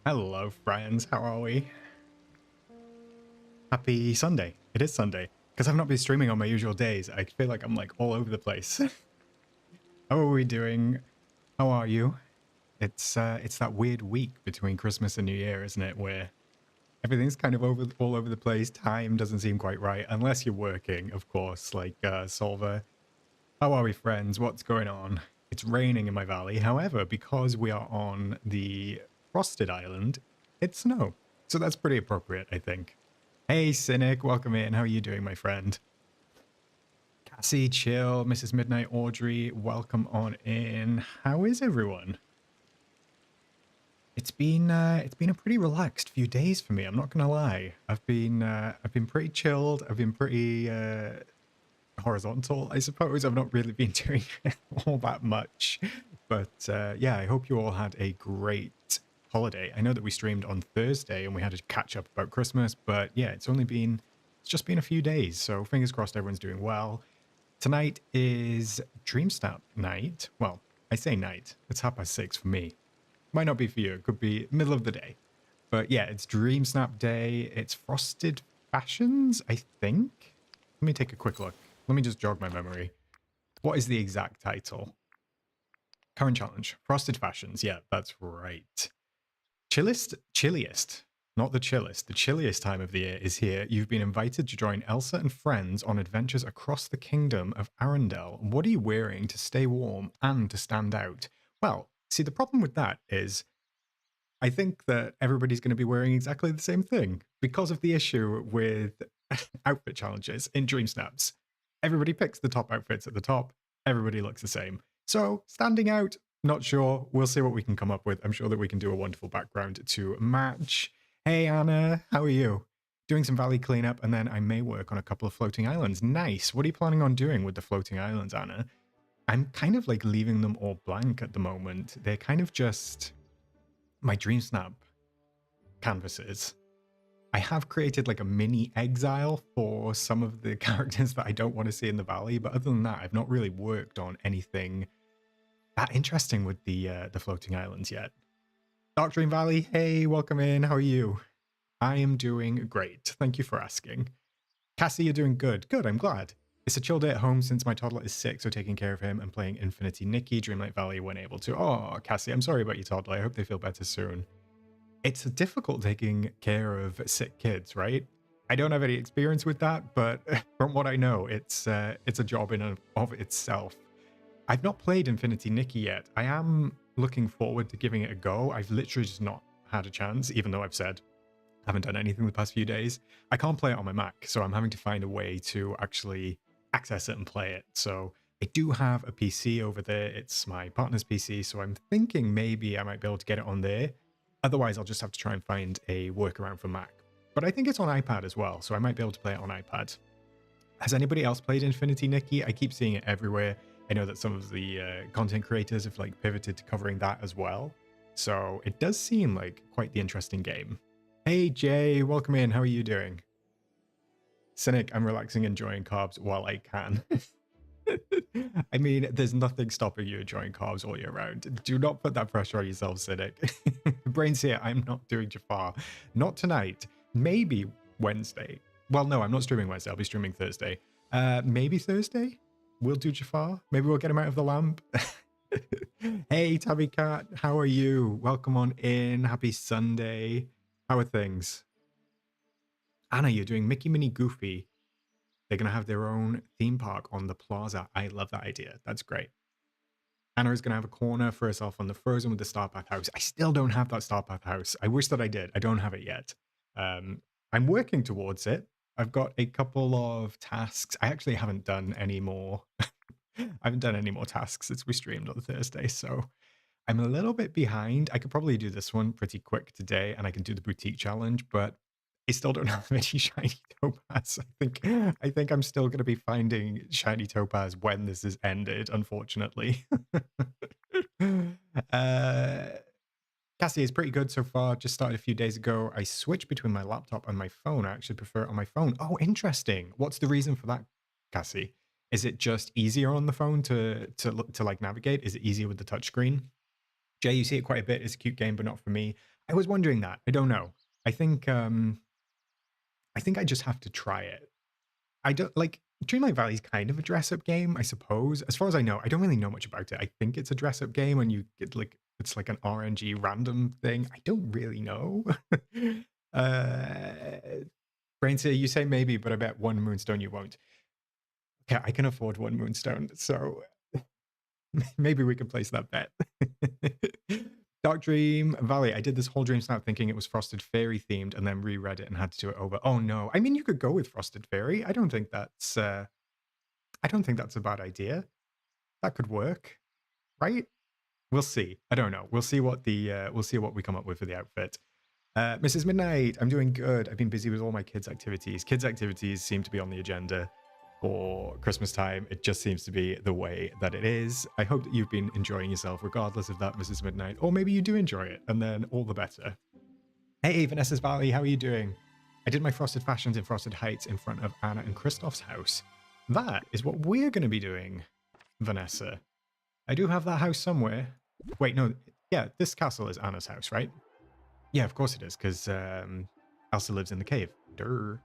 Hello, friends. How are we? Happy Sunday. It is Sunday. Because I've not been streaming on my usual days. I feel like I'm like all over the place. How are we doing? How are you? It's that weird week between Christmas and New Year, isn't it? Where everything's kind of all over the place. Time doesn't seem quite right unless you're working, of course. Like Solver. How are we, friends? What's going on? It's raining in my valley. However, because we are on the frosted island, it's snow. So that's pretty appropriate, I think. Hey, Cynic, welcome in. How are you doing, my friend? Cassie, chill. Mrs. Midnight, Audrey, welcome on in. How is everyone? It's been a pretty relaxed few days for me. I'm not gonna lie. I've been pretty chilled. I've been pretty horizontal, I suppose. I've not really been doing all that much, but yeah, I hope you all had a great holiday. I know that we streamed on Thursday and we had to catch up about Christmas, but yeah, it's just been a few days, so fingers crossed everyone's doing well. Tonight is DreamSnap night. Well, I say night, it's 6:30 for me. Might not be for you, it could be middle of the day. But yeah, it's DreamSnap day. It's Frosted Fashions, I think. Let me take a quick look. Let me just jog my memory. What is the exact title? Current challenge. Frosted Fashions. Yeah, that's right. Chilliest. Not the chillest. The chilliest time of the year is here. You've been invited to join Elsa and friends on adventures across the kingdom of Arendelle. What are you wearing to stay warm and to stand out? Well, see, the problem with that is I think that everybody's going to be wearing exactly the same thing because of the issue with outfit challenges in Dream Snaps. Everybody picks the top outfits at the top. Everybody looks the same. So standing out, not sure. We'll see what we can come up with. I'm sure that we can do a wonderful background to match. Hey, Anna, how are you? Doing some valley cleanup, and then I may work on a couple of floating islands. Nice. What are you planning on doing with the floating islands, Anna? I'm kind of like leaving them all blank at the moment. They're kind of just my DreamSnap canvases. I have created like a mini exile for some of the characters that I don't want to see in the valley, but other than that, I've not really worked on anything that interesting with the floating islands yet. Dark Dream Valley, hey, welcome in. How are you? I am doing great. Thank you for asking. Cassie, you're doing good. Good, I'm glad. It's a chill day at home since my toddler is sick, so taking care of him and playing Infinity Nikki, Dreamlight Valley when able to. Oh, Cassie, I'm sorry about your toddler. I hope they feel better soon. It's difficult taking care of sick kids, right? I don't have any experience with that, but from what I know, it's a job in and of itself. I've not played Infinity Nikki yet. I am looking forward to giving it a go. I've literally just not had a chance, even though I've said I haven't done anything the past few days. I can't play it on my Mac, so I'm having to find a way to actually access it and play it. So I do have a PC over there. It's my partner's PC, so I'm thinking maybe I might be able to get it on there. Otherwise, I'll just have to try and find a workaround for Mac. But I think it's on iPad as well, so I might be able to play it on iPad. Has anybody else played Infinity Nikki? I keep seeing it everywhere. I know that some of the content creators have like pivoted to covering that as well. So it does seem like quite the interesting game. Hey Jay, welcome in. How are you doing? Cynic, I'm relaxing, enjoying carbs while I can. I mean, there's nothing stopping you enjoying carbs all year round. Do not put that pressure on yourself, Cynic. Brain's here. I'm not doing Jafar. Not tonight. Maybe Wednesday. Well, no, I'm not streaming Wednesday. I'll be streaming Thursday. Maybe Thursday? We'll do Jafar. Maybe we'll get him out of the lamp. Hey, Tabby Cat. How are you? Welcome on in. Happy Sunday. How are things? Anna, you're doing Mickey, Minnie, Goofy. They're going to have their own theme park on the plaza. I love that idea. That's great. Anna is going to have a corner for herself on the Frozen with the Starpath house. I still don't have that Starpath house. I wish that I did. I don't have it yet. I'm working towards it. I've got a couple of tasks. I actually haven't done any more. I haven't done any more tasks since we streamed on Thursday, so I'm a little bit behind. I could probably do this one pretty quick today, and I can do the boutique challenge, but I still don't have any shiny topaz. I think I'm still going to be finding shiny topaz when this is ended, unfortunately. Cassie is pretty good so far. Just started a few days ago. I switched between my laptop and my phone. I actually prefer it on my phone. Oh, interesting. What's the reason for that, Cassie? Is it just easier on the phone to like navigate? Is it easier with the touchscreen? Jay, you see it quite a bit. It's a cute game, but not for me. I was wondering that. I don't know. I think I just have to try it. I don't like Dreamlight Valley is kind of a dress-up game, I suppose. As far as I know, I don't really know much about it. I think it's a dress-up game and you get like it's like an RNG random thing. I don't really know. uh Brainseer, you say maybe, but I bet one moonstone you won't. Okay, I can afford one moonstone, so maybe we can place that bet. Dark Dream Valley. I did this whole DreamSnap thinking it was Frosted Fairy themed and then reread it and had to do it over. Oh no. I mean, you could go with Frosted Fairy. I don't think that's a bad idea. That could work, right? We'll see. I don't know. We'll see what we come up with for the outfit. Mrs. Midnight, I'm doing good. I've been busy with all my kids' activities. Kids' activities seem to be on the agenda for Christmas time. It just seems to be the way that it is. I hope that you've been enjoying yourself regardless of that, Mrs. Midnight. Or maybe you do enjoy it, and then all the better. Hey, Vanessa's Valley, how are you doing? I did my Frosted Fashions in Frosted Heights in front of Anna and Christoph's house. That is what we're going to be doing, Vanessa. I do have that house somewhere. Wait, no. Yeah, this castle is Anna's house, right? Yeah, of course it is, because Elsa lives in the cave. Durr.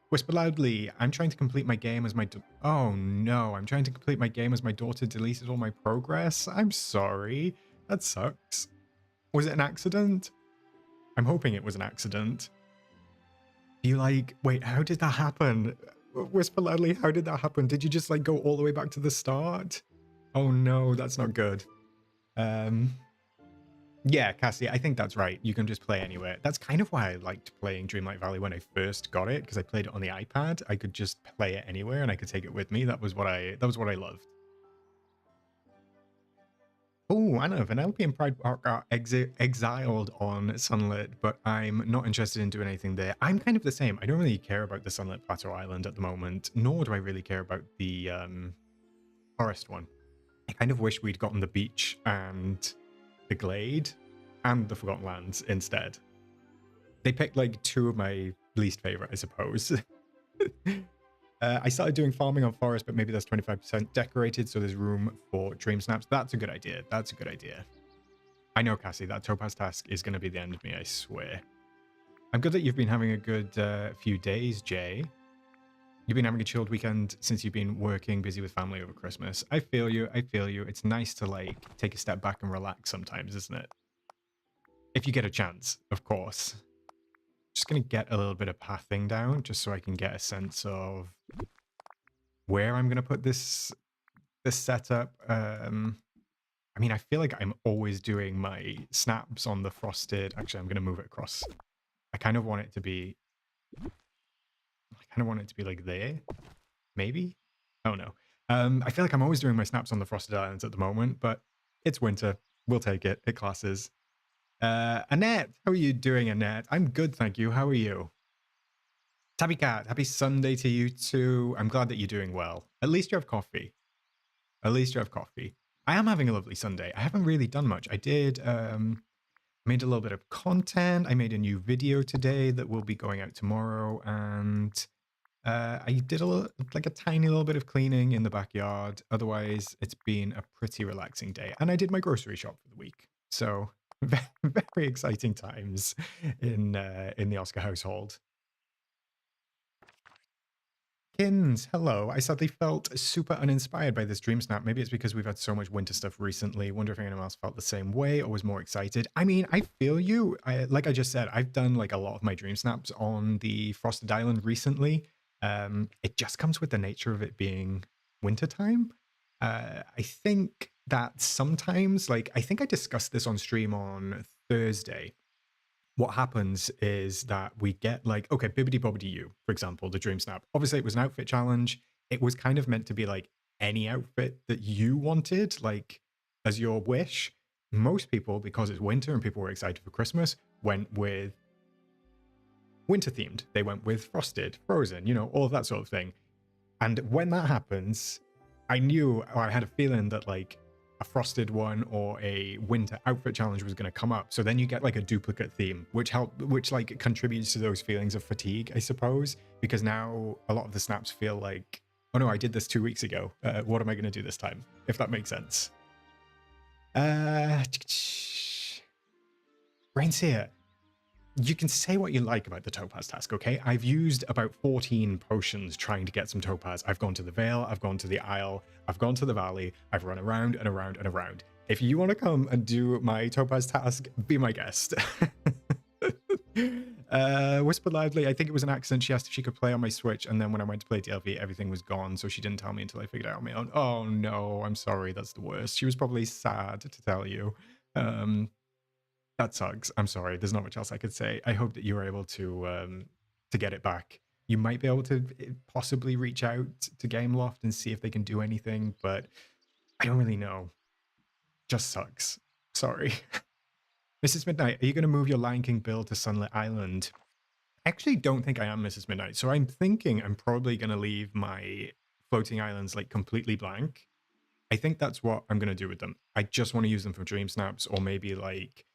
Whisper loudly. I'm trying to complete my game as my... Oh, no. I'm trying to complete my game as my daughter deleted all my progress. I'm sorry. That sucks. Was it an accident? I'm hoping it was an accident. You like... Wait, how did that happen? Whisper loudly, how did that happen? Did you just like go all the way back to the start? Oh, no. That's not good. Yeah, Cassie, I think that's right. You can just play anywhere. That's kind of why I liked playing Dreamlight Valley when I first got it, because I played it on the iPad. I could just play it anywhere and I could take it with me. That was what I loved. Oh, Anna, Vanellope and Pride Park are exiled on Sunlit, but I'm not interested in doing anything there. I'm kind of the same. I don't really care about the Sunlit Plateau Island at the moment, nor do I really care about the forest one. I kind of wish we'd gotten the beach and the Glade and the Forgotten Lands instead. They picked like two of my least favorite, I suppose. I started doing farming on forest, but maybe that's 25% decorated, so there's room for dream snaps. That's a good idea. That's a good idea. I know, Cassie, that topaz task is going to be the end of me, I swear. I'm good that you've been having a good few days, Jay. You've been having a chilled weekend since you've been working, busy with family over Christmas. I feel you. I feel you. It's nice to like take a step back and relax sometimes, isn't it? If you get a chance, of course. Just going to get a little bit of pathing down just so I can get a sense of where I'm going to put this setup. I mean, I feel like I'm always doing my snaps on the frosted. Actually, I'm going to move it across. I kind of want it to be like there, maybe? Oh no. I feel like I'm always doing my snaps on the Frosted Islands at the moment, but it's winter. We'll take it. It classes. Annette, how are you doing, Annette? I'm good, thank you. How are you? Tabby Cat, happy Sunday to you too. I'm glad that you're doing well. At least you have coffee. At least you have coffee. I am having a lovely Sunday. I haven't really done much. I did made a little bit of content. I made a new video today that will be going out tomorrow, and I did a tiny little bit of cleaning in the backyard. Otherwise, it's been a pretty relaxing day. And I did my grocery shop for the week. So very exciting times in the Oscar household. Kins, hello. I sadly felt super uninspired by this dream snap. Maybe it's because we've had so much winter stuff recently. Wonder if anyone else felt the same way or was more excited. I mean, I feel you. Like I just said, I've done like a lot of my dream snaps on the Frosted Island recently. It just comes with the nature of it being wintertime. I think that sometimes, like, I think I discussed this on stream on Thursday. What happens is that we get like, okay, Bibbidi Bobbidi You, for example, the Dream Snap. Obviously, it was an outfit challenge. It was kind of meant to be like any outfit that you wanted, like as your wish. Most people, because it's winter and people were excited for Christmas, went with winter themed. They went with frosted, frozen, you know, all of that sort of thing. And when that happens, I knew, or I had a feeling that like a frosted one or a winter outfit challenge was going to come up. So then you get like a duplicate theme, which like contributes to those feelings of fatigue, I suppose, because now a lot of the snaps feel like, oh no, I did this 2 weeks ago. What am I going to do this time? If that makes sense. Brain's here. you can say what you like about the topaz task, okay? I've used about 14 potions trying to get some topaz. I've gone to the Vale, I've gone to the Isle, I've gone to the Valley, I've run around and around and around. If you want to come and do my topaz task, be my guest. Whispered loudly, I think it was an accident. She asked if she could play on my Switch, and then when I went to play DLV, everything was gone, so she didn't tell me until I figured it out on my own. Oh no, I'm sorry, that's the worst. She was probably sad to tell you. That sucks. I'm sorry. There's not much else I could say. I hope that you were able to get it back. You might be able to possibly reach out to Gameloft and see if they can do anything, but I don't really know. Just sucks. Sorry. Mrs. Midnight, are you going to move your Lion King build to Sunlit Island? I actually don't think I am Mrs. Midnight, so I'm thinking I'm probably going to leave my floating islands like completely blank. I think that's what I'm going to do with them. I just want to use them for dream snaps, or maybe like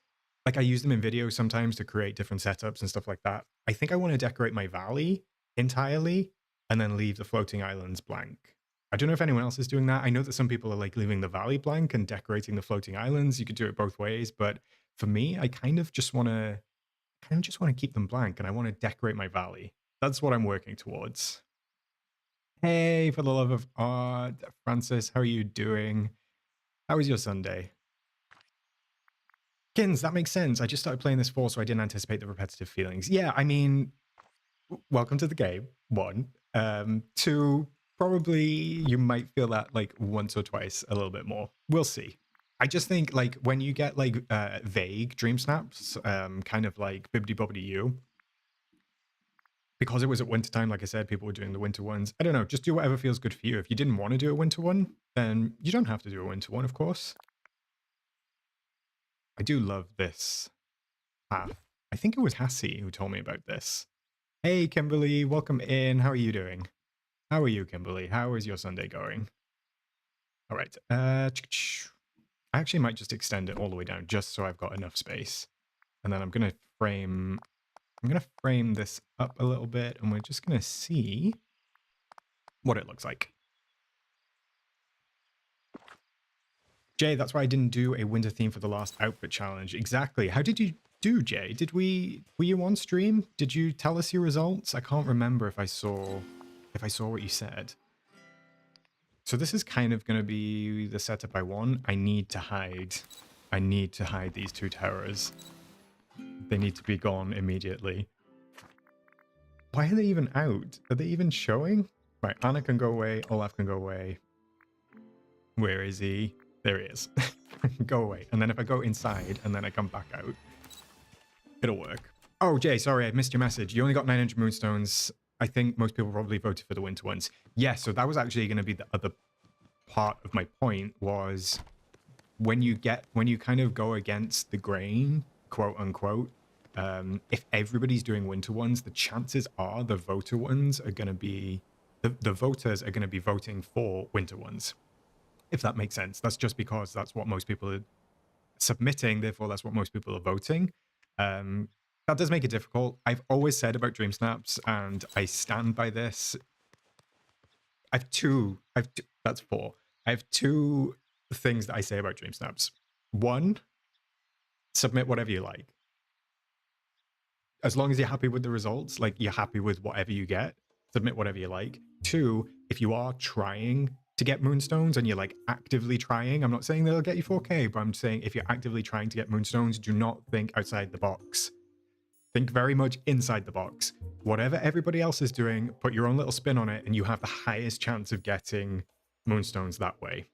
I use them in videos sometimes to create different setups and stuff like that. I think I want to decorate my valley entirely and then leave the floating islands blank. I don't know if anyone else is doing that. I know that some people are like leaving the valley blank and decorating the floating islands. You could do it both ways, but for me, I kind of just want to keep them blank, and I want to decorate my valley. That's what I'm working towards. Hey, for the love of art, Francis, how are you doing? How was your Sunday? Kins, that makes sense. I just started playing this 4, so I didn't anticipate the repetitive feelings. Yeah, I mean, welcome to the game, 1. 2, probably you might feel that like once or twice a little bit more. We'll see. I just think like when you get like vague dream snaps, kind of like bibbidi bobbidi you, because it was at winter time, like I said, people were doing the winter ones. I don't know, just do whatever feels good for you. If you didn't want to do a winter one, then you don't have to do a winter one, of course. I do love this path. I think it was Hassie who told me about this. Hey, Kimberly, welcome in. How are you doing? How are you, Kimberly? How is your Sunday going? All right. I actually might just extend it all the way down just so I've got enough space. And then I'm going to frame this up a little bit, and we're just going to see what it looks like. Jay, that's why I didn't do a winter theme for the last outfit challenge. Exactly. How did you do, Jay? Were you on stream? Did you tell us your results? I can't remember if I saw what you said. So this is kind of going to be the setup I want. I need to hide these 2 towers. They need to be gone immediately. Why are they even out? Are they even showing? Right, Anna can go away. Olaf can go away. Where is he? There he is. Go away. And then if I go inside and then I come back out, it'll work. Oh, Jay, sorry, I missed your message. You only got 900 moonstones. I think most people probably voted for the winter ones. Yeah, so that was actually going to be the other part of my point, was when you kind of go against the grain, quote unquote, if everybody's doing winter ones, the chances are the voter ones are going to be, the voters are going to be voting for winter ones. If that makes sense. That's just because that's what most people are submitting, therefore that's what most people are voting. That does make it difficult. I've always said about dream snaps, and I stand by this. That's 4. I have 2 things that I say about dream snaps. 1, submit whatever you like. As long as you're happy with the results, like you're happy with whatever you get, submit whatever you like. 2, if you are trying to get moonstones and you're like actively trying, I'm not saying they'll get you 4K, but I'm saying if you're actively trying to get moonstones, do not think outside the box. Think very much inside the box. Whatever everybody else is doing, put your own little spin on it, and you have the highest chance of getting moonstones that way.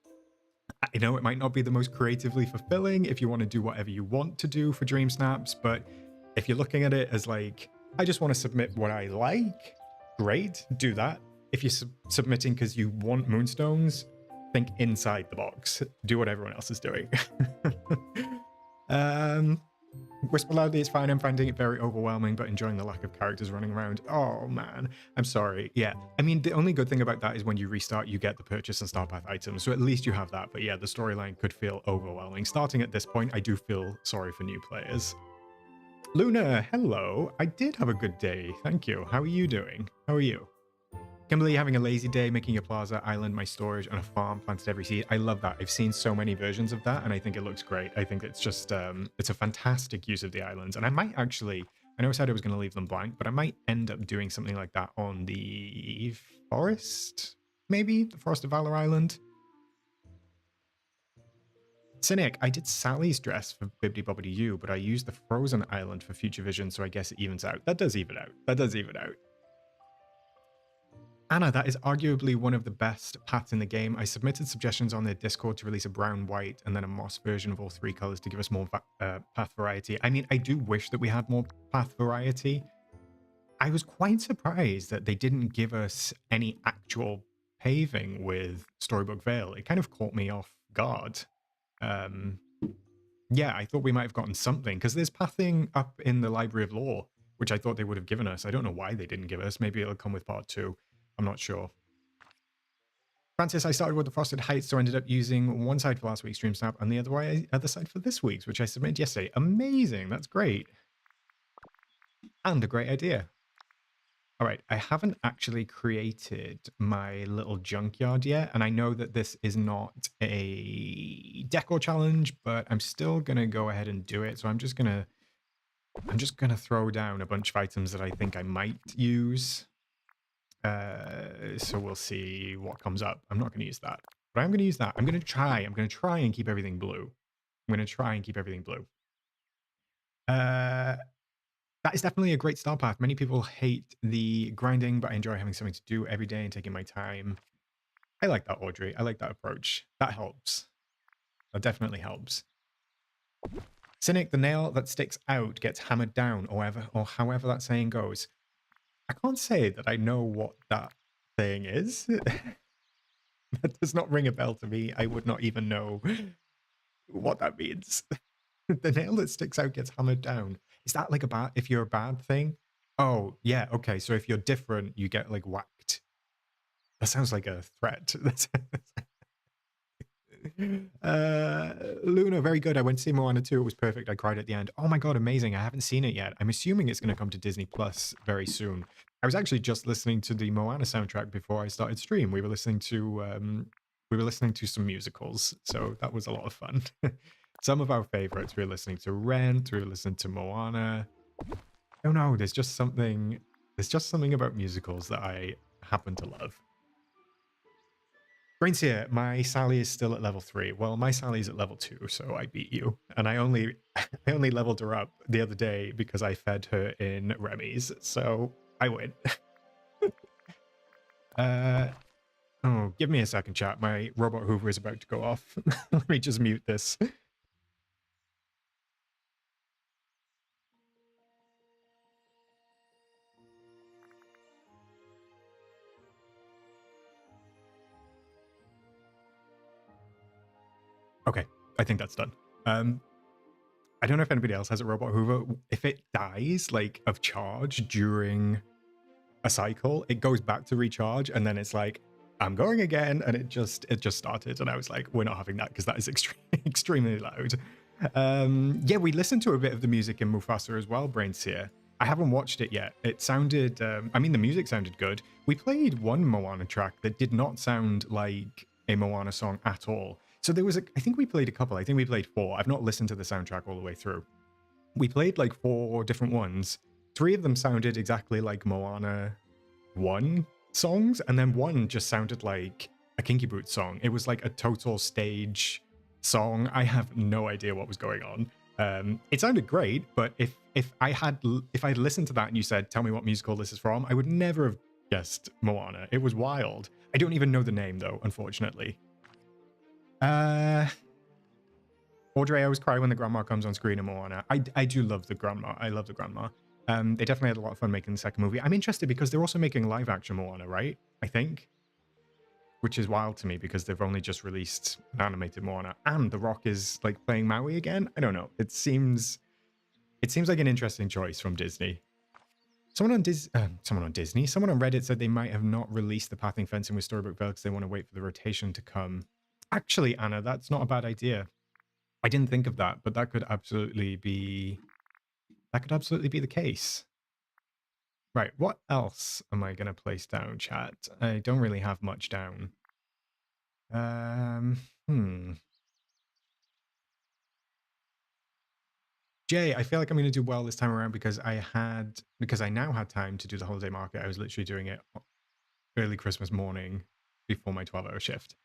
I know it might not be the most creatively fulfilling if you want to do whatever you want to do for dream snaps, but if you're looking at it as like, I just want to submit what I like, great, do that. If you're submitting because you want moonstones, think inside the box. Do what everyone else is doing. Whisper loudly, it's fine. I'm finding it very overwhelming, but enjoying the lack of characters running around. Oh, man. I'm sorry. Yeah. I mean, the only good thing about that is when you restart, you get the purchase and star path items. So at least you have that. But yeah, the storyline could feel overwhelming. Starting at this point, I do feel sorry for new players. Luna, hello. I did have a good day. Thank you. How are you doing? How are you? Kimberly, having a lazy day, making a plaza, island, my storage, and a farm, planted every seed. I love that. I've seen so many versions of that, and I think it looks great. I think it's just, it's a fantastic use of the islands. And I might actually I know I said I was going to leave them blank, but I might end up doing something like that on the forest, maybe? The Forest of Valor Island? Cynic, I did Sally's dress for Bibbidi Bobbidi You, but I used the Frozen Island for Future Vision, so I guess it evens out. That does even out. That does even out. Anna, that is arguably one of the best paths in the game. I submitted suggestions on their Discord to release a brown, white, and then a moss version of all three colors to give us more path variety. I mean, I do wish that we had more path variety. I was quite surprised that they didn't give us any actual paving with Storybook Vale. It kind of caught me off guard. Yeah, I thought we might have gotten something, because there's pathing up in the Library of Lore, which I thought they would have given us. I don't know why they didn't give us. Maybe it'll come with part 2. I'm not sure. Francis, I started with the Frosted Heights, so I ended up using one side for last week's DreamSnap and the other side for this week's, which I submitted yesterday. Amazing. That's great. And a great idea. All right, I haven't actually created my little junkyard yet, and I know that this is not a decor challenge, but I'm still gonna go ahead and do it. So I'm just gonna throw down a bunch of items that I think I might use. So we'll see what comes up. I'm not gonna use that, but I'm gonna use that. I'm gonna try and keep everything blue. That is definitely a great start path. Many people hate the grinding, but I enjoy having something to do every day and taking my time. I like that, Audrey. I like that approach. That helps. That definitely helps. Cynic, the nail that sticks out gets hammered down, or however that saying goes. I can't say that I know what that saying is. That does not ring a bell to me. I would not even know what that means. The nail that sticks out gets hammered down. Is that like if you're a bad thing? Oh, yeah, okay. So if you're different, you get like whacked. That sounds like a threat. Luna, very good. I went to see Moana 2. It was perfect. I cried at the end. Oh my god, amazing. I haven't seen it yet. I'm assuming it's going to come to Disney Plus very soon. I was actually just listening to the Moana soundtrack before I started stream. We were listening to some musicals, so that was a lot of fun. Some of our favorites. We were listening to Rent. We were listening to Moana. I don't know. There's just something about musicals that I happen to love. Brains here, my Sally is still at level 3. Well, my Sally's at level 2, so I beat you. And I only leveled her up the other day because I fed her in Remy's, so I win. Oh, give me a second, chat. My robot hoover is about to go off. Let me just mute this. Okay, I think that's done. I don't know if anybody else has a robot hoover. If it dies, like, of charge during a cycle, it goes back to recharge, and then it's like, I'm going again, and it just started, and I was like, we're not having that, because that is extremely loud. Yeah, we listened to a bit of the music in Mufasa as well, Brains here. I haven't watched it yet. It sounded, I mean, the music sounded good. We played one Moana track that did not sound like a Moana song at all. So there was I think we played a couple. I think we played 4. I've not listened to the soundtrack all the way through. We played like 4 different ones. 3 of them sounded exactly like Moana 1 songs, and then 1 just sounded like a Kinky Boots song. It was like a total stage song. I have no idea what was going on. It sounded great, but if I'd listened to that and you said, tell me what musical this is from, I would never have guessed Moana. It was wild. I don't even know the name though, unfortunately. Audrey, I always cry when the grandma comes on screen in Moana. I do love the grandma. I love the grandma. They definitely had a lot of fun making the second movie. I'm interested because they're also making live action Moana, right? I think. Which is wild to me because they've only just released an animated Moana, and The Rock is like playing Maui again. I don't know. It seems like an interesting choice from Disney. Someone on Disney, someone on Reddit said they might have not released the pathing fencing with Storybook Vale because they want to wait for the rotation to come. Actually, Anna, that's not a bad idea. I didn't think of that, but that could absolutely be the case. Right, what else am I going to place down, chat? I don't really have much down. Jay, I feel like I'm going to do well this time around because because I now had time to do the holiday market. I was literally doing it early Christmas morning before my 12-hour shift.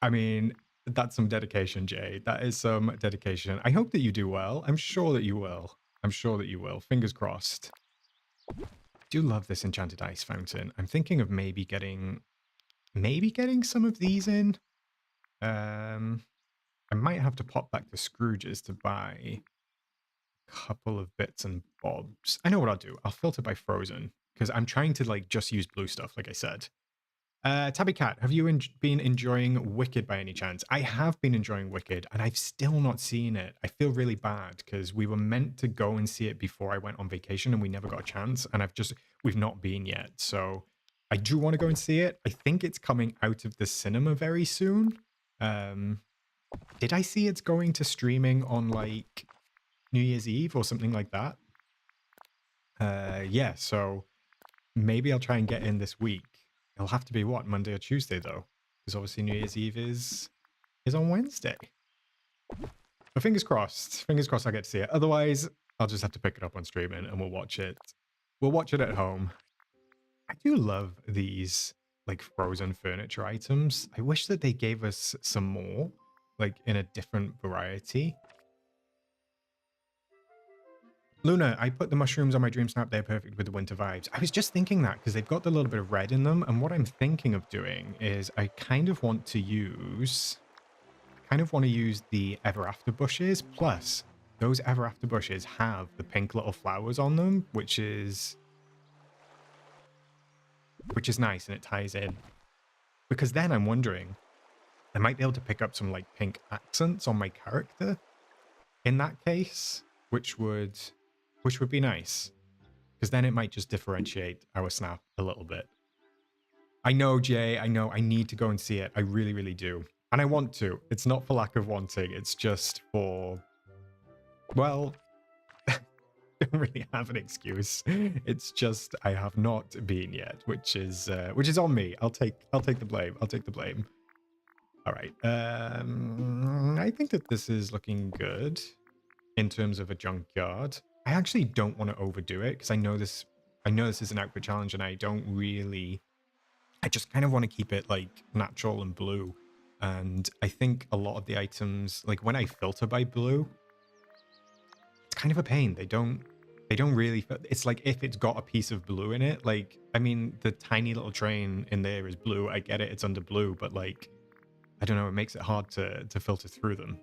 I mean, that's some dedication, Jay. That is some dedication. I hope that you do well. I'm sure that you will. I'm sure that you will. Fingers crossed. I do love this enchanted ice fountain. I'm thinking of maybe getting some of these in. I might have to pop back to Scrooge's to buy a couple of bits and bobs. I know what I'll do. I'll filter by frozen because I'm trying to like just use blue stuff, like I said. Tabby Cat, have you been enjoying Wicked by any chance? I have been enjoying Wicked, and I've still not seen it. I feel really bad because we were meant to go and see it before I went on vacation, and we never got a chance. And we've not been yet. So I do want to go and see it. I think it's coming out of the cinema very soon. Did I see it's going to streaming on like New Year's Eve or something like that? Yeah. So maybe I'll try and get in this week. It'll have to be what, Monday or Tuesday though, because obviously New Year's Eve is on Wednesday. But fingers crossed I'll get to see it. Otherwise, I'll just have to pick it up on streaming and we'll watch it. We'll watch it at home. I do love these like frozen furniture items. I wish that they gave us some more, like in a different variety. Luna, I put the mushrooms on my DreamSnap. They're perfect with the winter vibes. I was just thinking that because they've got the little bit of red in them. And what I'm thinking of doing is I kind of want to use the Ever After bushes. Plus, those Ever After bushes have the pink little flowers on them, which is nice and it ties in. Because then I'm wondering, I might be able to pick up some like pink accents on my character in that case, which would be nice, because then it might just differentiate our snap a little bit. I know, Jay, I know I need to go and see it. I really, really do. And I want to. It's not for lack of wanting. It's just for, well, I don't really have an excuse. It's just I have not been yet, which is on me. I'll take the blame. I'll take the blame. All right. I think that this is looking good in terms of a junkyard. I actually don't want to overdo it because I know this is an outfit challenge and I just kind of want to keep it like natural and blue. And I think a lot of the items, like when I filter by blue, it's kind of a pain. They don't really, it's like if it's got a piece of blue in it, like, I mean, the tiny little train in there is blue. I get it. It's under blue, but like, I don't know. It makes it hard to filter through them.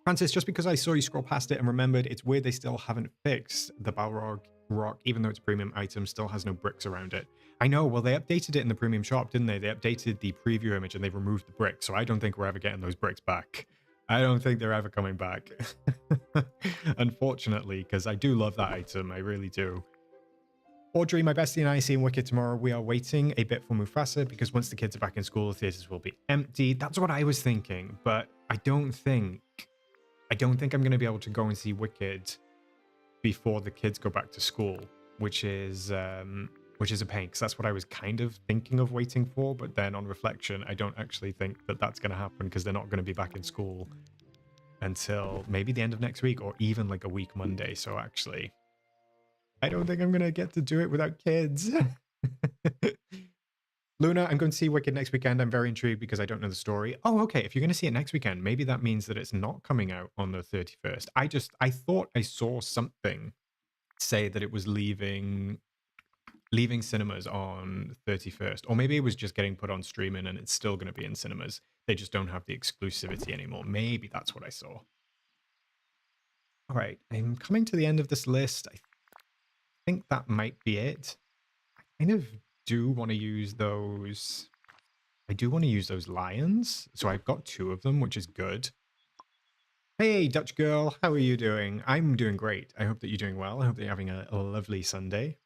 Francis, just because I saw you scroll past it and remembered, it's weird they still haven't fixed the Balrog rock, even though it's a premium item, still has no bricks around it. I know, well, they updated it in the premium shop, didn't they? They updated the preview image and they've removed the bricks, so I don't think we're ever getting those bricks back. I don't think they're ever coming back. Unfortunately, because I do love that item, I really do. Audrey, my bestie and I see Wicked tomorrow. We are waiting a bit for Mufasa because once the kids are back in school, the theaters will be empty. That's what I was thinking, but I don't think I'm going to be able to go and see Wicked before the kids go back to school, which is a pain because that's what I was kind of thinking of waiting for. But then on reflection, I don't actually think that that's going to happen because they're not going to be back in school until maybe the end of next week or even like a week Monday. So actually, I don't think I'm going to get to do it without kids. Luna, I'm going to see Wicked next weekend. I'm very intrigued because I don't know the story. Oh, okay. If you're going to see it next weekend, maybe that means that it's not coming out on the 31st. I thought I saw something say that it was leaving cinemas on 31st, or maybe it was just getting put on streaming and it's still going to be in cinemas. They just don't have the exclusivity anymore. Maybe that's what I saw. All right. I'm coming to the end of this list. I think that might be it. I kind of do want to use those. I do want to use those lions. So I've got 2 of them, which is good. Hey, Dutch girl, how are you doing? I'm doing great. I hope that you're doing well. I hope that you're having a lovely Sunday.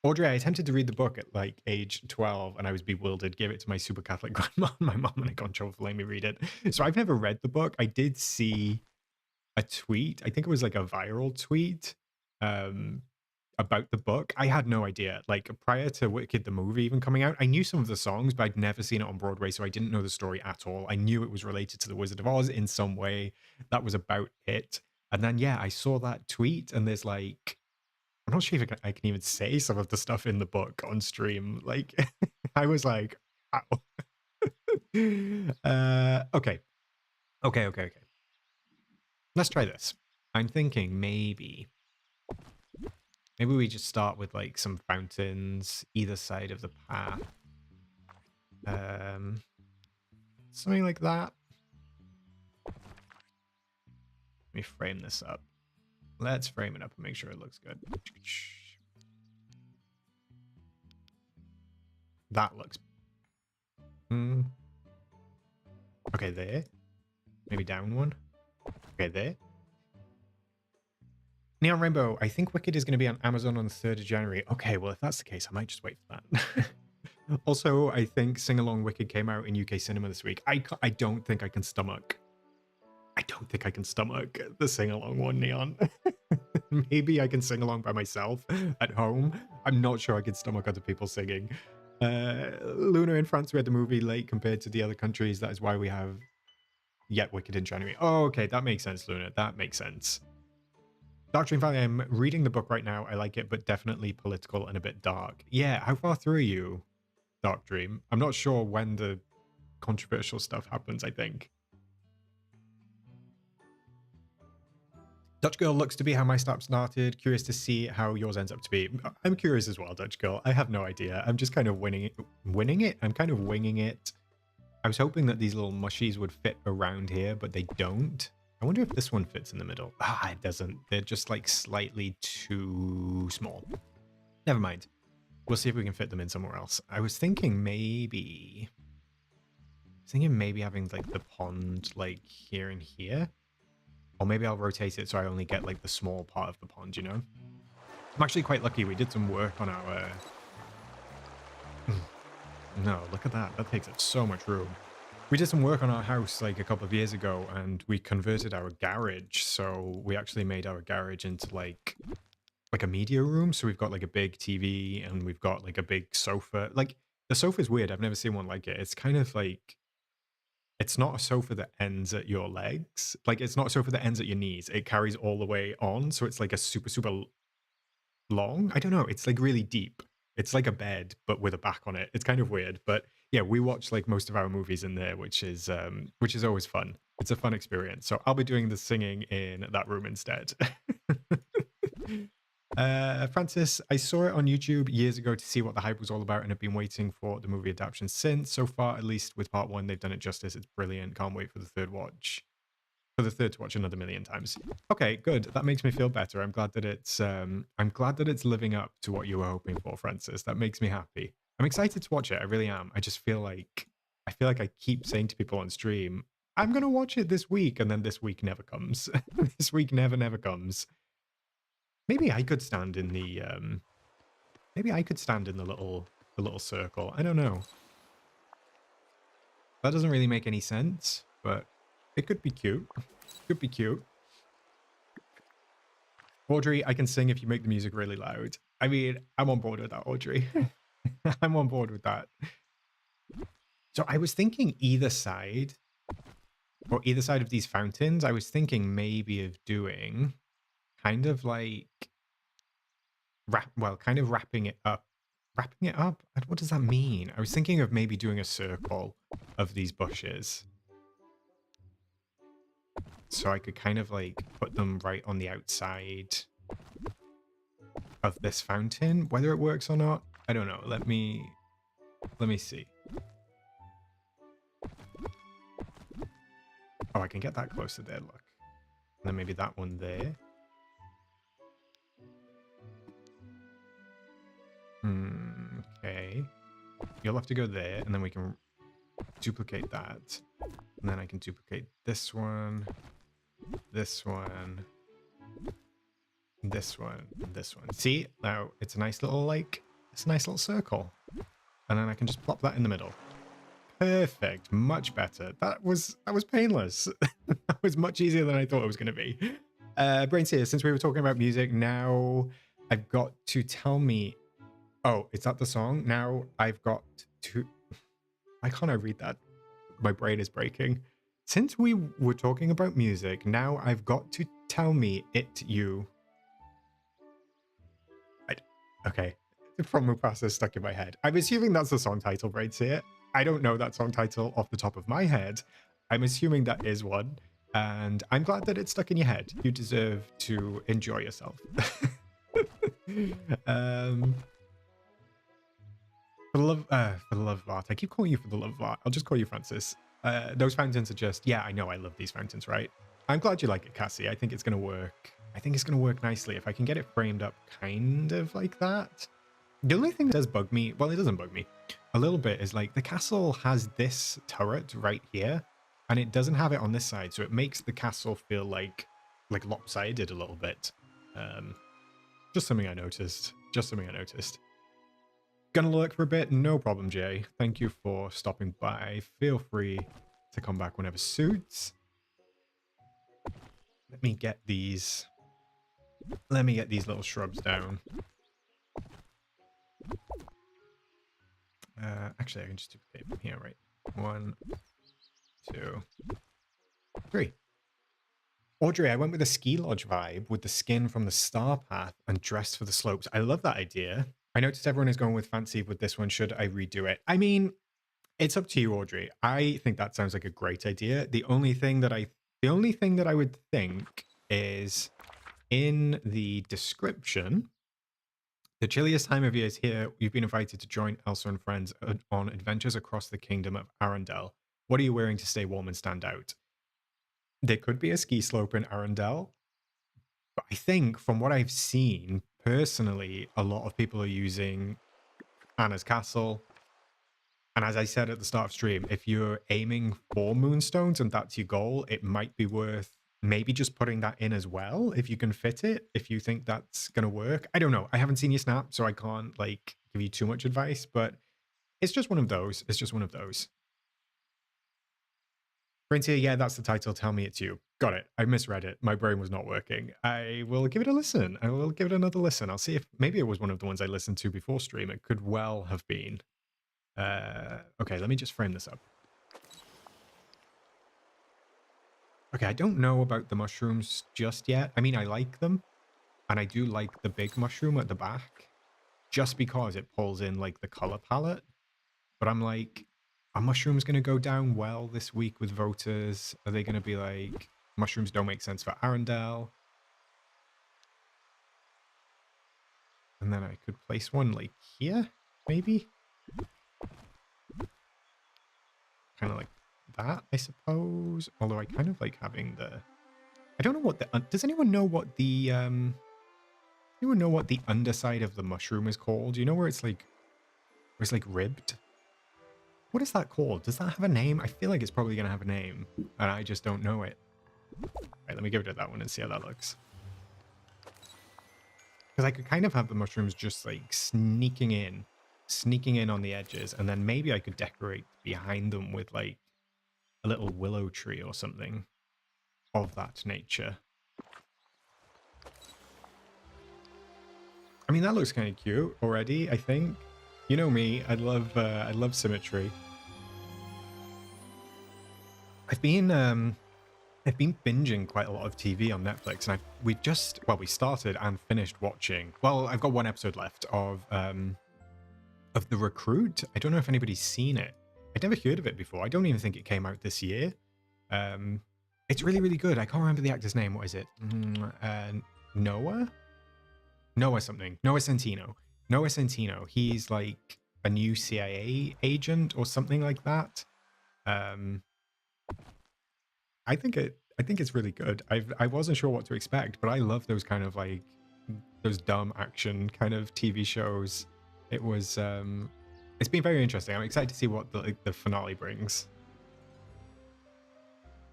Audrey, I attempted to read the book at like age 12 and I was bewildered. Gave it to my super Catholic grandma and my mom and I got trouble for letting me read it. So I've never read the book. I did see a tweet. I think it was like a viral tweet about the book. I had no idea. Like prior to Wicked the movie even coming out, I knew some of the songs, but I'd never seen it on Broadway, so I didn't know the story at all. I knew it was related to the Wizard of Oz in some way. That was about it. And then, yeah, I saw that tweet and there's like, I'm not sure if I can even say some of the stuff in the book on stream. Like, I was like, ow. Okay. Okay. Let's try this. I'm thinking maybe we just start with like some fountains either side of the path. Something like that. Let me frame this up. Let's frame it up and make sure it looks good. That looks... Okay, there. Maybe down one. Okay, there. Neon Rainbow, I think Wicked is going to be on Amazon on the 3rd of January. Okay, well, if that's the case, I might just wait for that. Also, I think Sing Along Wicked came out in UK cinema this week. I don't think I can stomach... I don't think I can stomach the Sing Along one, Neon. Maybe I can sing along by myself at home. I'm not sure I can stomach other people singing. Luna, in France, we had the movie late compared to the other countries. That is why we have Yet Wicked in January. Oh, okay, that makes sense, Luna. That makes sense. Dark Dream Valley, I'm reading the book right now. I like it, but definitely political and a bit dark. Yeah, how far through are you, Dark Dream? I'm not sure when the controversial stuff happens, I think. Dutch Girl looks to be how my snap started. Curious to see how yours ends up to be. I'm curious as well, Dutch Girl. I have no idea. I'm just kind of winning it. I'm kind of winging it. I was hoping that these little mushies would fit around here, but they don't. I wonder if this one fits in the middle. Ah, it doesn't. They're just like slightly too small. Never mind. We'll see if we can fit them in somewhere else. I was thinking maybe having like the pond like here and here. Or maybe I'll rotate it so I only get like the small part of the pond, you know? I'm actually quite lucky. We did some work on our... No, look at that. That takes up so much room. We did some work on our house like a couple of years ago and we converted our garage. So we actually made our garage into like a media room. So we've got like a big TV and we've got like a big sofa. Like the sofa's weird. I've never seen one like it. It's kind of like... It's not a sofa that ends at your legs. Like, it's not a sofa that ends at your knees. It carries all the way on. So it's like a super, super long. I don't know. It's like really deep. It's like a bed, but with a back on it. It's kind of weird. But yeah, we watch like most of our movies in there, which is always fun. It's a fun experience. So I'll be doing the singing in that room instead. Francis, I saw it on YouTube years ago to see what the hype was all about and have been waiting for the movie adaptation since. So far, at least with part 1, they've done it justice. It's brilliant. Can't wait for the third watch. For the third to watch another million times. Okay, good. That makes me feel better. I'm glad that it's living up to what you were hoping for, Francis. That makes me happy. I'm excited to watch it. I really am. I just feel like I keep saying to people on stream, I'm gonna watch it this week, and then this week never comes. This week never comes. Maybe I could stand in the little circle. I don't know. That doesn't really make any sense, but it could be cute. Could be cute. Audrey, I can sing if you make the music really loud. I mean, I'm on board with that, Audrey. I'm on board with that. So I was thinking either side of these fountains, I was thinking maybe of doing kind of like kind of wrapping it up. Wrapping it up? What does that mean? I was thinking of maybe doing a circle of these bushes. So I could kind of like put them right on the outside of this fountain. Whether it works or not, I don't know. Let me see. Oh, I can get that closer there, look. And then maybe that one there. Okay. You'll have to go there, and then we can duplicate that. And then I can duplicate this one, this one, this one, and this one. See? Now it's a nice little it's a nice little circle. And then I can just plop that in the middle. Perfect. Much better. That was painless. That was much easier than I thought it was going to be. Brains here, since we were talking about music, now I've got to tell me... Oh, is that the song? Now I've got to... Why can't I read that? My brain is breaking. Since we were talking about music, now I've got to tell me it you. Okay. From Mufasa is stuck in my head. I'm assuming that's the song title right here. I don't know that song title off the top of my head. I'm assuming that is one. And I'm glad that it's stuck in your head. You deserve to enjoy yourself. For the love of art. I keep calling you for the love of art. I'll just call you Francis. Those fountains are just, yeah, I know I love these fountains, right? I'm glad you like it, Cassie. I think it's going to work. I think it's going to work nicely if I can get it framed up kind of like that. The only thing that does bug me, well, it doesn't bug me a little bit, is like the castle has this turret right here and it doesn't have it on this side. So it makes the castle feel like lopsided a little bit. Just something I noticed. Just something I noticed. Gonna lurk for a bit? No problem, Jay. Thank you for stopping by. Feel free to come back whenever suits. Let me get these little shrubs down. Actually, I can just duplicate from here, right? 1, 2, 3. Audrey, I went with a ski lodge vibe with the skin from the star path and dressed for the slopes. I love that idea. I noticed everyone is going with fancy with this one. Should I redo it? I mean, it's up to you, Audrey. I think that sounds like a great idea. The only thing that I would think is in the description, the chilliest time of year is here. You've been invited to join Elsa and friends on adventures across the kingdom of Arendelle. What are you wearing to stay warm and stand out? There could be a ski slope in Arendelle, but I think from what I've seen, personally, a lot of people are using Anna's Castle. And as I said at the start of stream, if you're aiming for moonstones and that's your goal, it might be worth maybe just putting that in as well, if you can fit it, if you think that's going to work. I don't know. I haven't seen your snap, so I can't like give you too much advice, but it's just one of those. It's just one of those. Frontier, yeah, that's the title. Tell me it's you. Got it. I misread it. My brain was not working. I will give it a listen. I will give it another listen. I'll see if maybe it was one of the ones I listened to before stream. It could well have been. Okay, let me just frame this up. Okay, I don't know about the mushrooms just yet. I mean, I like them, and I do like the big mushroom at the back, just because it pulls in, like, the color palette. But I'm like, are mushrooms going to go down well this week with voters? Are they going to be like, mushrooms don't make sense for Arendelle? And then I could place one, like, here, maybe? Kind of like that, I suppose. Although I kind of like having the... I don't know what the... Does anyone know what the... anyone know what the underside of the mushroom is called? Do you know where it's like ribbed? What is that called? Does that have a name? I feel like it's probably going to have a name, and I just don't know it. Right, let me give it to that one and see how that looks. Because I could kind of have the mushrooms just like sneaking in on the edges, and then maybe I could decorate behind them with like a little willow tree or something of that nature. I mean, that looks kind of cute already, I think. You know me, I love symmetry. I've been binging quite a lot of TV on Netflix, and we started and finished watching. Well, I've got one episode left of The Recruit. I don't know if anybody's seen it. I'd never heard of it before. I don't even think it came out this year. It's really, really good. I can't remember the actor's name. What is it? Noah? Noah something. Noah Centino. Noah Centino. He's like a new CIA agent or something like that. I think it's really good. I wasn't sure what to expect, but I love those kind of like those dumb action kind of TV shows. It was it's been very interesting. I'm excited to see what the finale brings.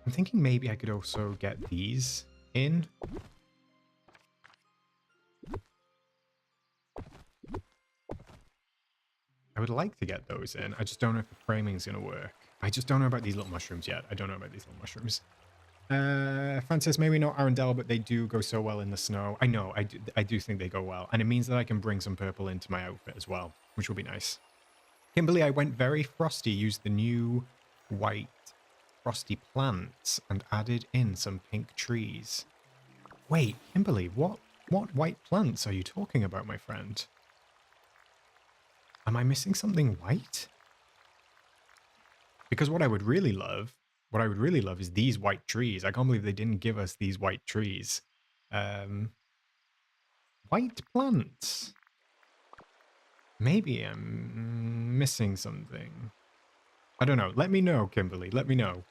I'm thinking maybe I could also get these in. I would like to get those in. I just don't know if the framing is going to work. I just don't know about these little mushrooms yet. I don't know about these little mushrooms. Francis, maybe not Arendelle, but they do go so well in the snow. I know, I do think they go well. And it means that I can bring some purple into my outfit as well, which will be nice. Kimberly, I went very frosty, used the new white frosty plants and added in some pink trees. Wait, Kimberly, what white plants are you talking about, my friend? Am I missing something white? Because what I would really love is these white trees. I can't believe they didn't give us these white trees. White plants. Maybe I'm missing something. I don't know. Let me know, Kimberly. Let me know.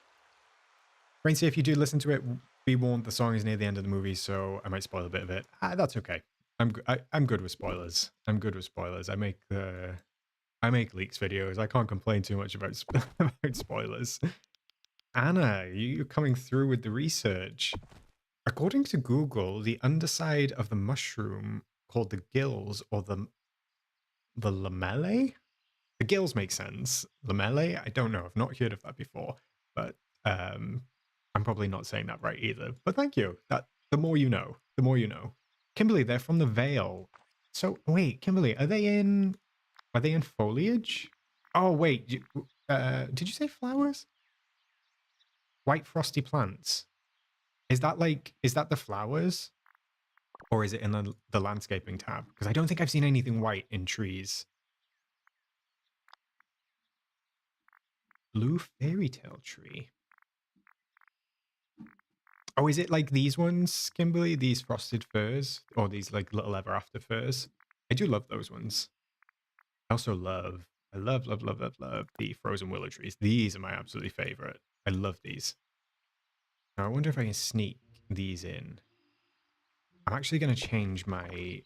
Rainsy, if you do listen to it, be warned the song is near the end of the movie, so I might spoil a bit of it. That's okay. I'm good with spoilers. I'm good with spoilers. I make leaks videos. I can't complain too much about about spoilers. Anna, you're coming through with the research. According to Google, the underside of the mushroom called the gills or the lamellae. The gills make sense. Lamellae, I don't know. I've not heard of that before, but I'm probably not saying that right either. But thank you. That the more you know, the more you know. Kimberly, they're from the Vale. So wait, Kimberly, are they in foliage? Oh wait, did you say flowers? White frosty plants. Is that the flowers? Or is it in the landscaping tab? Because I don't think I've seen anything white in trees. Blue fairy tale tree. Oh, is it like these ones, Kimberly? These frosted firs? Or these like little ever after firs? I do love those ones. I also love the frozen willow trees. These are my absolutely favorite. I love these. Now, I wonder if I can sneak these in. I'm actually going to change my...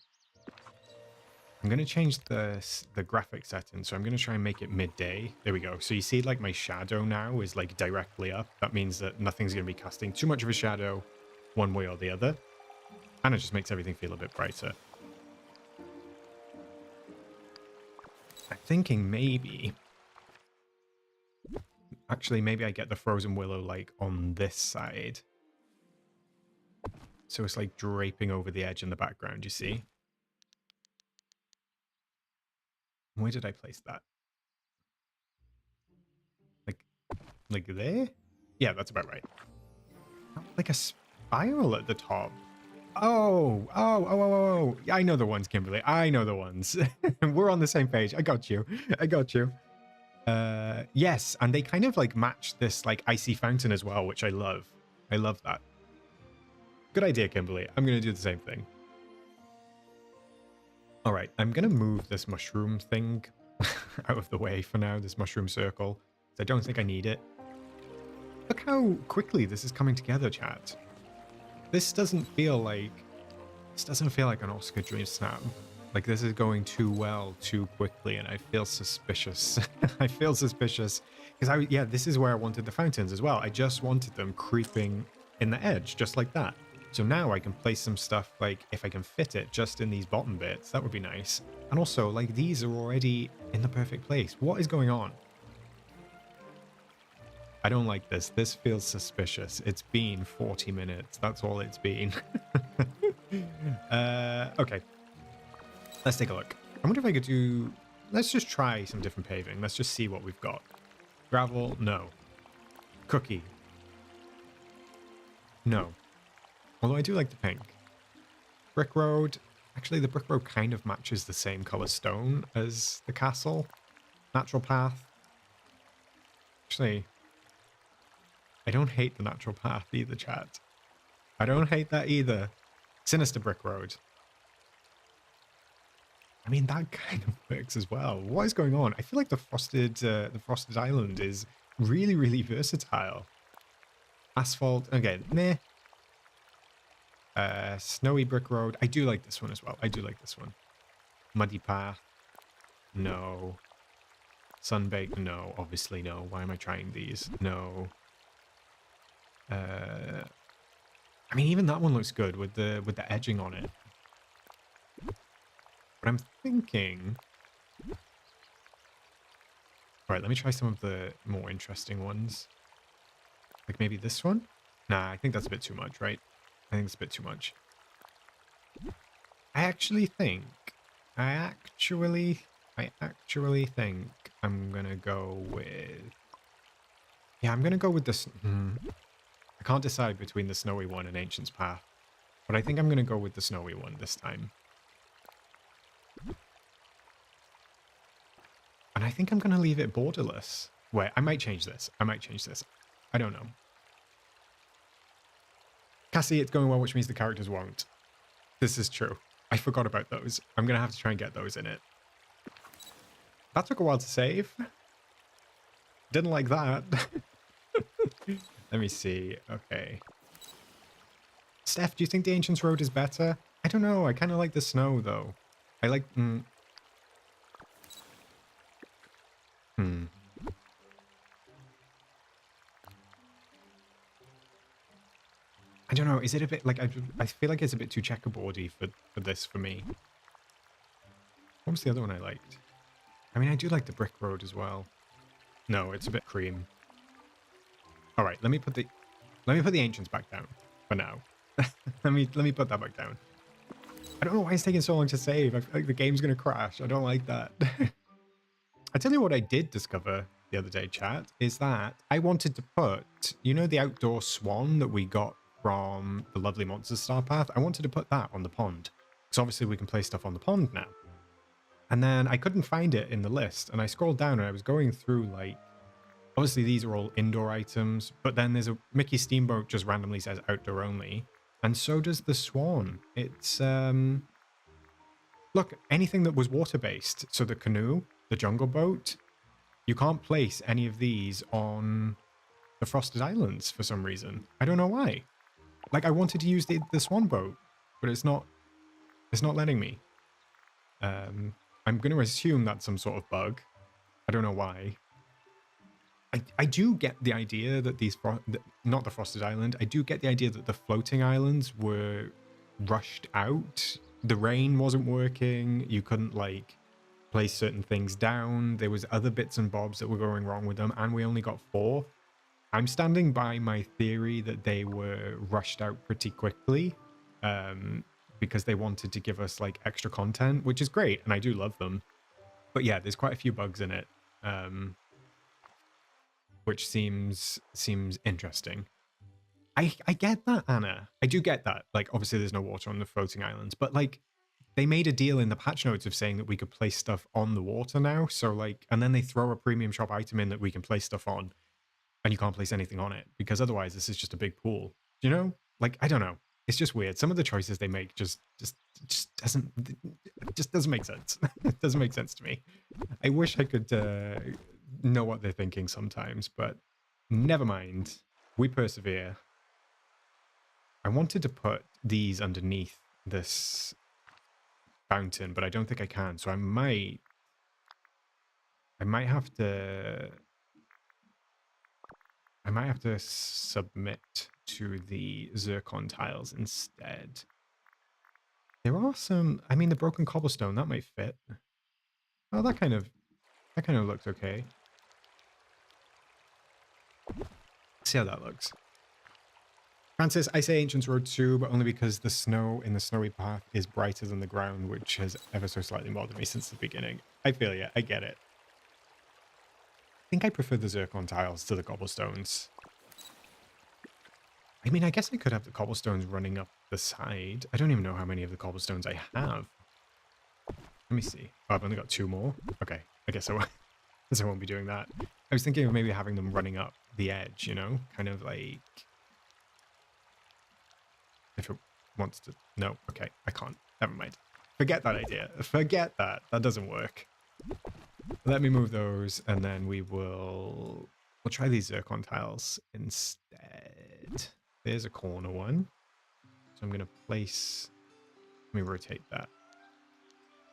I'm going to change the graphic setting, so I'm going to try and make it midday. There we go. So you see, like, my shadow now is, like, directly up. That means that nothing's going to be casting too much of a shadow one way or the other. And it just makes everything feel a bit brighter. I'm thinking maybe... Actually, maybe I get the frozen willow, like, on this side. So it's, like, draping over the edge in the background, you see? Where did I place that? Like there? Yeah, that's about right. Like a spiral at the top. Oh. Yeah, I know the ones, Kimberly. I know the ones. We're on the same page. I got you. Yes, and they kind of like match this like icy fountain as well, which I love. I love that. Good idea, Kimberly. I'm going to do the same thing. All right, I'm going to move this mushroom thing out of the way for now, this mushroom circle. I don't think I need it. Look how quickly this is coming together, chat. This doesn't feel like an Oscar DreamSnap. Like this is going too well, too quickly, and I feel suspicious. I feel suspicious because this is where I wanted the fountains as well. I just wanted them creeping in the edge, just like that. So now I can place some stuff, like if I can fit it just in these bottom bits, that would be nice. And also, like these are already in the perfect place. What is going on? I don't like this. This feels suspicious. It's been 40 minutes. That's all it's been. Okay. Let's take a look. I wonder if I could do... Let's just try some different paving. Let's just see what we've got. Gravel? No. Cookie? No. Although I do like the pink. Brick road? Actually, the brick road kind of matches the same color stone as the castle. Natural path? Actually... I don't hate the natural path either, chat. I don't hate that either. Sinister brick road. I mean, that kind of works as well. What is going on? I feel like the frosted island is really, really versatile. Asphalt. Okay, meh. Snowy brick road. I do like this one as well. I do like this one. Muddy path. No. Sunbaked. No. Obviously no. Why am I trying these? No. I mean, even that one looks good with the edging on it. But I'm thinking... Alright, let me try some of the more interesting ones. Like maybe this one? Nah, I think that's a bit too much, right? I think it's a bit too much. I actually think I'm gonna go with... Yeah, I'm gonna go with this... I can't decide between the snowy one and Ancient's Path. But I think I'm going to go with the snowy one this time. And I think I'm going to leave it borderless. Wait, I might change this. I might change this. I don't know. Cassie, it's going well, which means the characters won't. This is true. I forgot about those. I'm going to have to try and get those in it. That took a while to save. Didn't like that. Let me see. Okay. Steph, do you think the Ancients Road is better? I don't know. I kind of like the snow, though. I like... I don't know. Is it a bit like... I feel like it's a bit too checkerboardy for this for me. What was the other one I liked? I mean, I do like the brick road as well. No, it's a bit cream. All right, let me put the Ancients back down for now. let me put that back down. I don't know why it's taking so long to save. I feel like the game's gonna crash. I don't like that. I tell you what I did discover the other day, chat, is that I wanted to put, you know, the outdoor swan that we got from the lovely Monsters Star Path? I wanted to put that on the pond. Because obviously we can play stuff on the pond now. And then I couldn't find it in the list. And I scrolled down and I was going through, like, obviously these are all indoor items, but then there's a Mickey Steamboat just randomly says outdoor only. And so does the swan. It's, look, anything that was water-based. So the canoe, the jungle boat, you can't place any of these on the Frosted Islands for some reason. I don't know why. Like, I wanted to use the swan boat, but it's not letting me. I'm going to assume that's some sort of bug. I don't know why. I do get the idea that these, not the Frosted Island, I do get the idea that the floating islands were rushed out. The rain wasn't working. You couldn't, like, place certain things down. There was other bits and bobs that were going wrong with them, and we only got 4. I'm standing by my theory that they were rushed out pretty quickly because they wanted to give us, like, extra content, which is great, and I do love them. But yeah, there's quite a few bugs in it, which seems interesting. I get that, Anna. I do get that. Like, obviously there's no water on the floating islands, but, like, they made a deal in the patch notes of saying that we could place stuff on the water now. So, like, and then they throw a premium shop item in that we can place stuff on, and you can't place anything on it because otherwise this is just a big pool. You know? Like, I don't know. It's just weird. Some of the choices they make just doesn't make sense. It doesn't make sense to me. I wish I could know what they're thinking sometimes, but never mind. We persevere. I wanted to put these underneath this fountain, but I don't think I can. So I might have to submit to the zircon tiles instead. There are some, I mean, the broken cobblestone, that might fit. Oh, that kind of looks okay. See how that looks. Francis, I say Ancients Road 2, but only because the snow in the snowy path is brighter than the ground, which has ever so slightly bothered me since the beginning. I feel you. I get it. I think I prefer the zircon tiles to the cobblestones. I mean, I guess I could have the cobblestones running up the side. I don't even know how many of the cobblestones I have. Let me see. Oh, I've only got 2 more. Okay, I guess I won't be doing that. I was thinking of maybe having them running up the edge, you know? Kind of like... If it wants to... No, okay, I can't. Never mind. Forget that idea. Forget that. That doesn't work. Let me move those, and then we'll try these zircon tiles instead. There's a corner one. So I'm going to place... Let me rotate that.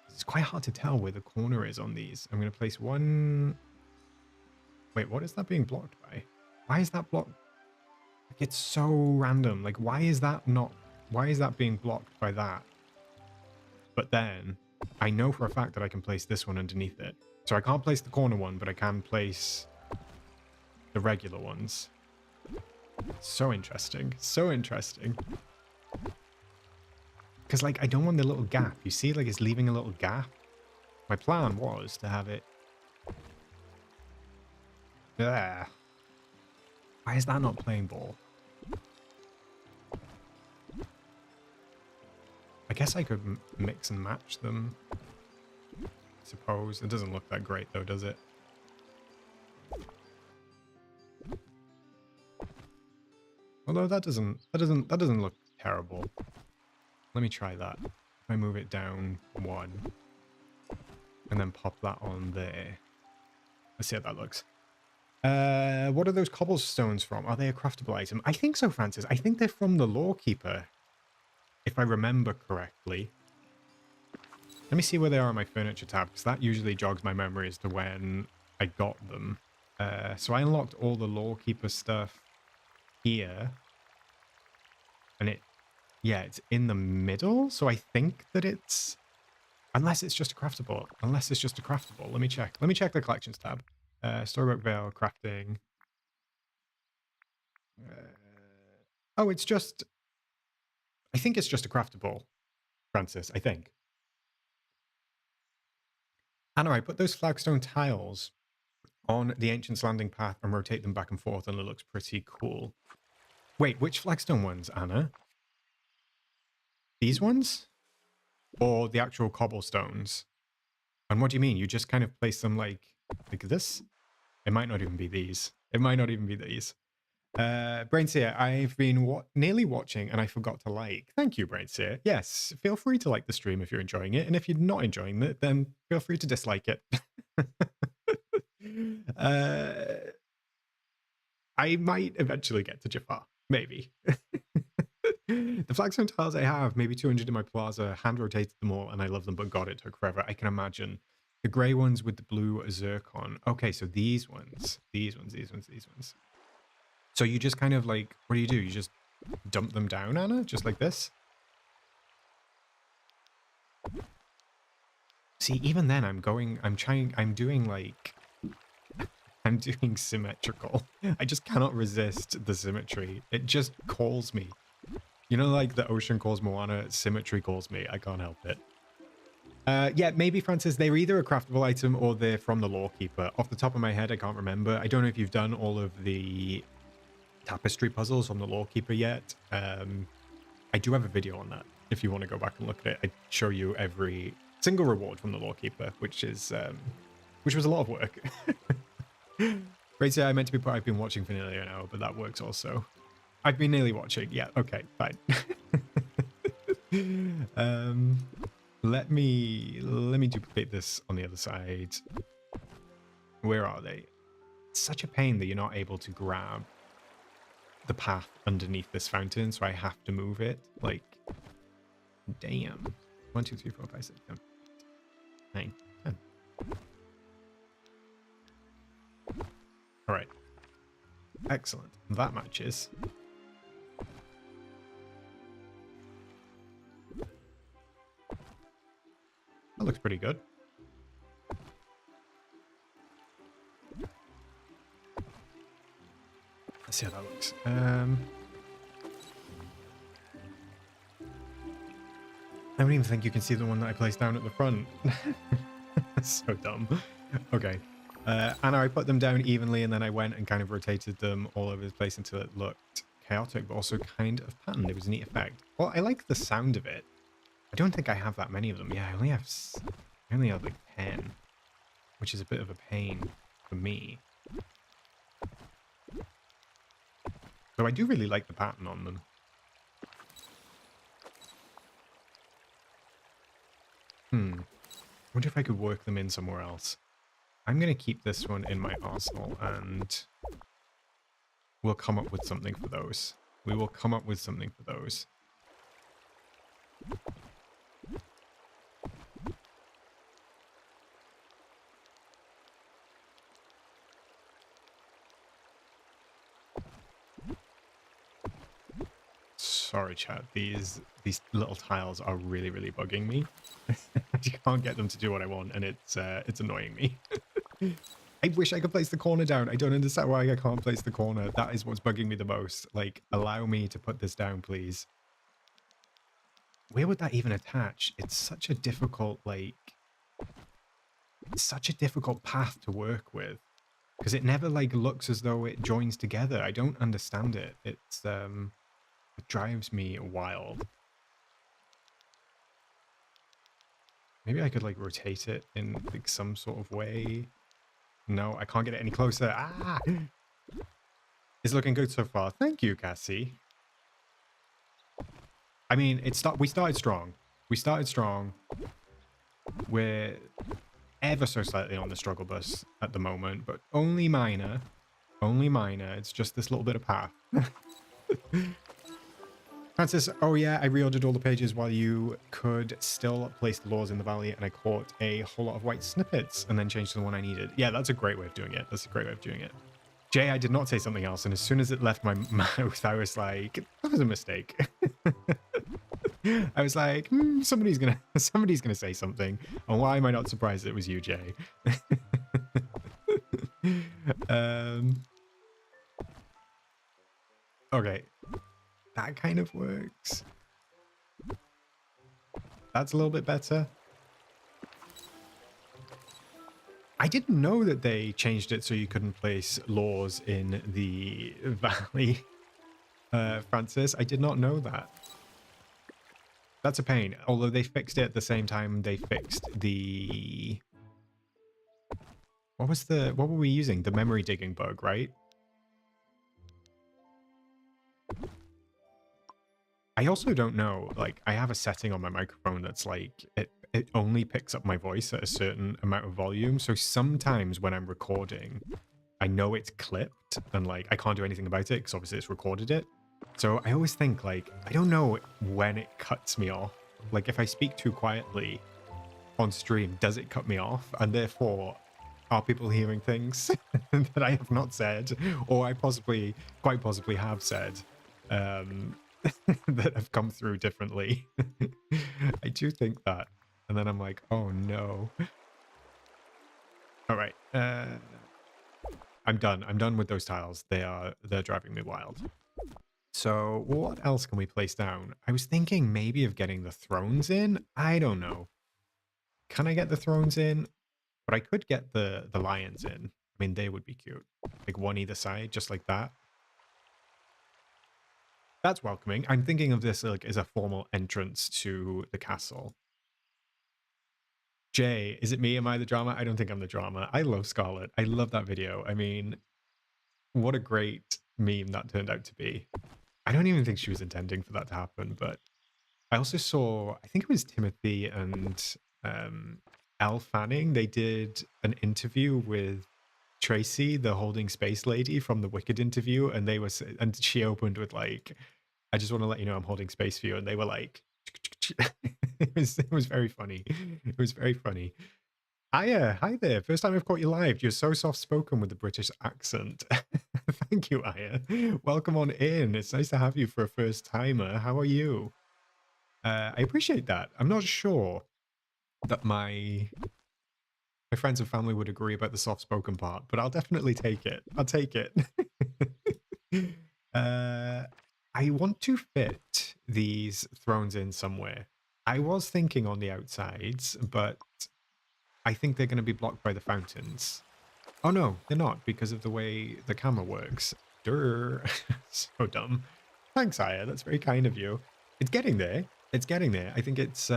It's quite hard to tell where the corner is on these. I'm going to place one... Wait, what is that being blocked by? Why is that blocked? Like, it's so random. Like, why is that being blocked by that? But then, I know for a fact that I can place this one underneath it. So I can't place the corner one, but I can place the regular ones. So interesting. So interesting. Because, like, I don't want the little gap. You see, like, it's leaving a little gap. My plan was to have it... There. Why is that not playing ball? guess I could mix and match them. I suppose. It doesn't look that great though, does it? Although that doesn't look terrible. Let me try that. If I move it down one and then pop that on there. Let's see how that looks. What are those cobblestones from? Are they a craftable item? I think so, Francis. I think they're from the Lawkeeper, if I remember correctly. Let me see where they are on my furniture tab, because that usually jogs my memory as to when I got them. So I unlocked all the Lawkeeper stuff here. And yeah, it's in the middle. So I think that it's, unless it's just a craftable. Unless it's just a craftable. Let me check. Let me check the collections tab. Storybook Veil, crafting. Oh, it's just, I think it's just a craftable, Francis, I think. Anna, I put those flagstone tiles on the Ancient's Landing path and rotate them back and forth, and it looks pretty cool. Wait, which flagstone ones, Anna? These ones? Or the actual cobblestones? And what do you mean? You just kind of place them like this? It might not even be these. It might not even be these. Brainseer, I've been nearly watching and I forgot to like. Thank you, Brainseer. Yes, feel free to like the stream if you're enjoying it. And if you're not enjoying it, then feel free to dislike it. I might eventually get to Jafar. Maybe. The flagstone tiles I have, maybe 200 in my plaza, hand rotated them all, and I love them, but God, it took forever. I can imagine. The grey ones with the blue zircon. Okay, so these ones. So you just kind of like, what do? You just dump them down, Anna? Just like this? See, even then I'm doing symmetrical. I just cannot resist the symmetry. It just calls me. You know, like the ocean calls Moana, symmetry calls me. I can't help it. Yeah, maybe, Francis, they're either a craftable item or they're from the Lawkeeper. Off the top of my head, I can't remember. I don't know if you've done all of the tapestry puzzles on the Lawkeeper yet. I do have a video on that if you want to go back and look at it. I show you every single reward from the Lawkeeper, which was a lot of work. Right, so I meant to be put, I've been watching for nearly an hour, but that works also. I've been nearly watching. Yeah, okay, fine. Let me duplicate this on the other side. Where are they? It's such a pain that you're not able to grab the path underneath this fountain, so I have to move it. Like, damn. 1, 2, 3, 4, 5, 6, 7, 9, 10. All right. Excellent. That matches. That looks pretty good. Let's see how that looks. I don't even think you can see the one that I placed down at the front. So dumb. Okay. And I put them down evenly, and then I went and kind of rotated them all over the place until it looked chaotic, but also kind of patterned. It was a neat effect. Well, I like the sound of it. I don't think I have that many of them. Yeah, I only have like 10, which is a bit of a pain for me. So I do really like the pattern on them. I wonder if I could work them in somewhere else. I'm going to keep this one in my arsenal, and we'll come up with something for those. We will come up with something for those. Sorry, chat. These little tiles are really, really bugging me. I can't get them to do what I want, and it's annoying me. I wish I could place the corner down. I don't understand why I can't place the corner. That is what's bugging me the most. Like, allow me to put this down, please. Where would that even attach? It's such a difficult, like... It's such a difficult path to work with. Because it never, like, looks as though it joins together. I don't understand it. It's, it drives me wild. Maybe I could like rotate it in like some sort of way. No, I can't get it any closer. Ah! It's looking good so far. Thank you, Cassie. I mean, we started strong. We started strong. We're ever so slightly on the struggle bus at the moment, but only minor. Only minor. It's just this little bit of path. Francis, oh yeah, I reordered all the pages while you could still place the laws in the valley, and I caught a whole lot of white snippets and then changed to the one I needed. Yeah, that's a great way of doing it. That's a great way of doing it. Jay, I did not say something else, and as soon as it left my mouth, I was like, that was a mistake. I was like, somebody's gonna say something. And why am I not surprised it was you, Jay? Okay, that kind of works. That's a little bit better. I didn't know that they changed it so you couldn't place laws in the valley, Francis. I did not know that. That's a pain. Although they fixed it at the same time they fixed the... What were we using? The memory digging bug, right? I also don't know, like, I have a setting on my microphone that's like, it only picks up my voice at a certain amount of volume. So sometimes when I'm recording, I know it's clipped and like, I can't do anything about it because obviously it's recorded it. So I always think like, I don't know when it cuts me off. Like if I speak too quietly on stream, does it cut me off? And therefore, are people hearing things that I have not said, or I quite possibly have said, that have come through differently? I do think that. And then I'm like, oh no. All right. I'm done. I'm done with those tiles. They're driving me wild. So what else can we place down? I was thinking maybe of getting the thrones in. I don't know. Can I get the thrones in? But I could get the lions in. I mean, they would be cute. Like one either side, just like that. That's welcoming. I'm thinking of this like as a formal entrance to the castle. Jay, is it me? Am I the drama? I don't think I'm the drama. I love Scarlet. I love that video. I mean, what a great meme that turned out to be. I don't even think she was intending for that to happen, but I also saw, I think it was Timothy and Elle Fanning. They did an interview with Tracy, the holding space lady from the Wicked interview, and she opened with like, I just want to let you know I'm holding space for you, and they were like, it was very funny. It was very funny. Hi there. First time I've caught you live. You're so soft spoken with the British accent. Thank you, Aya. Welcome on in. It's nice to have you for a first timer. How are you? I appreciate that. I'm not sure that my friends and family would agree about the soft spoken part, but I'll definitely take it. I'll take it. I want to fit these thrones in somewhere. I was thinking on the outsides, but I think they're going to be blocked by the fountains. Oh no, they're not, because of the way the camera works. Durr. So dumb. Thanks, Aya. That's very kind of you. It's getting there. It's getting there. I think it's...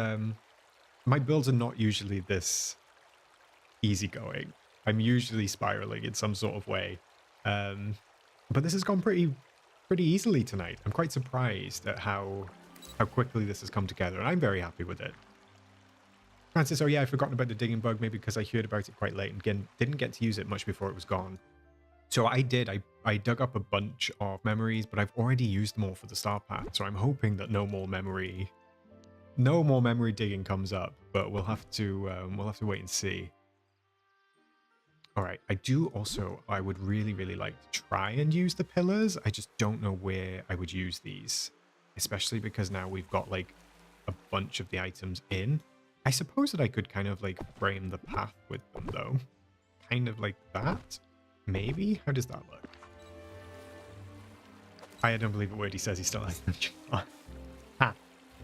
my builds are not usually this easygoing. I'm usually spiraling in some sort of way. But this has gone pretty easily tonight. I'm quite surprised at how quickly this has come together, and I'm very happy with it. Francis, oh yeah, I've forgotten about the digging bug, maybe because I heard about it quite late and again, didn't get to use it much before it was gone. So I did. I dug up a bunch of memories, but I've already used them all for the star path, so I'm hoping that no more memory digging comes up, but we'll have to wait and see. All right, I would really like to try and use the pillars. I just don't know where I would use these, especially because now we've got like a bunch of the items in. I suppose that I could kind of like frame the path with them though. Kind of like that, maybe? How does that look? I don't believe a word he says. He still has the jar.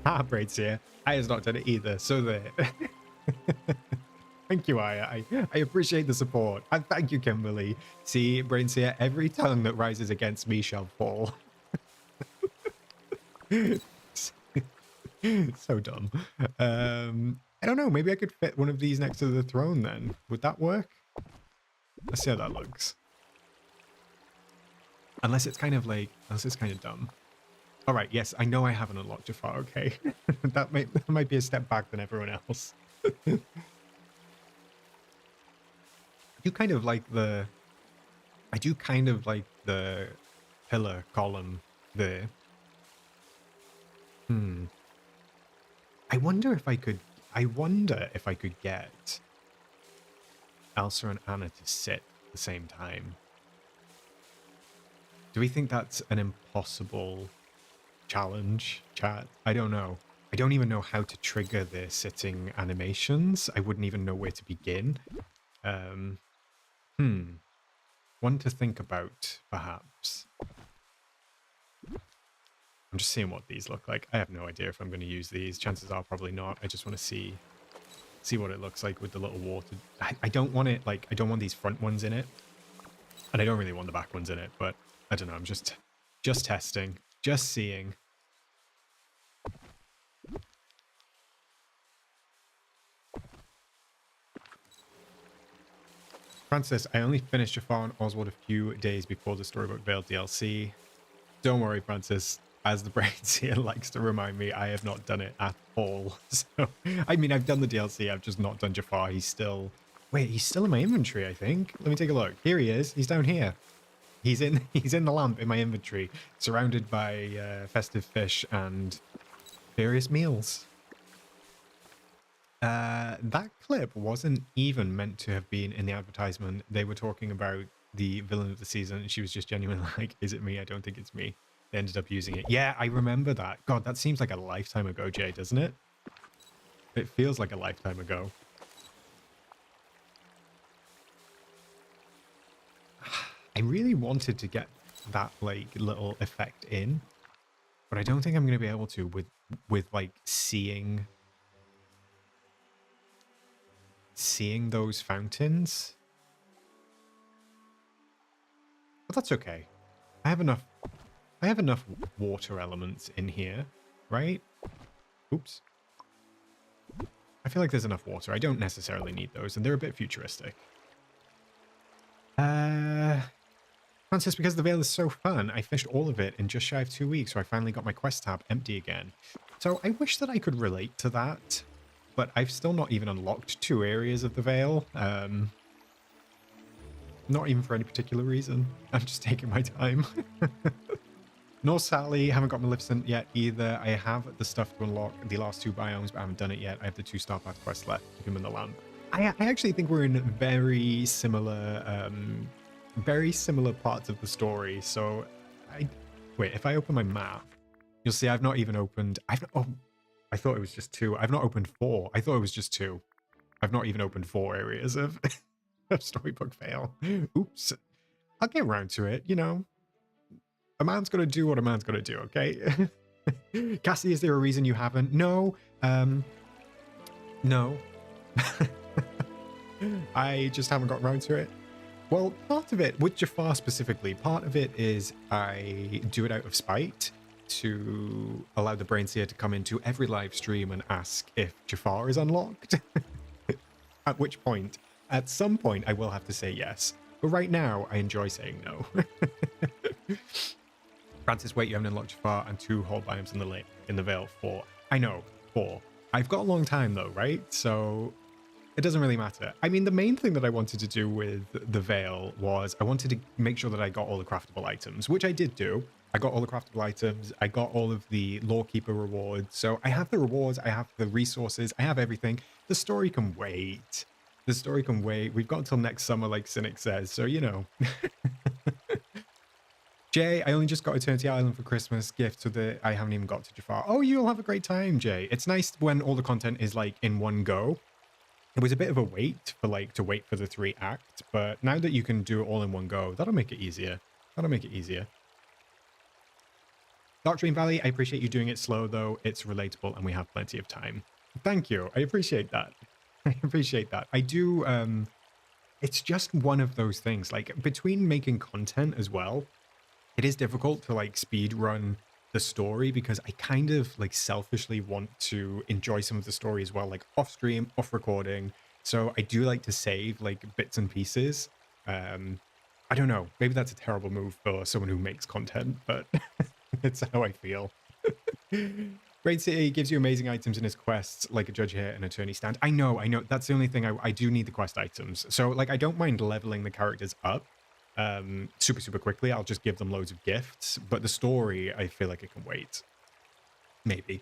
Ha, Braids here. I has not done it either, so there. Thank you, Aya. I appreciate the support. And thank you, Kimberly. See, Brainseer, every tongue that rises against me shall fall. So dumb. I don't know. Maybe I could fit one of these next to the throne then. Would that work? Let's see how that looks. Unless it's kind of like, unless it's kind of dumb. All right. Yes, I know I haven't unlocked Jafar. Okay. that might be a step back than everyone else. I do kind of like the pillar column there. I wonder if I could get Elsa and Anna to sit at the same time. Do we think that's an impossible challenge, chat? I don't know. I don't even know how to trigger their sitting animations. I wouldn't even know where to begin. One to think about, perhaps. I'm just seeing what these look like. I have no idea if I'm going to use these. Chances are probably not. I just want to see what it looks like with the little water. I don't want it, like, I don't want these front ones in it. And I don't really want the back ones in it, but I don't know. I'm just testing, just seeing. Francis, I only finished Jafar and Oswald a few days before the Storybook Veil DLC. Don't worry, Francis. As the brains here likes to remind me, I have not done it at all. So, I mean, I've done the DLC. I've just not done Jafar. He's still... Wait, he's still in my inventory, I think. Let me take a look. Here he is. He's down here. He's in the lamp in my inventory, surrounded by festive fish and various meals. That clip wasn't even meant to have been in the advertisement. They were talking about the villain of the season, and she was just genuinely like, is it me? I don't think it's me. They ended up using it. Yeah, I remember that. God, that seems like a lifetime ago, Jay, doesn't it? It feels like a lifetime ago. I really wanted to get that, like, little effect in, but I don't think I'm going to be able to with like, seeing those fountains. But that's okay. I have enough water elements in here, right? Oops. I feel like there's enough water. I don't necessarily need those, and they're a bit futuristic. Francis, because the Veil is so fun, I finished all of it in just shy of 2 weeks, so I finally got my quest tab empty again. So I wish that I could relate to that, but I've still not even unlocked 2 areas of the Veil. Not even for any particular reason. I'm just taking my time. Nor Sally, haven't got Maleficent yet either. I have the stuff to unlock the last 2 biomes, but I haven't done it yet. I have the 2 Star Path quests left. Keep him in the lamp. I actually think we're in very similar parts of the story. So, wait, if I open my map, you'll see I've not even opened... I thought it was just 2. I've not opened 4. I thought it was just 2. I've not even opened 4 areas of Storybook Veil. Oops. I'll get around to it, you know. A man's got to do what a man's got to do, okay? Cassie, is there a reason you haven't? No. No. I just haven't got around to it. Well, part of it, with Jafar specifically, part of it is I do it out of spite to allow the Brainseer to come into every live stream and ask if Jafar is unlocked. At which point, at some point, I will have to say yes. But right now, I enjoy saying no. Francis, wait, you haven't unlocked Jafar and 2 whole biomes in the Veil. 4. I know, 4. I've got a long time though, right? So it doesn't really matter. I mean, the main thing that I wanted to do with the Veil was I wanted to make sure that I got all the craftable items, which I did do. I got all the craftable items. I got all of the Lawkeeper rewards. So I have the rewards. I have the resources. I have everything. The story can wait. The story can wait. We've got until next summer, like Cynic says. So, you know. Jay, I only just got Eternity Island for Christmas gift, so that I haven't even got to Jafar. Oh, you'll have a great time, Jay. It's nice when all the content is like in one go. It was a bit of a wait for to wait for the 3 acts, but now that you can do it all in one go, that'll make it easier. That'll make it easier. Dark Dream Valley, I appreciate you doing it slow though. It's relatable and we have plenty of time. Thank you. I appreciate that. I appreciate that. I do. It's just one of those things. Like between making content as well, it is difficult to like speed run the story, because I kind of like selfishly want to enjoy some of the story as well, like off stream, off recording. So I do like to save like bits and pieces. I don't know, maybe that's a terrible move for someone who makes content, but it's how I feel. Great City gives you amazing items in his quests, like a judge here and attorney stand. I know. That's the only thing I do need the quest items. So like, I don't mind leveling the characters up super quickly. I'll just give them loads of gifts, but the story, I feel like it can wait. Maybe.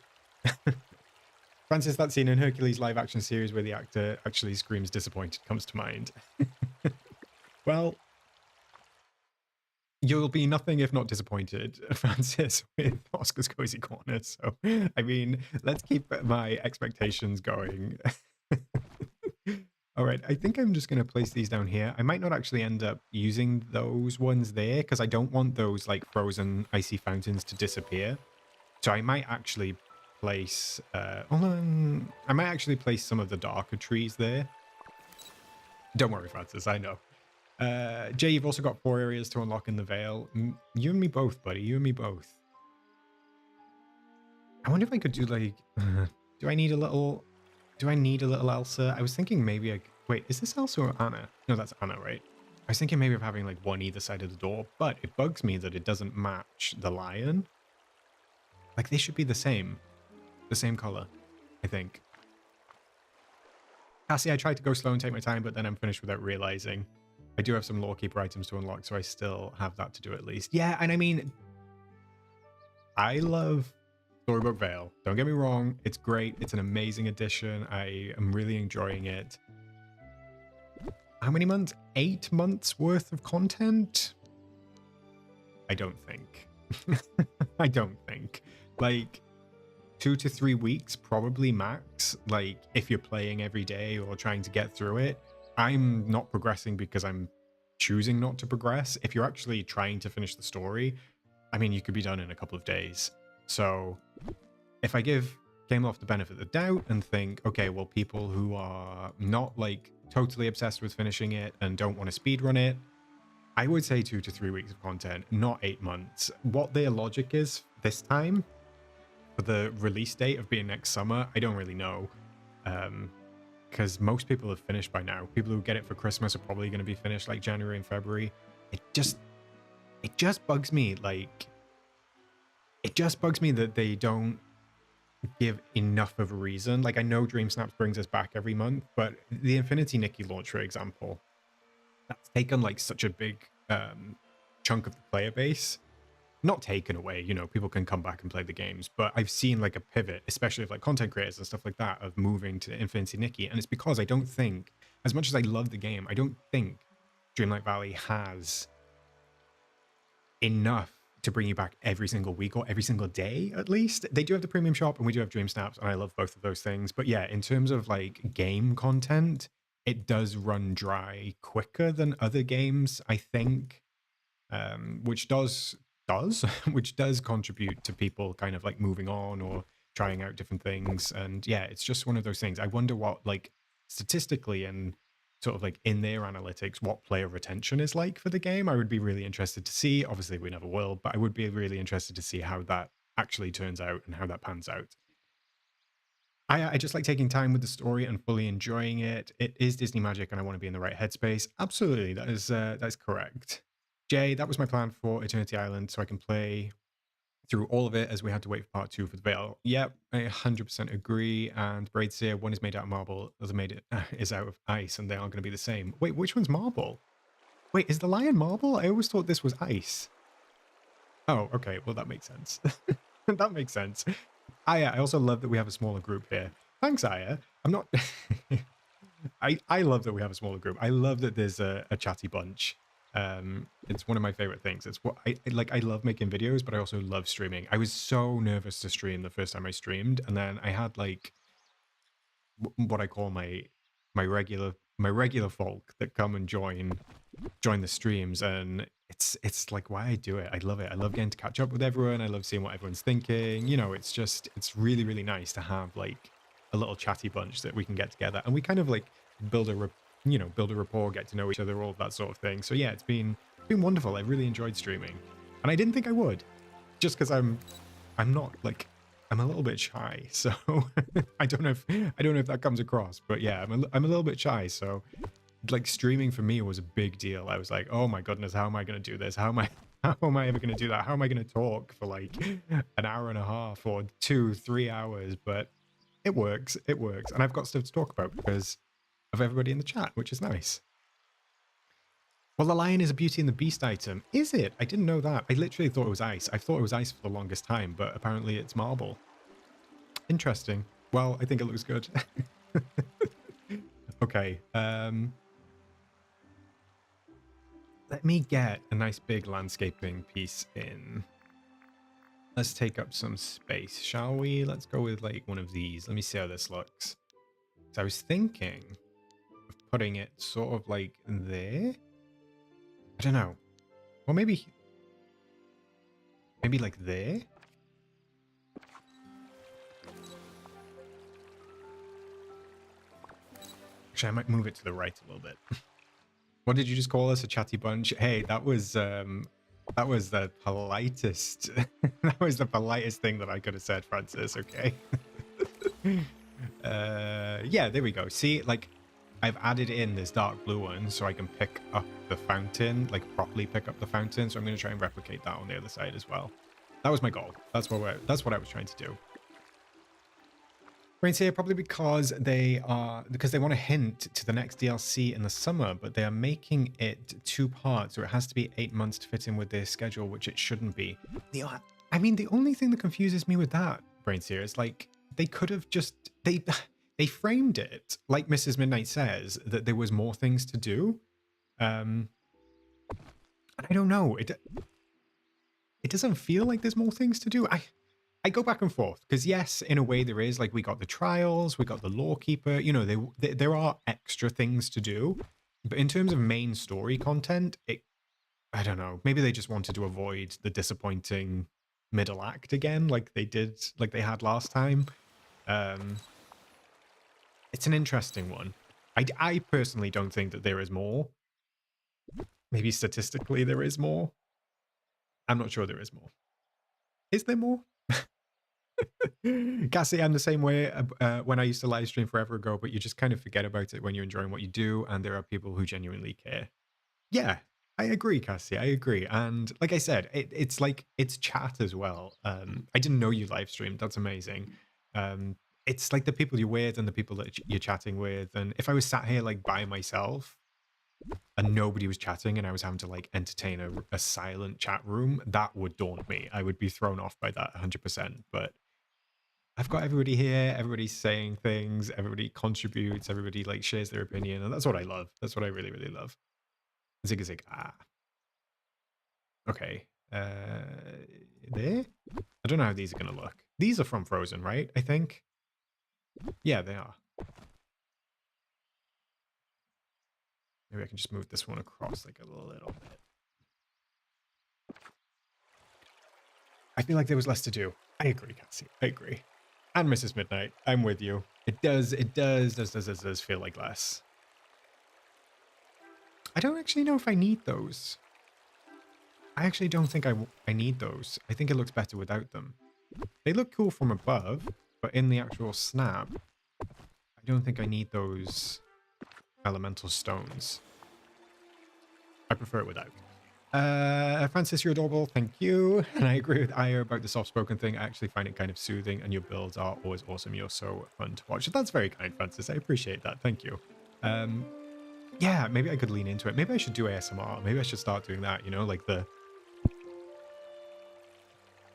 Francis, that scene in Hercules live action series where the actor actually screams disappointed comes to mind. Well, you'll be nothing if not disappointed, Francis, with Oscar's Cozy Corner. So, I mean, let's keep my expectations going. All right, I think I'm just going to place these down here. I might not actually end up using those ones there because I don't want those like frozen icy fountains to disappear. So I might actually place, I might actually place some of the darker trees there. Don't worry, Francis, I know. Jay, you've also got 4 areas to unlock in the Vale. You and me both, buddy. You and me both. I wonder if I could do like... do I need a little Elsa? I was thinking maybe wait, is this Elsa or Anna? No, that's Anna, right? I was thinking maybe of having like one either side of the door, but it bugs me that it doesn't match the lion. Like they should be the same color, I think. Cassie, I tried to go slow and take my time, but then I'm finished without realizing. I do have some Lawkeeper items to unlock, so I still have that to do at least. Yeah, and I mean, I love Storybook Vale. Don't get me wrong. It's great. It's an amazing addition. I am really enjoying it. How many months? 8 months worth of content? I don't think. I don't think. Like, 2 to 3 weeks, probably max. Like, if you're playing every day or trying to get through it. I'm not progressing because I'm choosing not to progress. If you're actually trying to finish the story, I mean, you could be done in a couple of days. So if I give Gameloft the benefit of the doubt and think, okay, well, people who are not like totally obsessed with finishing it and don't want to speedrun it, I would say 2 to 3 weeks of content, not 8 months. What their logic is this time for the release date of being next summer, I don't really know. Because most people have finished by now. People who get it for Christmas are probably going to be finished like January and February. It just bugs me. Like, it just bugs me that they don't give enough of a reason. Like, I know DreamSnap brings us back every month, but the Infinity Nikki launch, for example, that's taken like such a big chunk of the player base. Not taken away, you know, people can come back and play the games, but I've seen like a pivot, especially of like content creators and stuff like that, of moving to Infinity Nikki. And it's because I don't think, as much as I love the game, I don't think Dreamlight Valley has enough to bring you back every single week or every single day, at least. They do have the premium shop and we do have DreamSnaps, and I love both of those things. But yeah, in terms of like game content, it does run dry quicker than other games, I think, which does contribute to people kind of like moving on or trying out different things. And yeah, it's just one of those things. I wonder what, like, statistically and sort of like in their analytics, what player retention is like for the game. I would be really interested to see. Obviously we never will, but I would be really interested to see how that actually turns out and how that pans out. I just like taking time with the story and fully enjoying it. It is Disney magic and I want to be in the right headspace. Absolutely, that is correct. Jay, that was my plan for Eternity Island, so I can play through all of it as we had to wait for part 2 for the Veil. Yep, I 100% agree. And Braidseer, one is made out of marble, the other is out of ice, and they aren't going to be the same. Wait, which one's marble? Wait, is the lion marble? I always thought this was ice. Oh, okay, well that makes sense. That makes sense. I also love that we have a smaller group here. Thanks, Aya. I'm not... I love that we have a smaller group. I love that there's a chatty bunch. It's one of my favorite things. It's what I like. I love making videos, but I also love streaming. I was so nervous to stream the first time I streamed, and then I had like what I call my regular folk that come and join the streams, and it's like why I do it. I love it. I love getting to catch up with everyone. I love seeing what everyone's thinking. You know, it's really, really nice to have like a little chatty bunch that we can get together, and we kind of like build a rapport, get to know each other, all of that sort of thing. So yeah, it's been wonderful. I really enjoyed streaming, and I didn't think I would, just because I'm I'm not like, I'm a little bit shy, so I don't know if that comes across, but yeah, I'm a little bit shy, so like streaming for me was a big deal. I was like, oh my goodness, how am I going to do this? How am I ever going to do that? How am I going to talk for like an hour and a half or 2, 3 hours? But it works, and I've got stuff to talk about because of everybody in the chat, which is nice. Well, the lion is a Beauty and the Beast item. Is it? I didn't know that. I literally thought it was ice. I thought it was ice for the longest time, but apparently it's marble. Interesting. Well, I think it looks good. Okay. Let me get a nice big landscaping piece in. Let's take up some space, shall we? Let's go with like one of these. Let me see how this looks. So I was thinking of putting it sort of like there. I don't know. Or maybe like there. Actually, I might move it to the right a little bit. What did you just call us? A chatty bunch? Hey, that was the politest. That was the politest thing that I could have said, Francis. Okay. Yeah, there we go. See, like, I've added in this dark blue one so I can pick up the fountain, like properly pick up the fountain. So I'm going to try and replicate that on the other side as well. That was my goal. That's what I was trying to do. Brains here probably because they want to hint to the next DLC in the summer, but they are making it 2 parts, so it has to be 8 months to fit in with their schedule, which it shouldn't be. I mean, the only thing that confuses me with that, Brains here, is like they could have just they framed it like Mrs. Midnight says that there was more things to do. I don't know. It doesn't feel like there's more things to do. I go back and forth because yes, in a way there is. Like we got the trials, we got the lawkeeper. You know, there are extra things to do, but in terms of main story content, I don't know. Maybe they just wanted to avoid the disappointing middle act again, like they had last time. It's an interesting one. I personally don't think that there is more. Maybe statistically there is more. I'm not sure there is more. Is there more? Cassie, I'm the same way when I used to live stream forever ago, but you just kind of forget about it when you're enjoying what you do, and there are people who genuinely care. Yeah, I agree, Cassie. I agree. And like I said, it's like it's chat as well. I didn't know you live streamed. That's amazing. It's like the people you're with and the people that you're chatting with. And if I was sat here like by myself and nobody was chatting and I was having to like entertain a silent chat room, that would daunt me. I would be thrown off by that 100%. But I've got everybody here, everybody's saying things, everybody contributes, everybody like shares their opinion, and that's what I love. That's what I really, really love. Zig zig. Okay. There? I don't know how these are gonna look. These are from Frozen, right? I think. Yeah, they are. Maybe I can just move this one across like a little bit. I feel like there was less to do. I agree, Cassie. I agree. And Mrs. Midnight, I'm with you. It does feel like less. I don't actually know if I need those. I actually don't think I need those. I think it looks better without them. They look cool from above, but in the actual snap, I don't think I need those elemental stones. I prefer it without. Francis, you're adorable. Thank you. And I agree with Aya about the soft-spoken thing. I actually find it kind of soothing, and your builds are always awesome. You're so fun to watch. That's very kind, Francis. I appreciate that. Thank you. Yeah, maybe I could lean into it. Maybe I should do ASMR. Maybe I should start doing that, you know, like the...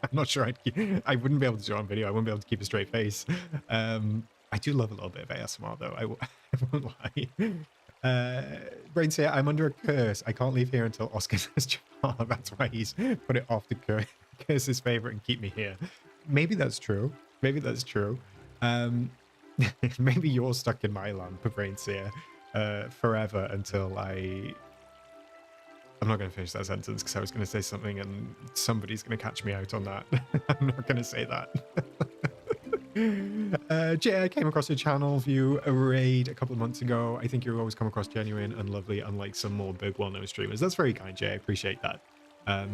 I'm not sure I wouldn't be able to do it on video. I wouldn't be able to keep a straight face. I do love a little bit of ASMR, though. I won't lie. Brain say, I'm under a curse. I can't leave here until Oscar says Jamal. That's why he's put it off to curse his favorite and keep me here. Maybe that's true. Maybe that's true. Maybe you're stuck in my land, Brain Seer, forever until I'm not going to finish that sentence because I was going to say something and somebody's going to catch me out on that. I'm not going to say that. Jay, I came across your channel view a raid a couple of months ago. I think you always come across genuine and lovely, unlike some more big well-known streamers. That's very kind, Jay. I appreciate that. Yeah,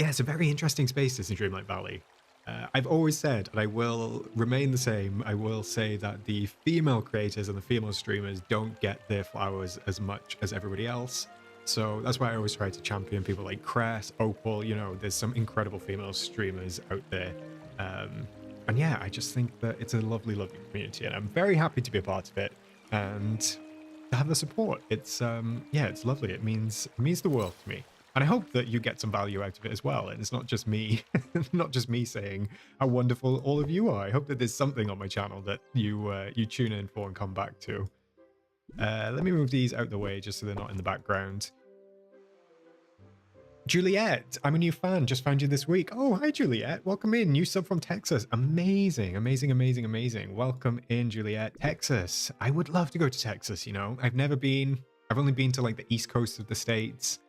it's a very interesting space, Disney Dreamlight Valley. I've always said, and I will remain the same, I will say that the female creators and the female streamers don't get their flowers as much as everybody else. So that's why I always try to champion people like Cress, Opal, you know, there's some incredible female streamers out there. And yeah, I just think that it's a lovely, lovely community, and I'm very happy to be a part of it and to have the support. It's yeah, it's lovely. It means the world to me. And I hope that you get some value out of it as well. And it's not just me, not just me saying how wonderful all of you are. I hope that there's something on my channel that you tune in for and come back to. Let me move these out the way just so they're not in the background. Juliet, I'm a new fan. Just found you this week. Oh, hi, Juliet. Welcome in. New sub from Texas. Amazing, amazing, amazing, amazing. Welcome in, Juliet. Texas. I would love to go to Texas, you know. I've never been. I've only been to like the East Coast of the States.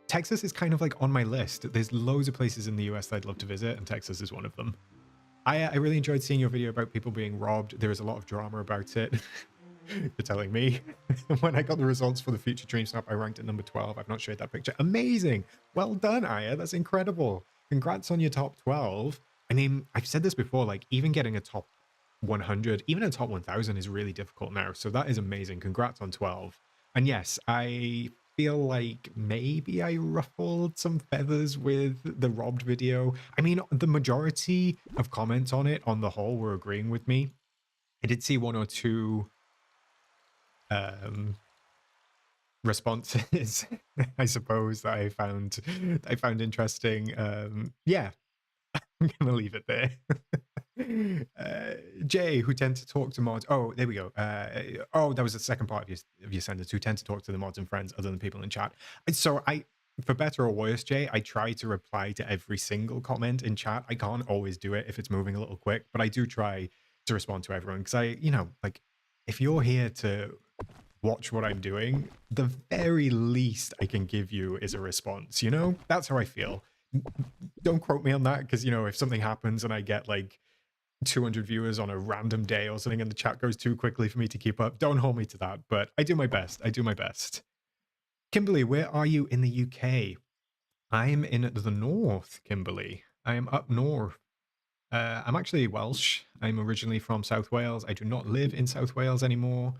Texas is kind of like on my list. There's loads of places in the US that I'd love to visit, and Texas is one of them. I really enjoyed seeing your video about people being robbed. There is a lot of drama about it. You're telling me. When I got the results for the future DreamSnap, I ranked at number 12. I've not shared that picture. Amazing. Well done, Aya. That's incredible. Congrats on your top 12. I mean, I've said this before, like even getting a top 100, even a top 1000 is really difficult now. So that is amazing. Congrats on 12. And yes, I feel like maybe I ruffled some feathers with the robbed video. I mean, the majority of comments on it on the whole were agreeing with me. I did see one or two responses I suppose that I found interesting. Yeah, I'm gonna leave it there. Jay, who tend to talk to mods. Oh, there we go. Oh, that was the second part of your sentence. Who tend to talk to the mods and friends other than people in chat. And so for better or worse, Jay, I try to reply to every single comment in chat. I can't always do it if it's moving a little quick, but I do try to respond to everyone because you know, like if you're here to watch what I'm doing, the very least I can give you is a response, you know? That's how I feel. Don't quote me on that because, you know, if something happens and I get like 200 viewers on a random day or something and the chat goes too quickly for me to keep up, don't hold me to that, but I do my best. I do my best. Kimberly, where are you in the UK? I'm in the north, Kimberly. I am up north. I'm actually Welsh. I'm originally from South Wales. I do not live in South Wales anymore.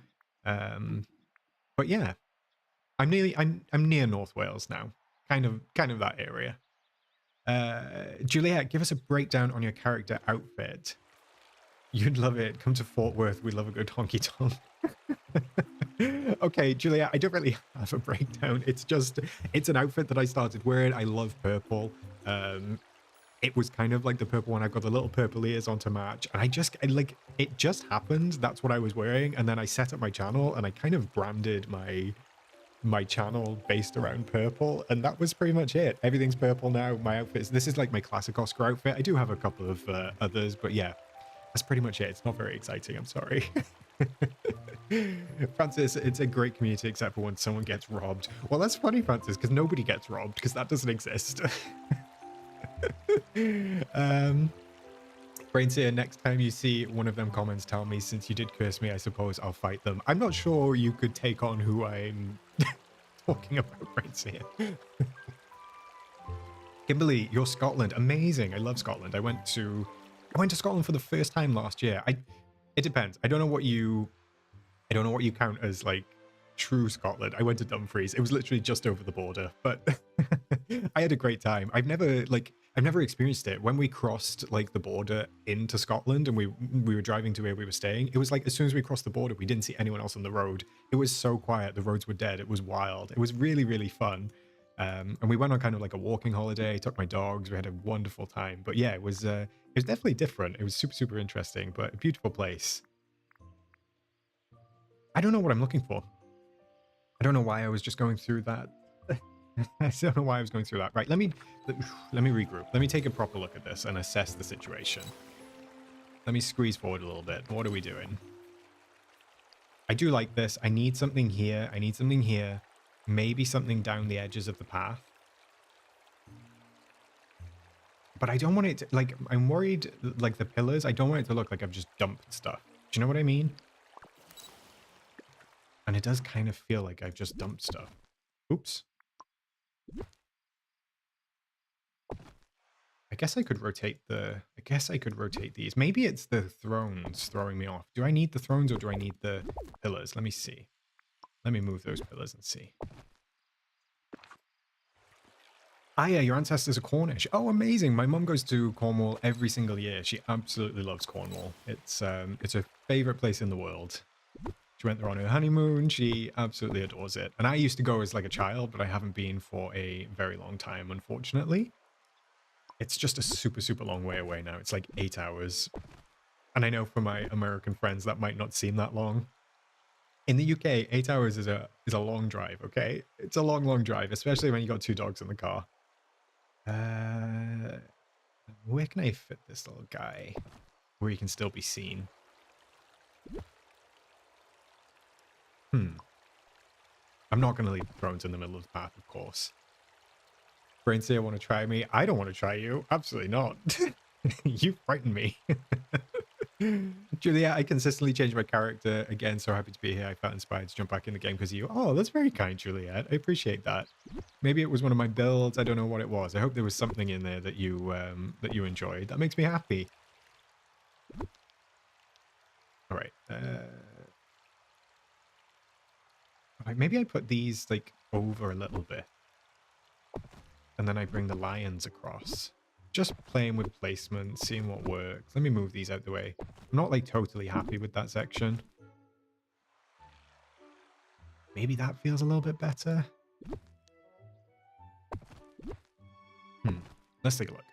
But yeah, I'm near North Wales now. Kind of that area. Juliet, give us a breakdown on your character outfit. You'd love it. Come to Fort Worth. We love a good honky tonk. Okay, Juliet, I don't really have a breakdown. It's an outfit that I started wearing. I love purple. It was kind of like the purple one. I got the little purple ears on to match. And it just happened. That's what I was wearing. And then I set up my channel and I kind of branded my channel based around purple. And that was pretty much it. Everything's purple now. My outfits. This is like my classic Oscar outfit. I do have a couple of others, but yeah, that's pretty much it. It's not very exciting. I'm sorry. Francis, it's a great community except for when someone gets robbed. Well, that's funny, Francis, because nobody gets robbed because that doesn't exist. Brain's here. Next time you see one of them comments, tell me, since you did curse me, I suppose I'll fight them. I'm not sure you could take on who I'm talking about, Brain's here. Kimberly, you're Scotland. Amazing. I love Scotland. I went to Scotland for the first time last year. It depends. I don't know what you count as like true Scotland. I went to Dumfries. It was literally just over the border, but I had a great time. I've never experienced it. When we crossed like the border into Scotland and we were driving to where we were staying, it was like as soon as we crossed the border, we didn't see anyone else on the road. It was so quiet. The roads were dead. It was wild. It was really, really fun. And we went on kind of like a walking holiday, took my dogs. We had a wonderful time. But yeah, it was definitely different. It was super, super interesting, but a beautiful place. I don't know what I'm looking for. I don't know why I was just going through that. I don't know why I was going through that. Right, let me regroup. Let me take a proper look at this and assess the situation. Let me squeeze forward a little bit. What are we doing? I do like this. I need something here. I need something here. Maybe something down the edges of the path. But I don't want it to, like, I'm worried, like, the pillars, I don't want it to look like I've just dumped stuff. Do you know what I mean? And it does kind of feel like I've just dumped stuff. Oops. I guess I could rotate I guess I could rotate these. Maybe it's the thrones throwing me off. Do I need the thrones or do I need the pillars? Let me see. Let me move those pillars and see. Ah, yeah, your ancestors are Cornish. Oh, amazing. My mum goes to Cornwall every single year. She absolutely loves Cornwall. It's her favorite place in the world. She went there on her honeymoon. She absolutely adores it. And I used to go as like a child, but I haven't been for a very long time, unfortunately. It's just a super, super long way away now. It's like 8 hours. And I know for my American friends, that might not seem that long. In the UK, 8 hours is a long drive, okay? It's a long, long drive, especially when you got 2 dogs in the car. Where can I fit this little guy? Where he can still be seen. I'm not going to leave the thrones in the middle of the path, of course. Brainseer want to try me? I don't want to try you. Absolutely not. You frighten me. Julia, I consistently change my character. Again, so happy to be here. I felt inspired to jump back in the game because of you. Oh, that's very kind, Juliet. I appreciate that. Maybe it was one of my builds. I don't know what it was. I hope there was something in there that you enjoyed. That makes me happy. All right. Maybe I put these like over a little bit. And then I bring the lions across. Just playing with placement, seeing what works. Let me move these out the way. I'm not like totally happy with that section. Maybe that feels a little bit better. Let's take a look.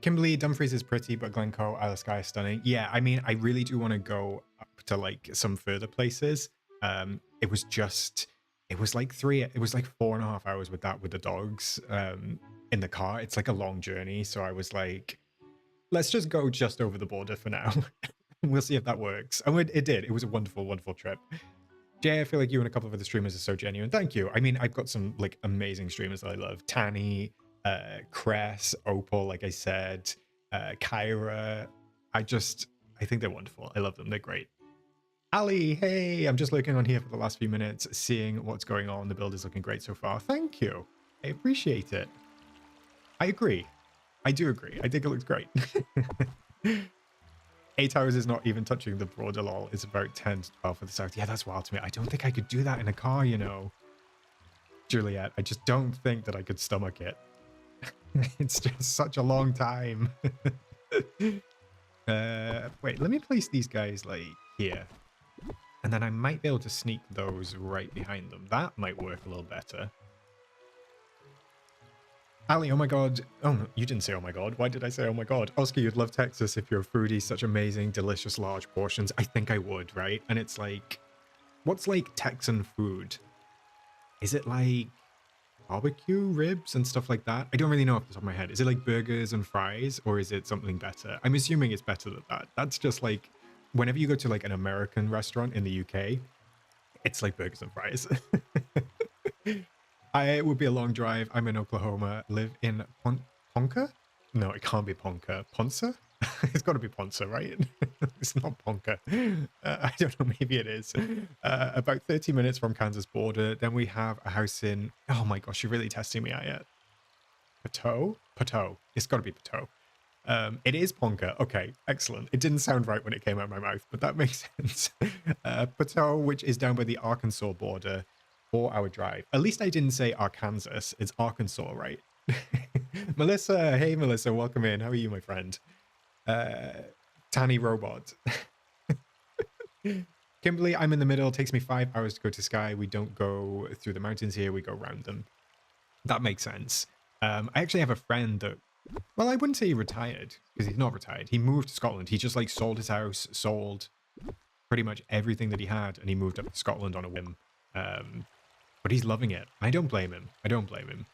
Kimberly, Dumfries is pretty, but Glencoe, Isle of Skye is stunning. Yeah, I mean, I really do want to go up to like some further places. It was like 4.5 hours with the dogs in the car. It's like a long journey. So I was like, let's just go just over the border for now. We'll see if that works. And it did. It was a wonderful, wonderful trip. Jay, I feel like you and a couple of other streamers are so genuine. Thank you. I mean, I've got some like amazing streamers that I love. Tanny, Cress, Opal, like I said, Kyra. I think they're wonderful. I love them. They're great. Ali, hey, I'm just looking on here for the last few minutes, seeing what's going on. The build is looking great so far. Thank you. I appreciate it. I agree. I do agree. I think it looks great. 8 hours is not even touching the border, lol. It's about 10 to 12 for the south. Yeah, that's wild to me. I don't think I could do that in a car, you know. Juliet, I just don't think that I could stomach it. It's just such a long time. Wait, let me place these guys like here. And then I might be able to sneak those right behind them. That might work a little better. Ali, oh my god. Oh, no, you didn't say oh my god. Why did I say oh my god? Oscar, you'd love Texas if you're a foodie. Such amazing, delicious, large portions. I think I would, right? And it's like, what's like Texan food? Is it like barbecue ribs and stuff like that? I don't really know off the top of my head. Is it like burgers and fries or is it something better? I'm assuming it's better than that. That's just like, whenever you go to like an American restaurant in the UK, it's like burgers and fries. It would be a long drive. I'm in Oklahoma, live in Ponca? No, it can't be Ponca. Ponca? It's got to be Ponca, right? It's not Ponca. I don't know, maybe it is. About 30 minutes from Kansas border. Then we have a house in... Oh my gosh, you're really testing me out yet. Pateau? Pateau. It's got to be Pateau. It is Ponca. Okay, excellent. It didn't sound right when it came out of my mouth, but that makes sense. Pateau, which is down by the Arkansas border. 4-hour drive. At least I didn't say Arkansas. It's Arkansas, right? Melissa, hey Melissa, welcome in. How are you, my friend? Tanny Robot. Kimberly, I'm in the middle. It takes me 5 hours to go to Skye. We don't go through the mountains here. We go around them. That makes sense. I actually have a friend that, well, I wouldn't say he retired because he's not retired. He moved to Scotland. He just like sold his house, sold pretty much everything that he had, and he moved up to Scotland on a whim. But he's loving it. I don't blame him. I don't blame him.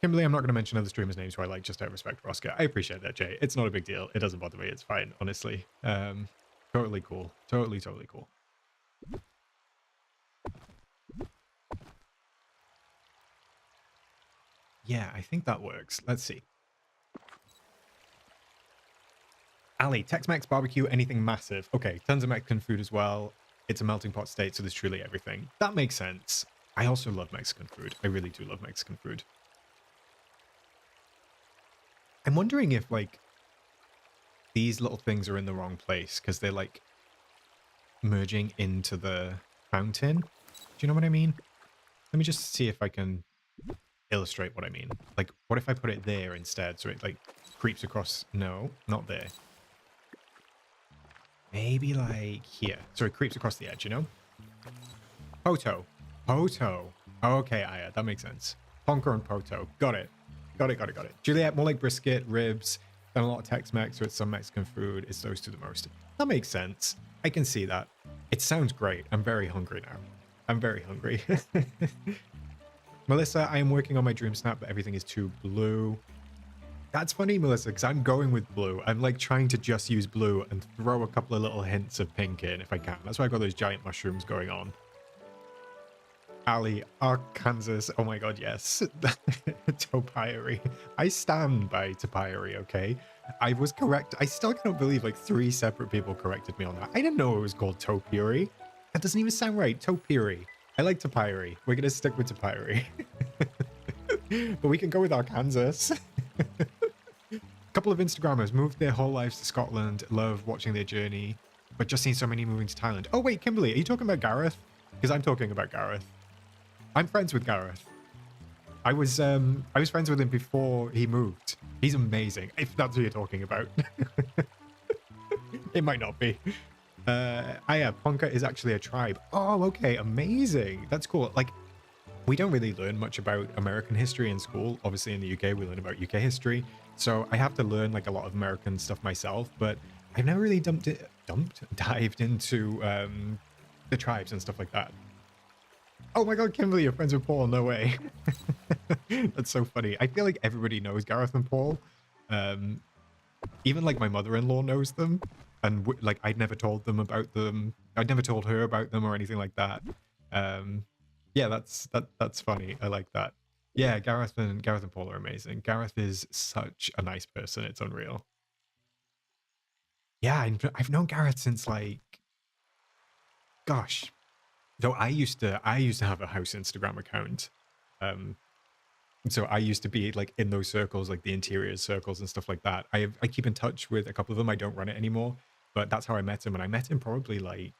Kimberly, I'm not going to mention other streamers' names who I like just out of respect for Oscar. I appreciate that, Jay. It's not a big deal. It doesn't bother me. It's fine, honestly. Totally cool. Totally, totally cool. Yeah, I think that works. Let's see. Ali, Tex-Mex barbecue, anything massive. Okay, tons of Mexican food as well. It's a melting pot state, so there's truly everything. That makes sense. I also love Mexican food. I really do love Mexican food. I'm wondering if, like, these little things are in the wrong place because they're, like, merging into the fountain. Do you know what I mean? Let me just see if I can illustrate what I mean. Like, what if I put it there instead so it, like, creeps across? No, not there. Maybe, like, here. So it creeps across the edge, you know? Poto. Poto. Okay, Aya, that makes sense. Ponker and Poto. Got it. Got it, got it, got it. Juliet, more like brisket, ribs, done a lot of Tex-Mex, so it's some Mexican food. It's those two the most. That makes sense. I can see that. It sounds great. I'm very hungry now. I'm very hungry. Melissa, I am working on my DreamSnap, but everything is too blue. That's funny, Melissa, because I'm going with blue. I'm like trying to just use blue and throw a couple of little hints of pink in if I can. That's why I got those giant mushrooms going on. Ali, Arkansas. Oh my god, yes. Topiary. I stand by topiary, okay? I was correct. I still cannot believe like 3 separate people corrected me on that. I didn't know it was called topiary. That doesn't even sound right. Topiary. I like topiary. We're going to stick with topiary. But we can go with Arkansas. A couple of Instagrammers moved their whole lives to Scotland, love watching their journey, but just seen so many moving to Thailand. Oh wait, Kimberly, are you talking about Gareth? Because I'm talking about Gareth. I'm friends with Gareth. I was friends with him before he moved. He's amazing, if that's who you're talking about. It might not be. Yeah, Ponca is actually a tribe. Oh, okay, amazing. That's cool. Like, we don't really learn much about American history in school. Obviously, in the UK, we learn about UK history. So I have to learn like a lot of American stuff myself, but I've never really dived into the tribes and stuff like that. Oh my god, Kimberly, you're friends with Paul. No way. That's so funny. I feel like everybody knows Gareth and Paul. Even like my mother-in-law knows them. And like I'd never told them about them. I'd never told her about them or anything like that. Yeah, that's funny. I like that. Yeah, Gareth and Paul are amazing. Gareth is such a nice person. It's unreal. Yeah, I've known Gareth since like, gosh. Though I used to have a house Instagram account. So I used to be like in those circles, like the interior circles and stuff like that. I keep in touch with a couple of them. I don't run it anymore, but that's how I met him. And I met him probably like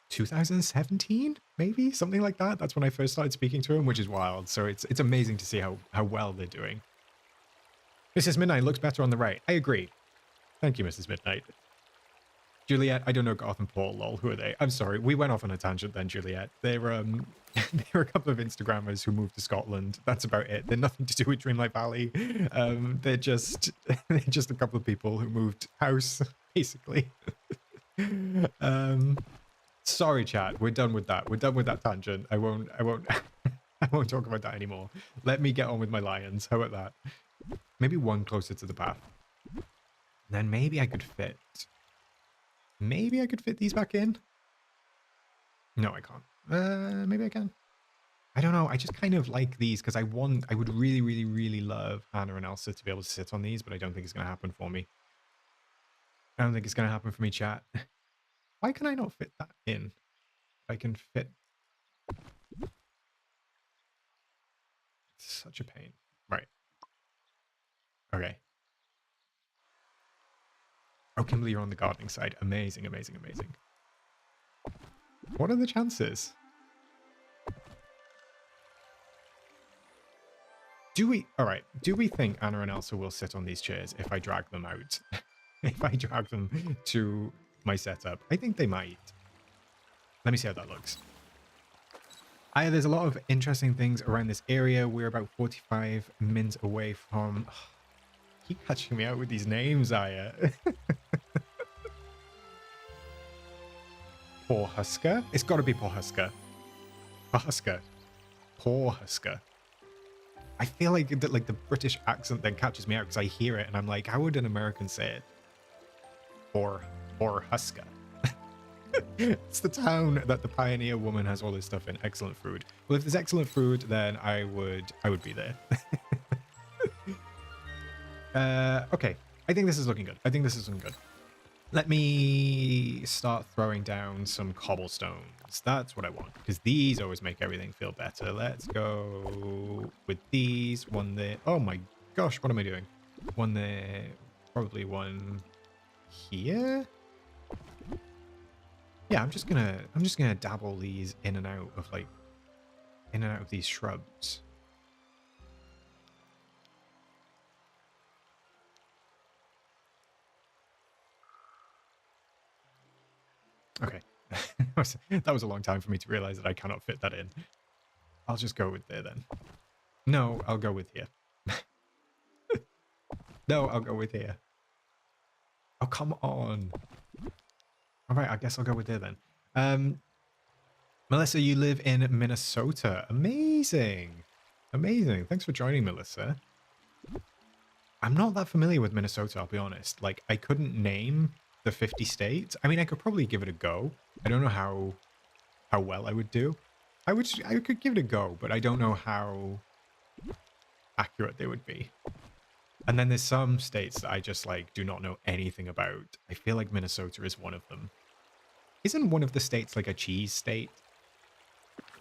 2017, maybe something like that. That's when I first started speaking to him, which is wild. So it's amazing to see how well they're doing. Mrs. Midnight looks better on the right. I agree. Thank you, Mrs. Midnight. Juliet, I don't know Garth and Paul, lol. Who are they? I'm sorry. We went off on a tangent then, Juliet. They're they're a couple of Instagrammers who moved to Scotland. That's about it. They're nothing to do with Dreamlight Valley. They're just a couple of people who moved house, basically. Sorry, chat. We're done with that. We're done with that tangent. I won't I won't talk about that anymore. Let me get on with my lions. How about that? Maybe one closer to the path. Then maybe I could fit. Maybe I could fit these back in. No, I can't. Maybe I can. I don't know. I just kind of like these because I would really, really, really love Anna and Elsa to be able to sit on these, but I don't think it's going to happen for me. I don't think it's going to happen for me, chat. Why can I not fit that in? I can fit. It's such a pain. Right. Okay. Oh, Kimberly, you're on the gardening side. Amazing, amazing, amazing. What are the chances? All right, do we think Anna and Elsa will sit on these chairs if I drag them out? If I drag them to my setup? I think they might. Let me see how that looks. There's a lot of interesting things around this area. We're about 45 minutes away from... Keep catching me out with these names, Aya. Poor Husker? It's got to be Poor Husker. Husker. Poor Husker. I feel like the British accent then catches me out because I hear it and I'm like, how would an American say it? Poor Husker. It's the town that the pioneer woman has all this stuff in. Excellent food. Well, if there's excellent food, then I would be there. Okay. I think this is looking good. I think this is looking good. Let me start throwing down some cobblestones. That's what I want, because these always make everything feel better. Let's go with these. One there. Oh my gosh, what am I doing? One there. Probably one here. Yeah, I'm just gonna dabble these in and out of these shrubs. Okay. That was a long time for me to realize that I cannot fit that in. I'll just go with there then. No, I'll go with here. No, I'll go with here. Oh, come on. All right, I guess I'll go with there then. Melissa, you live in Minnesota. Amazing. Amazing. Thanks for joining, Melissa. I'm not that familiar with Minnesota, I'll be honest. Like, I couldn't name the 50 states. I mean, I could probably give it a go. I don't know how well I would do. I could give it a go, but I don't know how accurate they would be. And then there's some states that I just, like, do not know anything about. I feel like Minnesota is one of them. Isn't one of the states, like, a cheese state?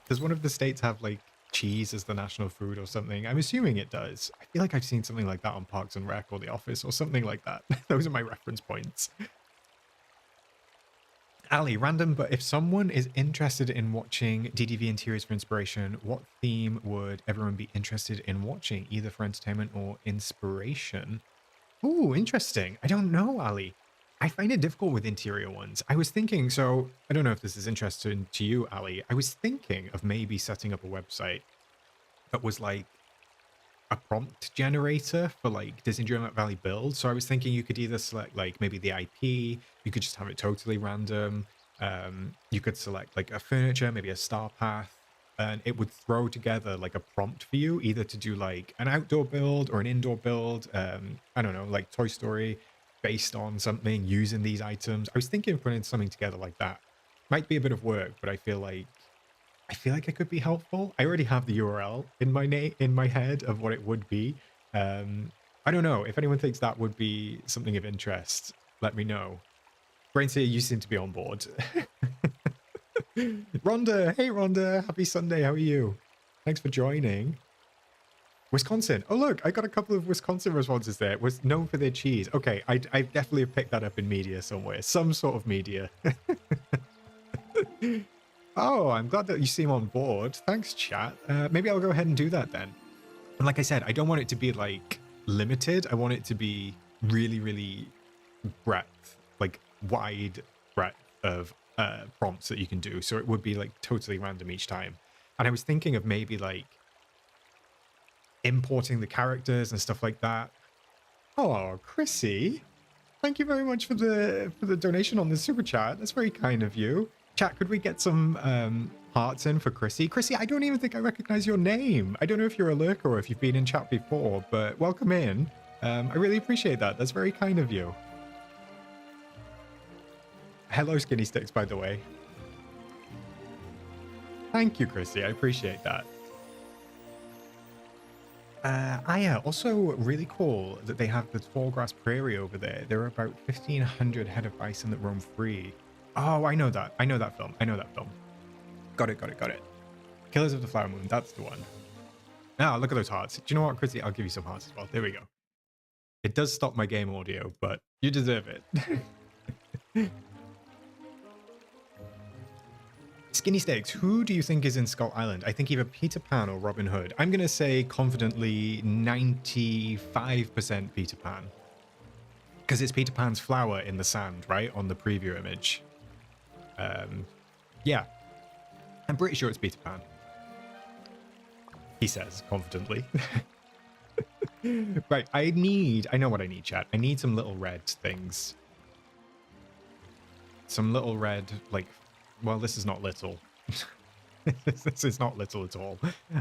Does one of the states have, like, cheese as the national food or something? I'm assuming it does. I feel like I've seen something like that on Parks and Rec or The Office or something like that. Those are my reference points. Ali, random, but if someone is interested in watching DDV Interiors for inspiration, what theme would everyone be interested in watching, either for entertainment or inspiration? Ooh, interesting. I don't know, Ali. I find it difficult with interior ones. I was thinking, so I don't know if this is interesting to you, Ali. I was thinking of maybe setting up a website that was like a prompt generator for like Disney Dreamlight Valley build. So I was thinking you could either select like maybe the IP, you could just have it totally random. You could select like a furniture, maybe a star path, and it would throw together like a prompt for you, either to do like an outdoor build or an indoor build. I don't know, like Toy Story based on something using these items. I was thinking of putting something together like that. Might be a bit of work, but I feel like it could be helpful. I already have the URL in my head of what it would be. I don't know if anyone thinks that would be something of interest. Let me know. Brainseer, you seem to be on board. Rhonda, hey Rhonda, happy Sunday. How are you? Thanks for joining. Wisconsin. Oh look, I got a couple of Wisconsin responses there. It was known for their cheese. Okay, I definitely have picked that up in media somewhere, some sort of media. Oh, I'm glad that you seem on board. Thanks, chat. Maybe I'll go ahead and do that then. And like I said, I don't want it to be like limited. I want it to be really, really breadth, like wide breadth of prompts that you can do. So it would be like totally random each time. And I was thinking of maybe like importing the characters and stuff like that. Oh, Chrissy, thank you very much for the donation on the super chat. That's very kind of you. Chat, could we get some hearts in for Chrissy? Chrissy, I don't even think I recognize your name. I don't know if you're a lurker or if you've been in chat before, but welcome in. I really appreciate that. That's very kind of you. Hello, Skinny Sticks, by the way. Thank you, Chrissy. I appreciate that. Yeah, also really cool that they have the tall grass prairie over there. There are about 1,500 head of bison that roam free. Oh, I know that. I know that film. I know that film. Got it, got it, got it. Killers of the Flower Moon. That's the one. Ah, look at those hearts. Do you know what, Chrissy? I'll give you some hearts as well. There we go. It does stop my game audio, but you deserve it. Skinny Steaks, who do you think is in Skull Island? I think either Peter Pan or Robin Hood. I'm going to say confidently 95% Peter Pan. Because it's Peter Pan's flower in the sand, right? On the preview image. Yeah. I'm pretty sure it's Peter Pan. He says, confidently. Right, I know what I need, chat. I need some little red things. Some little red, like, well, this is not little. This is not little at all.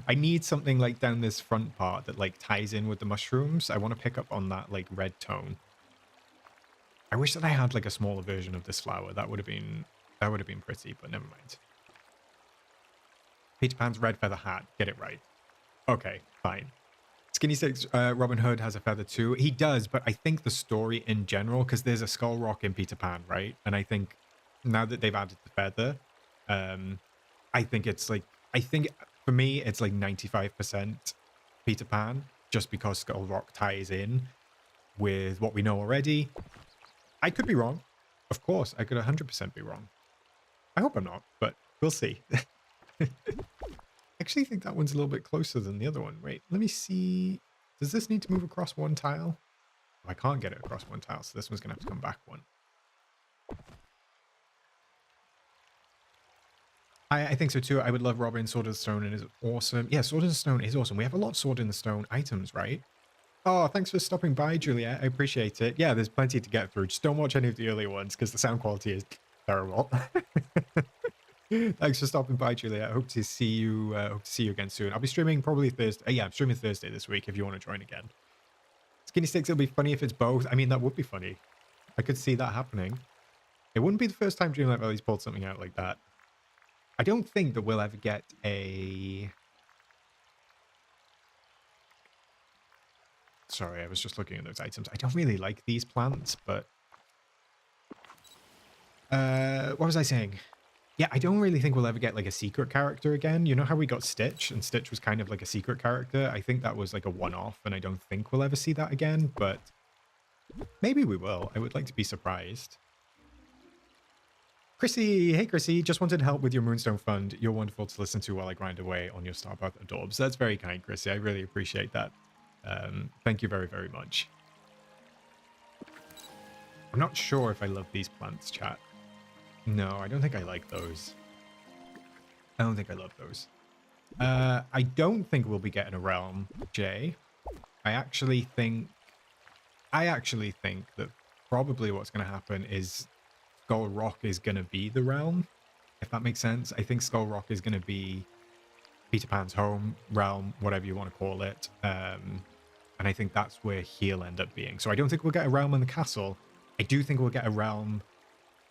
I need something like down this front part that like ties in with the mushrooms. I want to pick up on that like red tone. I wish that I had like a smaller version of this flower. That would have been pretty, but never mind. Peter Pan's red feather hat. Get it right. Okay, fine. Skinny Sticks, Robin Hood has a feather too. He does, but I think the story in general, because there's a Skull Rock in Peter Pan, right? And I think now that they've added the feather, I think it's like, I think for me, it's like 95% Peter Pan, just because Skull Rock ties in with what we know already. I could be wrong. Of course, I could 100% be wrong. I hope I'm not, but we'll see. I actually think that one's a little bit closer than the other one. Wait, let me see. Does this need to move across one tile? Oh, I can't get it across one tile, so this one's going to have to come back one. I think so too. I would love Robin. Sword in the Stone and is awesome. Yeah, Sword in the Stone is awesome. We have a lot of Sword in the Stone items, right? Oh, thanks for stopping by, Juliet. I appreciate it. Yeah, there's plenty to get through. Just don't watch any of the earlier ones because the sound quality is terrible. Thanks for stopping by, Juliet. I hope to see you. Hope to see you again soon. I'll be streaming probably Thursday. Yeah, I'm streaming Thursday this week if you want to join again. Skinny Sticks, it'll be funny if it's both. I mean, that would be funny. I could see that happening. It wouldn't be the first time Dreamlight Valley's pulled something out like that. I don't think that we'll ever get a... Sorry, I was just looking at those items. I don't really like these plants, but... what was I saying? Yeah, I don't really think we'll ever get like a secret character again. You know how we got Stitch, and Stitch was kind of like a secret character? I think that was like a one-off, and I don't think we'll ever see that again, but maybe we will. I would like to be surprised. Chrissy, hey Chrissy, just wanted help with your Moonstone Fund. You're wonderful to listen to while I grind away on your Starpath Adorbs. That's very kind, Chrissy. I really appreciate that. Thank you very, very much. I'm not sure if I love these plants, chat. No, I don't think I like those. I don't think I love those. I don't think we'll be getting a realm, Jay. I actually think that probably what's going to happen is Skull Rock is going to be the realm, if that makes sense. I think Skull Rock is going to be Peter Pan's home, realm, whatever you want to call it. And I think that's where he'll end up being. So I don't think we'll get a realm in the castle. I do think we'll get a realm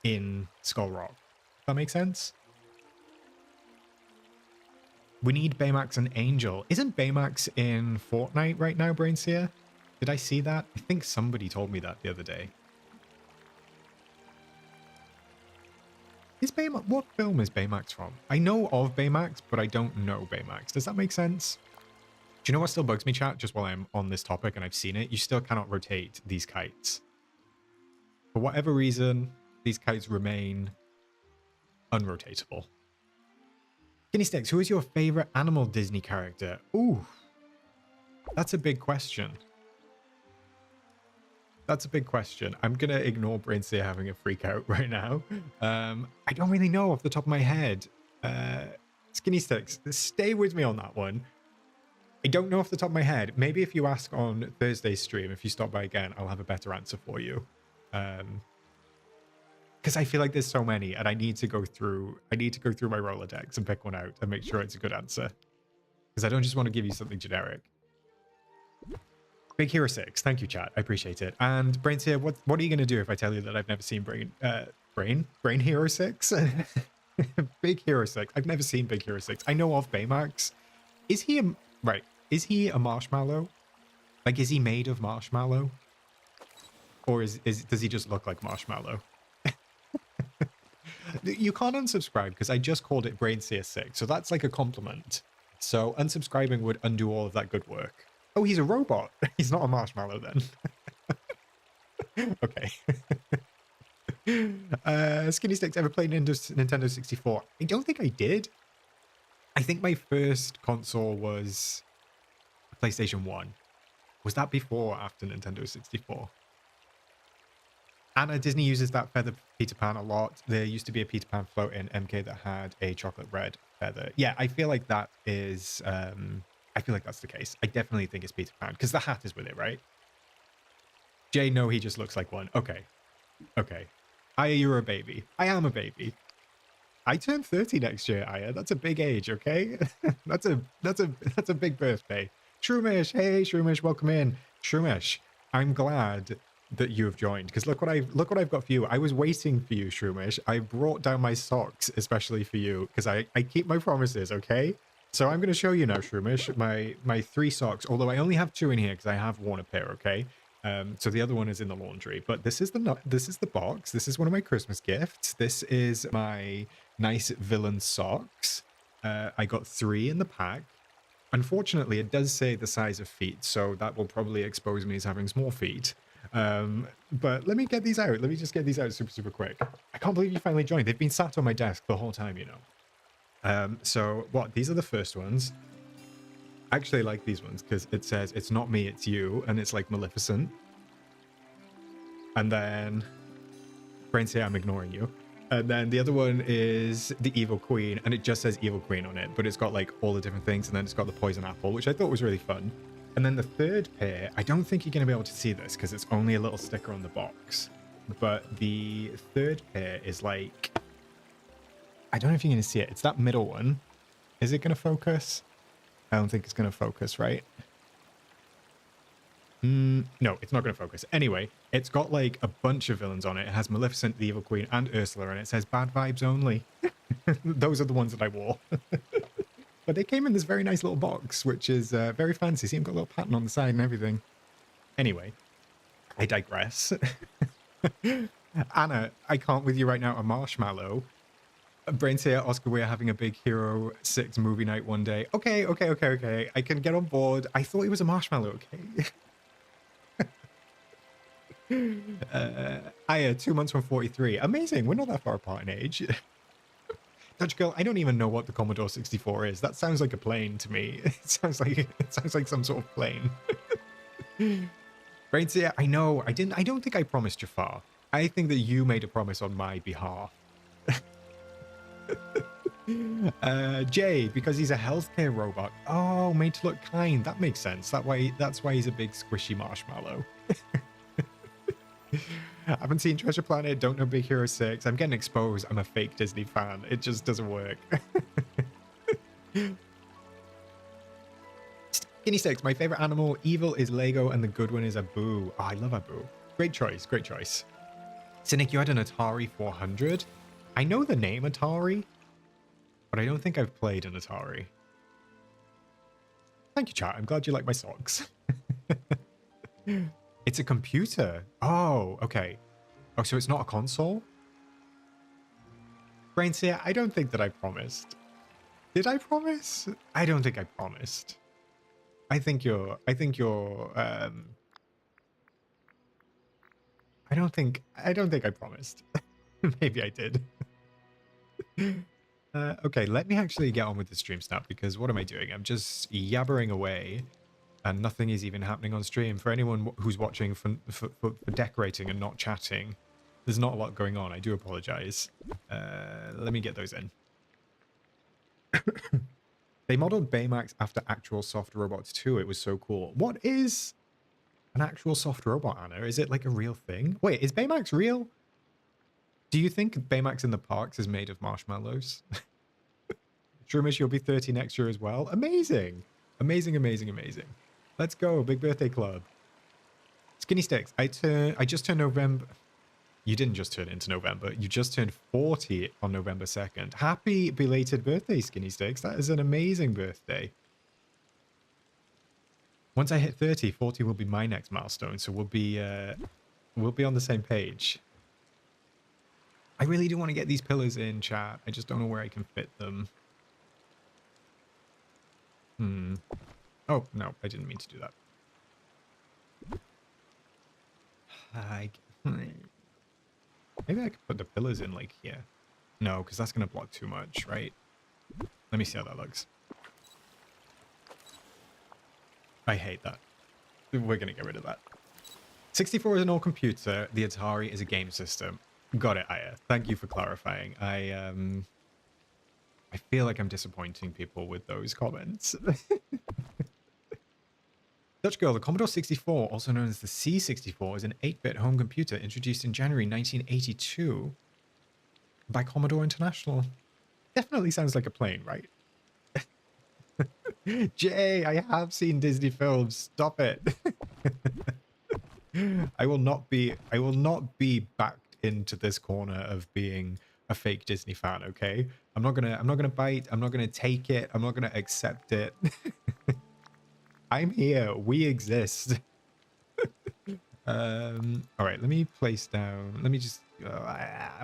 in Skull Rock. If that makes sense? We need Baymax and Angel. Isn't Baymax in Fortnite right now, Brainseer? Did I see that? I think somebody told me that the other day. Is Baymax... What film is Baymax from? I know of Baymax, but I don't know Baymax. Does that make sense? Do you know what still bugs me, chat? Just while I'm on this topic and I've seen it, you still cannot rotate these kites. For whatever reason, these kites remain unrotatable. Skinny Sticks, who is your favorite animal Disney character? Ooh, that's a big question. That's a big question. I'm going to ignore Brainseer having a freak out right now. I don't really know off the top of my head. Skinny Sticks, stay with me on that one. I don't know off the top of my head. Maybe if you ask on Thursday's stream, if you stop by again, I'll have a better answer for you. Because I feel like there's so many, and I need to go through my Rolodex and pick one out and make sure it's a good answer. Because I don't just want to give you something generic. Big Hero 6, thank you, chat. I appreciate it. And Brainseer, what are you going to do if I tell you that I've never seen Brain Hero 6? Big Hero 6. I've never seen Big Hero 6. I know of Baymax. Is he a marshmallow? Like, is he made of marshmallow? Or does he just look like marshmallow? You can't unsubscribe because I just called it Brainseer 6, so that's like a compliment. So unsubscribing would undo all of that good work. Oh, he's a robot. He's not a marshmallow then. Okay. Skinny Sticks, ever played Nintendo 64? I don't think I did. I think my first console was PlayStation 1. Was that before or after Nintendo 64? Anna, Disney uses that feather Peter Pan a lot. There used to be a Peter Pan float in MK that had a chocolate red feather. Yeah, I feel like that is... I feel like that's the case. I definitely think it's Peter Pan, because the hat is with it, right? Jay, no, he just looks like one. Okay. Okay. Aya, you're a baby. I am a baby. I turn 30 next year, Aya. That's a big age, okay? that's a big birthday. Shroomish, hey Shroomish, welcome in. Shroomish, I'm glad that you have joined, because look what I've got for you. I was waiting for you, Shroomish. I brought down my socks especially for you, because I keep my promises, okay? So I'm going to show you now, Shroomish, my 3 socks. Although I only have 2 in here because I have worn a pair. Okay, so the other one is in the laundry. But this is the box. This is one of my Christmas gifts. This is my nice villain socks. I got 3 in the pack. Unfortunately, it does say the size of feet, so that will probably expose me as having small feet. But let me get these out. Let me just get these out super quick. I can't believe you finally joined. They've been sat on my desk the whole time, you know. So what? These are the first ones. I actually like these ones because it says it's not me, it's you, and it's like Maleficent. And then Brain say I'm ignoring you. And then the other one is the Evil Queen, and it just says Evil Queen on it, but it's got like all the different things, and then it's got the poison apple, which I thought was really fun. And then the third pair, I don't think you're going to be able to see this because it's only a little sticker on the box. But the third pair is like, I don't know if you're going to see it. It's that middle one. Is it going to focus? I don't think it's going to focus, right? No, it's not going to focus. Anyway, it's got like a bunch of villains on it. It has Maleficent, the Evil Queen, and Ursula, and it says bad vibes only. Those are the ones that I wore. But they came in this very nice little box, which is very fancy. See, I've got a little pattern on the side and everything. Anyway, I digress. Anna, I can't with you right now a marshmallow. Brains here, Oscar, we're having a big Hero 6 movie night one day. Okay. I can get on board. I thought it was a marshmallow, okay? Aya, 2 months from 43. Amazing. We're not that far apart in age. Dutch girl, I don't even know what the Commodore 64 is. That sounds like a plane to me. It sounds like some sort of plane. Brains here, I know. I don't think I promised Jafar. I think that you made a promise on my behalf. Jay, because he's a healthcare robot. Oh, made to look kind. That makes sense. That's why he's a big squishy marshmallow. I haven't seen Treasure Planet, don't know Big Hero 6. I'm getting exposed. I'm a fake Disney fan. It just doesn't work. Skinny Sticks, my favorite animal. Evil is Lego and the good one is Abu. Oh, I love Abu. Great choice, great choice. Cynic, you had an Atari 400? I know the name Atari, but I don't think I've played an Atari. Thank you, chat. I'm glad you like my socks. It's a computer. Oh, okay. Oh, so it's not a console? Brains here, I don't think that I promised. Did I promise? I don't think I promised. I think you're I don't think I promised. Maybe I did. Okay, let me actually get on with the stream snap because what am I doing? I'm just yabbering away and nothing is even happening on stream. For anyone who's watching for decorating and not chatting, there's not a lot going on. I do apologize. Let me get those in. They modeled Baymax after actual soft robots too. It was so cool. What is an actual soft robot, Anna? Is it like a real thing? Wait, is Baymax real? Do you think Baymax in the parks is made of marshmallows? Shroomish, you'll be 30 next year as well. Amazing. Amazing. Let's go. Big birthday club. Skinny Sticks. I just turned November. You didn't just turn into November. You just turned 40 on November 2nd. Happy belated birthday, Skinny Sticks. That is an amazing birthday. Once I hit 30, 40 will be my next milestone. So we'll be on the same page. I really do want to get these pillars in, chat. I just don't know where I can fit them. Oh, no, I didn't mean to do that. Maybe I could put the pillars in, like, here. No, because that's going to block too much, right? Let me see how that looks. I hate that. We're going to get rid of that. 64 is an old computer. The Atari is a game system. Got it, Aya. Thank you for clarifying. I feel like I'm disappointing people with those comments. Dutch girl, the Commodore 64, also known as the C64, is an 8-bit home computer introduced in January 1982 by Commodore International. Definitely sounds like a plane, right? Jay, I have seen Disney films. Stop it. I will not be backed into this corner of being a fake Disney fan, okay? I'm not gonna bite. I'm not gonna take it. I'm not gonna accept it. I'm here. We exist. All right, let me place down. Let me just.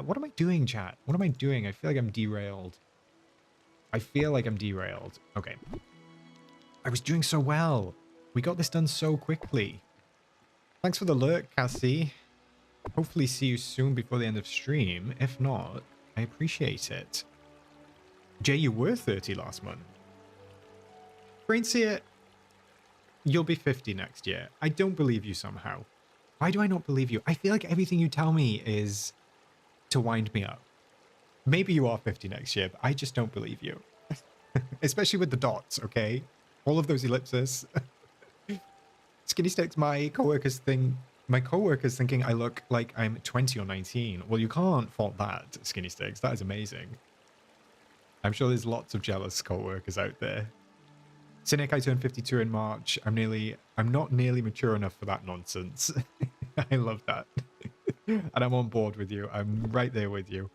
What am I doing, chat? What am I doing? I feel like I'm derailed. I feel like I'm derailed. Okay. I was doing so well. We got this done so quickly. Thanks for the lurk, Cassie. Hopefully see you soon before the end of stream. If not, I appreciate it. Jay, you were 30 last month. Brainseer, you'll be 50 next year. I don't believe you somehow. Why do I not believe you? I feel like everything you tell me is to wind me up. Maybe you are 50 next year, but I just don't believe you. Especially with the dots, okay? All of those ellipses. Skinny Sticks, my coworkers thinking I look like I'm 20 or 19. Well, you can't fault that, Skinny Sticks. That is amazing. I'm sure there's lots of jealous coworkers out there. Cynic, I turned 52 in March. I'm not nearly mature enough for that nonsense. I love that. And I'm on board with you. I'm right there with you.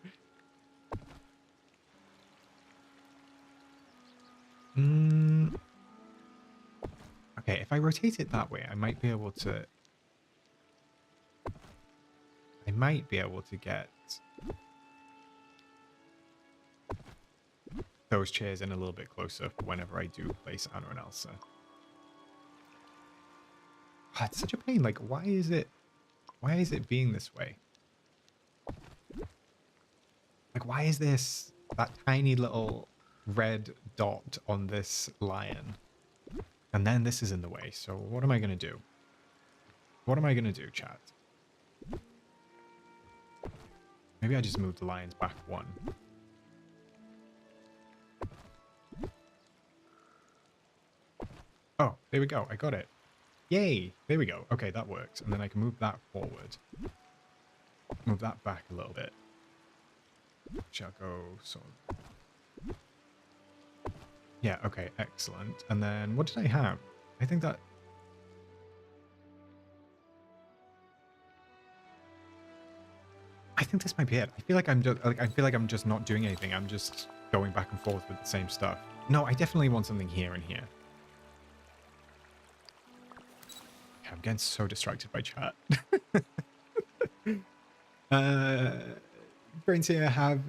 Okay, if I rotate it that way, I might be able to get those chairs in a little bit closer for whenever I do place Anna and Elsa. Oh, it's such a pain. Like, why is it being this way? Like, why is that tiny little red dot on this lion? And then this is in the way. So what am I going to do? What am I going to do, chat? Maybe I just move the lions back one. Oh, there we go. I got it. Yay. There we go. Okay, that works. And then I can move that forward. Move that back a little bit. Shall go sort of... Yeah, okay, excellent. And then what did I have? I think that... I think this might be it. I feel like I'm just not doing anything. I'm just going back and forth with the same stuff. No, I definitely want something here and here. I'm getting so distracted by chat. Brains here, have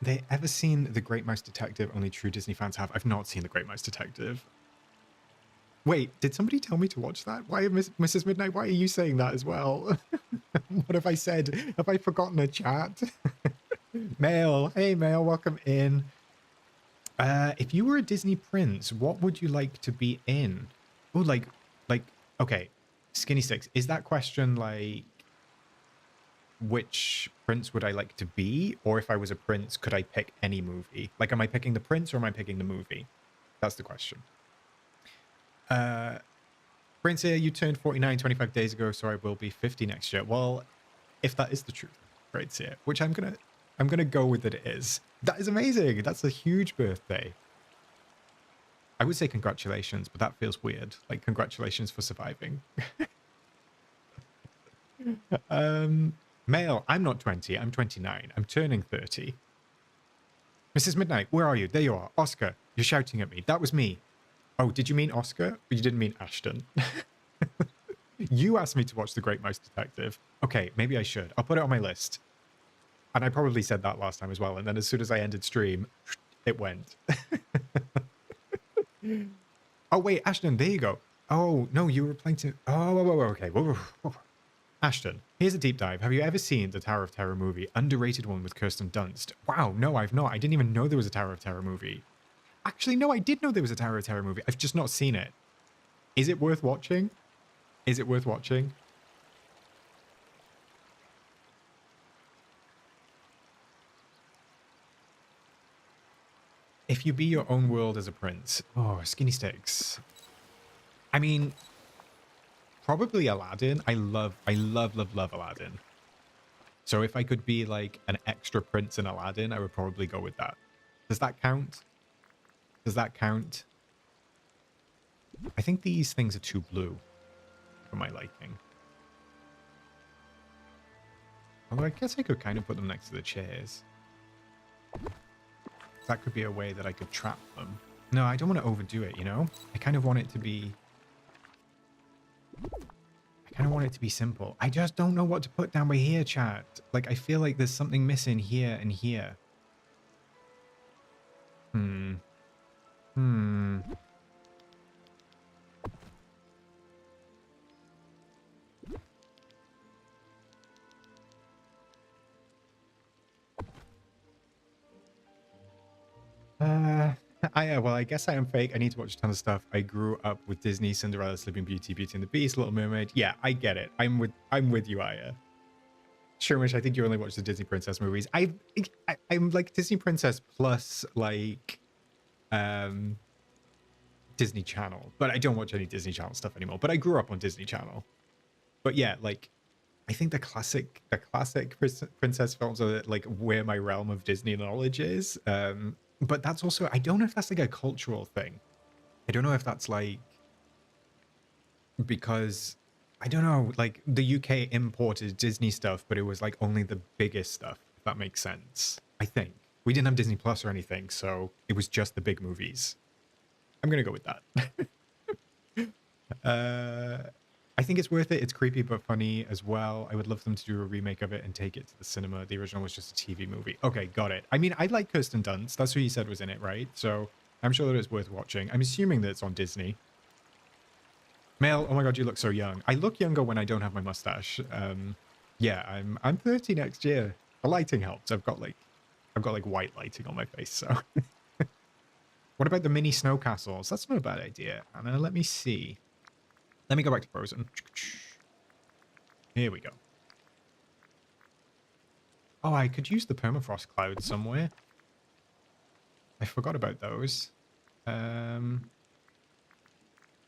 they ever seen The Great Mouse Detective? Only true Disney fans have. I've not seen The Great Mouse Detective. Wait, did somebody tell me to watch that? Why, Mrs. Midnight, why are you saying that as well? What have I said? Have I forgotten a chat? Mail. Hey, Mail, welcome in. If you were a Disney prince, what would you like to be in? Oh, like, okay. Skinny Sticks, is that question like which prince would I like to be? Or if I was a prince, could I pick any movie? Like, am I picking the prince or am I picking the movie? That's the question. Prince here, you turned 49 25 days ago, so I will be 50 next year. Well, if that is the truth, Prince here, which I'm gonna go with that it is. That is amazing. That's a huge birthday. I would say congratulations, but that feels weird. Like, congratulations for surviving. Male, I'm not 20, I'm 29. I'm turning 30. Mrs. Midnight, where are you? There you are. Oscar, you're shouting at me. That was me. Oh, did you mean Oscar? Or you didn't mean Ashton? You asked me to watch The Great Mouse Detective. Okay, maybe I should. I'll put it on my list. And I probably said that last time as well. And then as soon as I ended stream, it went. Oh, wait, Ashton, there you go. Oh, no, you were playing to... Oh, okay. Whoa. Ashton, here's a deep dive. Have you ever seen the Tower of Terror movie? Underrated one with Kirsten Dunst. Wow, no, I've not. I didn't even know there was a Tower of Terror movie. Actually, no, I did know there was a Tower of Terror movie. I've just not seen it. Is it worth watching? Is it worth watching? If you be your own world as a prince. Oh, Skinny Sticks. I mean, probably Aladdin. I love Aladdin. So if I could be like an extra prince in Aladdin, I would probably go with that. Does that count? Does that count? I think these things are too blue for my liking. Although I guess I could kind of put them next to the chairs. That could be a way that I could trap them. No, I don't want to overdo it, you know? I kind of want it to be... I kind of want it to be simple. I just don't know what to put down by here, chat. Like, I feel like there's something missing here and here. Hmm. Well, I guess I am fake. I need to watch a ton of stuff. I grew up with Disney, Cinderella, Sleeping Beauty, Beauty and the Beast, Little Mermaid. Yeah, I get it. I'm with you, Aya. Shermish, I think you only watch the Disney Princess movies. I'm like Disney Princess plus like Disney Channel, but I don't watch any Disney Channel stuff anymore. But I grew up on Disney Channel. But yeah, like I think the classic princess films are like where my realm of Disney knowledge is. But that's also, I don't know if that's like a cultural thing. I don't know if that's like because I don't know, like the UK imported Disney stuff, but it was like only the biggest stuff, if that makes sense. I think we didn't have Disney Plus or anything, so it was just the big movies. I'm gonna go with that. I think it's worth it. It's creepy but funny as well. I would love them to do a remake of it and take it to the cinema. The original was just a TV movie. Okay, got it. I mean, I like Kirsten Dunst. That's who you said was in it, right? So I'm sure that it's worth watching. I'm assuming that it's on Disney. Mel, oh my god, you look so young. I look younger when I don't have my mustache. Yeah, I'm 30 next year. The lighting helps. I've got like white lighting on my face. So, what about the mini snow castles? That's not a bad idea. And let me see. Let me go back to Frozen. Here we go. Oh, I could use the permafrost clouds somewhere. I forgot about those.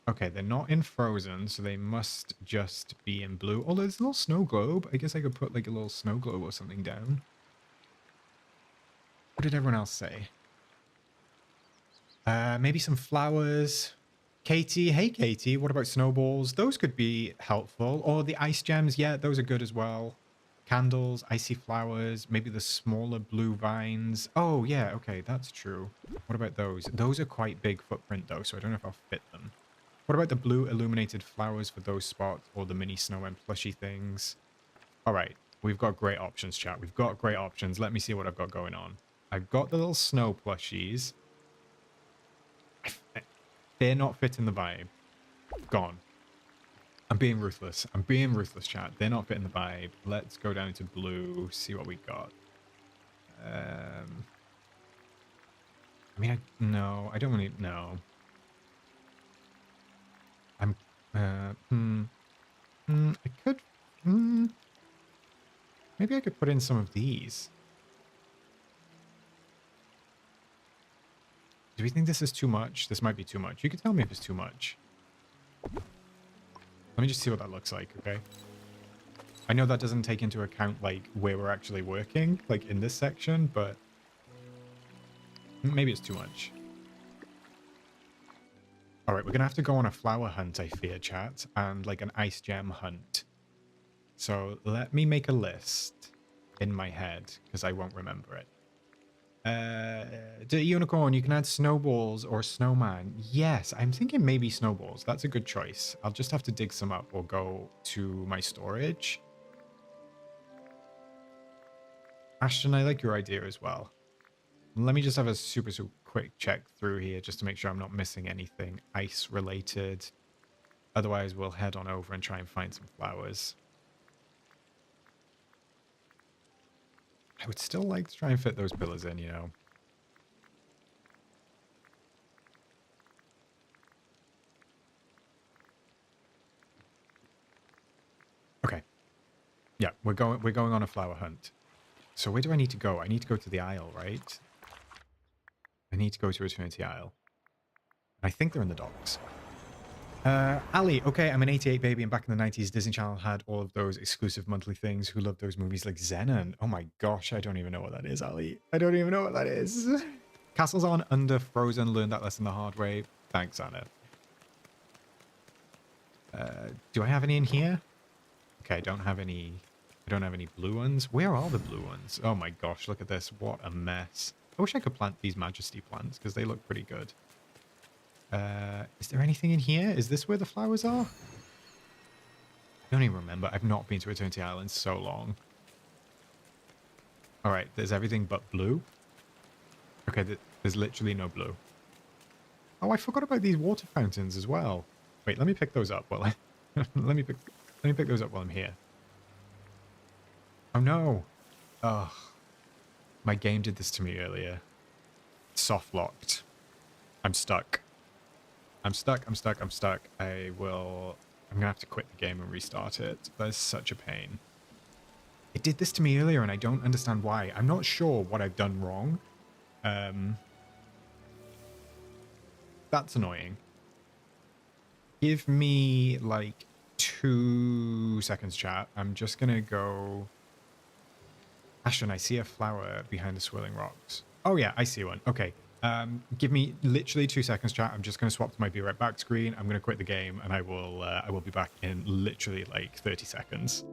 Okay, they're not in Frozen, so they must just be in blue. Oh, there's a little snow globe. I guess I could put like a little snow globe or something down. What did everyone else say? Maybe some flowers. Katie, hey Katie, what about snowballs? Those could be helpful. Or the ice gems, yeah, those are good as well. Candles, icy flowers, maybe the smaller blue vines. Oh, yeah, okay, that's true. What about those? Those are quite big footprint though, so I don't know if I'll fit them. What about the blue illuminated flowers for those spots or the mini snowman plushy things? All right, we've got great options, chat. We've got great options. Let me see what I've got going on. I've got the little snow plushies. They're not fitting the vibe. Gone. I'm being ruthless. I'm being ruthless, chat. They're not fitting the vibe. Let's go down to blue, see what we got. I mean, no, I don't really, no. I'm, I could, maybe I could put in some of these. Do we think this is too much? This might be too much. You can tell me if it's too much. Let me just see what that looks like, okay? I know that doesn't take into account, like, where we're actually working, like, in this section, but maybe it's too much. All right, we're going to have to go on a flower hunt, I fear, chat, and, like, an ice gem hunt. So let me make a list in my head, because I won't remember it. The unicorn, you can add snowballs or snowman. Yes, I'm thinking maybe snowballs. That's a good choice. I'll just have to dig some up or go to my storage. Ashton, I like your idea as well. Let me just have a super quick check through here just to make sure I'm not missing anything ice related. Otherwise, we'll head on over and try and find some flowers. I would still like to try and fit those pillars in, you know. Okay. Yeah, we're going on a flower hunt. So where do I need to go? I need to go to the Isle, right? I need to go to Eternity Isle. I think they're in the docks. Ali, okay, I'm an 88 baby, and back in the 90s, Disney Channel had all of those exclusive monthly things. Who loved those movies like Zenon? Oh my gosh, I don't even know what that is, Ali. I don't even know what that is. Castles on under Frozen, learned that lesson the hard way. Thanks, Anna. Do I have any in here? Okay, I don't have any I don't have any blue ones. Where are the blue ones? Oh my gosh, look at this. What a mess. I wish I could plant these Majesty plants because they look pretty good. Is there anything in here? Is this where the flowers are? I don't even remember. I've not been to Eternity Island so long. All right, there's everything but blue. Okay, there's literally no blue. Oh, I forgot about these water fountains as well. Wait, let me pick those up while I let me pick those up while I'm here. Oh no. Ugh. My game did this to me earlier. Soft locked. I'm stuck. I'm stuck. I'm gonna have to quit the game and restart it. That is such a pain. It did this to me earlier and I don't understand why. I'm not sure what I've done wrong. That's annoying. Give me like 2 seconds, chat. I'm just gonna go... Ashton, I see a flower behind the swirling rocks. Oh yeah, I see one. Okay. Give me literally 2 seconds, chat. I'm just gonna swap to my be right back screen. I'm gonna quit the game and I will be back in literally like 30 seconds.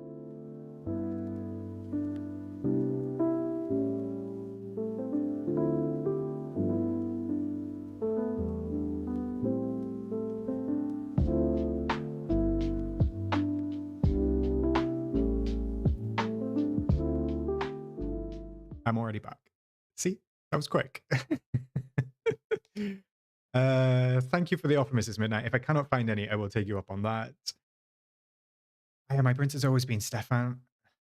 I'm already back. See? That was quick. Thank you for the offer, Mrs. Midnight. If I cannot find any, I will take you up on that. Yeah, my prince has always been Stefan,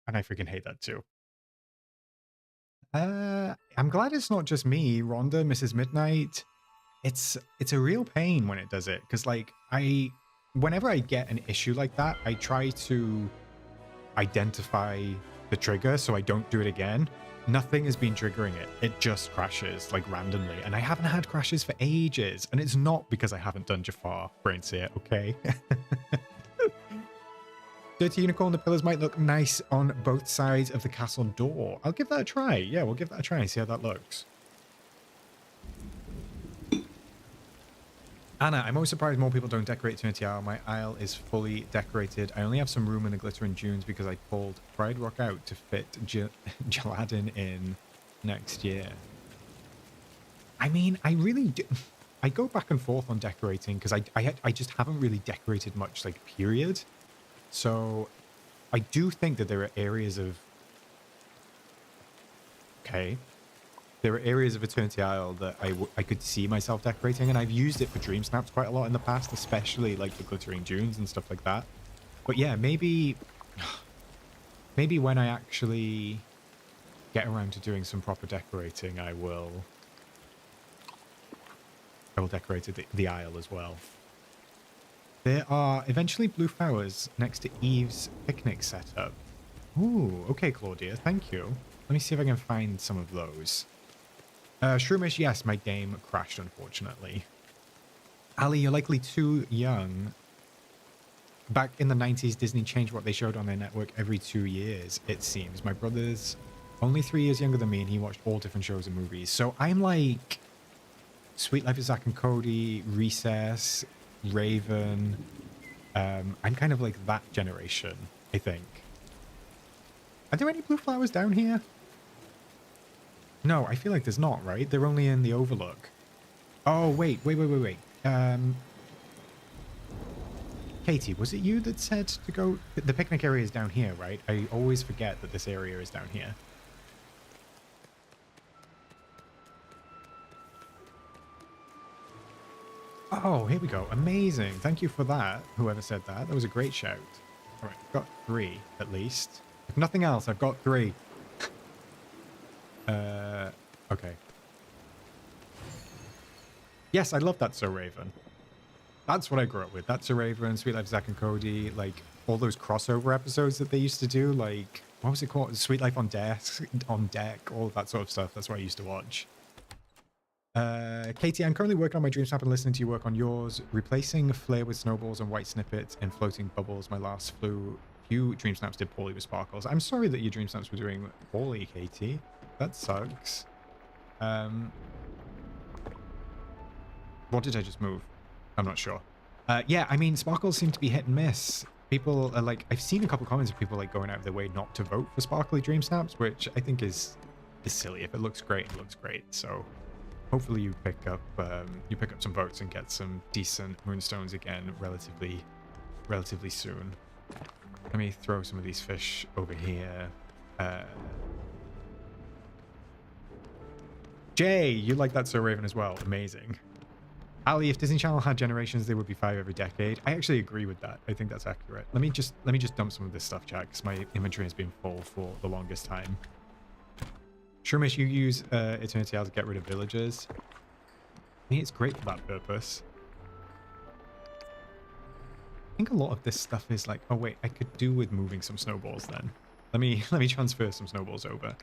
and I freaking hate that too. I'm glad it's not just me, Rhonda, Mrs. Midnight. It's a real pain when it does it, because like whenever I get an issue like that, I try to identify the trigger so I don't do it again. Nothing has been triggering it. It just crashes like randomly. And I haven't had crashes for ages. And it's not because I haven't done Jafar, Brainseer, okay? Dirty Unicorn, the pillars might look nice on both sides of the castle door. I'll give that a try. Yeah, we'll give that a try and see how that looks. Anna, I'm always surprised more people don't decorate Eternity Isle. My aisle is fully decorated. I only have some room in the glittering dunes because I pulled Pride Rock out to fit Jaladin in next year. I mean, I really do. I go back and forth on decorating because I just haven't really decorated much, like, period. So I do think that there are areas of... Okay. There are areas of Eternity Isle that I could see myself decorating, and I've used it for DreamSnaps quite a lot in the past, especially like the glittering dunes and stuff like that. But yeah, maybe when I actually get around to doing some proper decorating, I will decorate the Isle as well. There are eventually blue flowers next to Eve's picnic setup. Ooh, okay, Claudia, thank you. Let me see if I can find some of those. Shroomish, yes, my game crashed, unfortunately. Ali, you're likely too young. Back in the 90s, Disney changed what they showed on their network every 2 years, it seems. My brother's only 3 years younger than me, and he watched all different shows and movies. So I'm like Sweet Life of Zack and Cody, Recess, Raven. I'm kind of like that generation, I think. Are there any blue flowers down here? No, I feel like there's not, right? They're only in the Overlook. Oh, wait. Katie, was it you that said to go... The picnic area is down here, right? I always forget that this area is down here. Oh, here we go. Amazing. Thank you for that, whoever said that. That was a great shout. All right, I've got 3, at least. If nothing else, I've got 3. Okay. Yes, I love That's So Raven. That's what I grew up with. That's So Raven, Sweet Life, Zack and Cody, like all those crossover episodes that they used to do, like, what was it called? Sweet Life on Deck, all of that sort of stuff. That's what I used to watch. Katie, I'm currently working on my DreamSnap and listening to you work on yours. Replacing flare with snowballs and white snippets and floating bubbles. My last few DreamSnaps did poorly with sparkles. I'm sorry that your DreamSnaps were doing poorly, Katie. That sucks. What did I just move? I'm not sure. Yeah, I mean, sparkles seem to be hit and miss. People are like, I've seen a couple comments of people like going out of their way not to vote for sparkly dream snaps, which I think is silly. If it looks great, it looks great. So hopefully you pick up some votes and get some decent moonstones again relatively soon. Let me throw some of these fish over here. Jay, you like that So Raven as well. Amazing. Ali, if Disney Channel had generations, they would be 5 every decade. I actually agree with that. I think that's accurate. Let me just dump some of this stuff, chat, because my inventory has been full for the longest time. Shroomish, you use Eternity Hour to get rid of villagers. I mean, it's great for that purpose. I think a lot of this stuff is like, oh wait, I could do with moving some snowballs then. Let me transfer some snowballs over.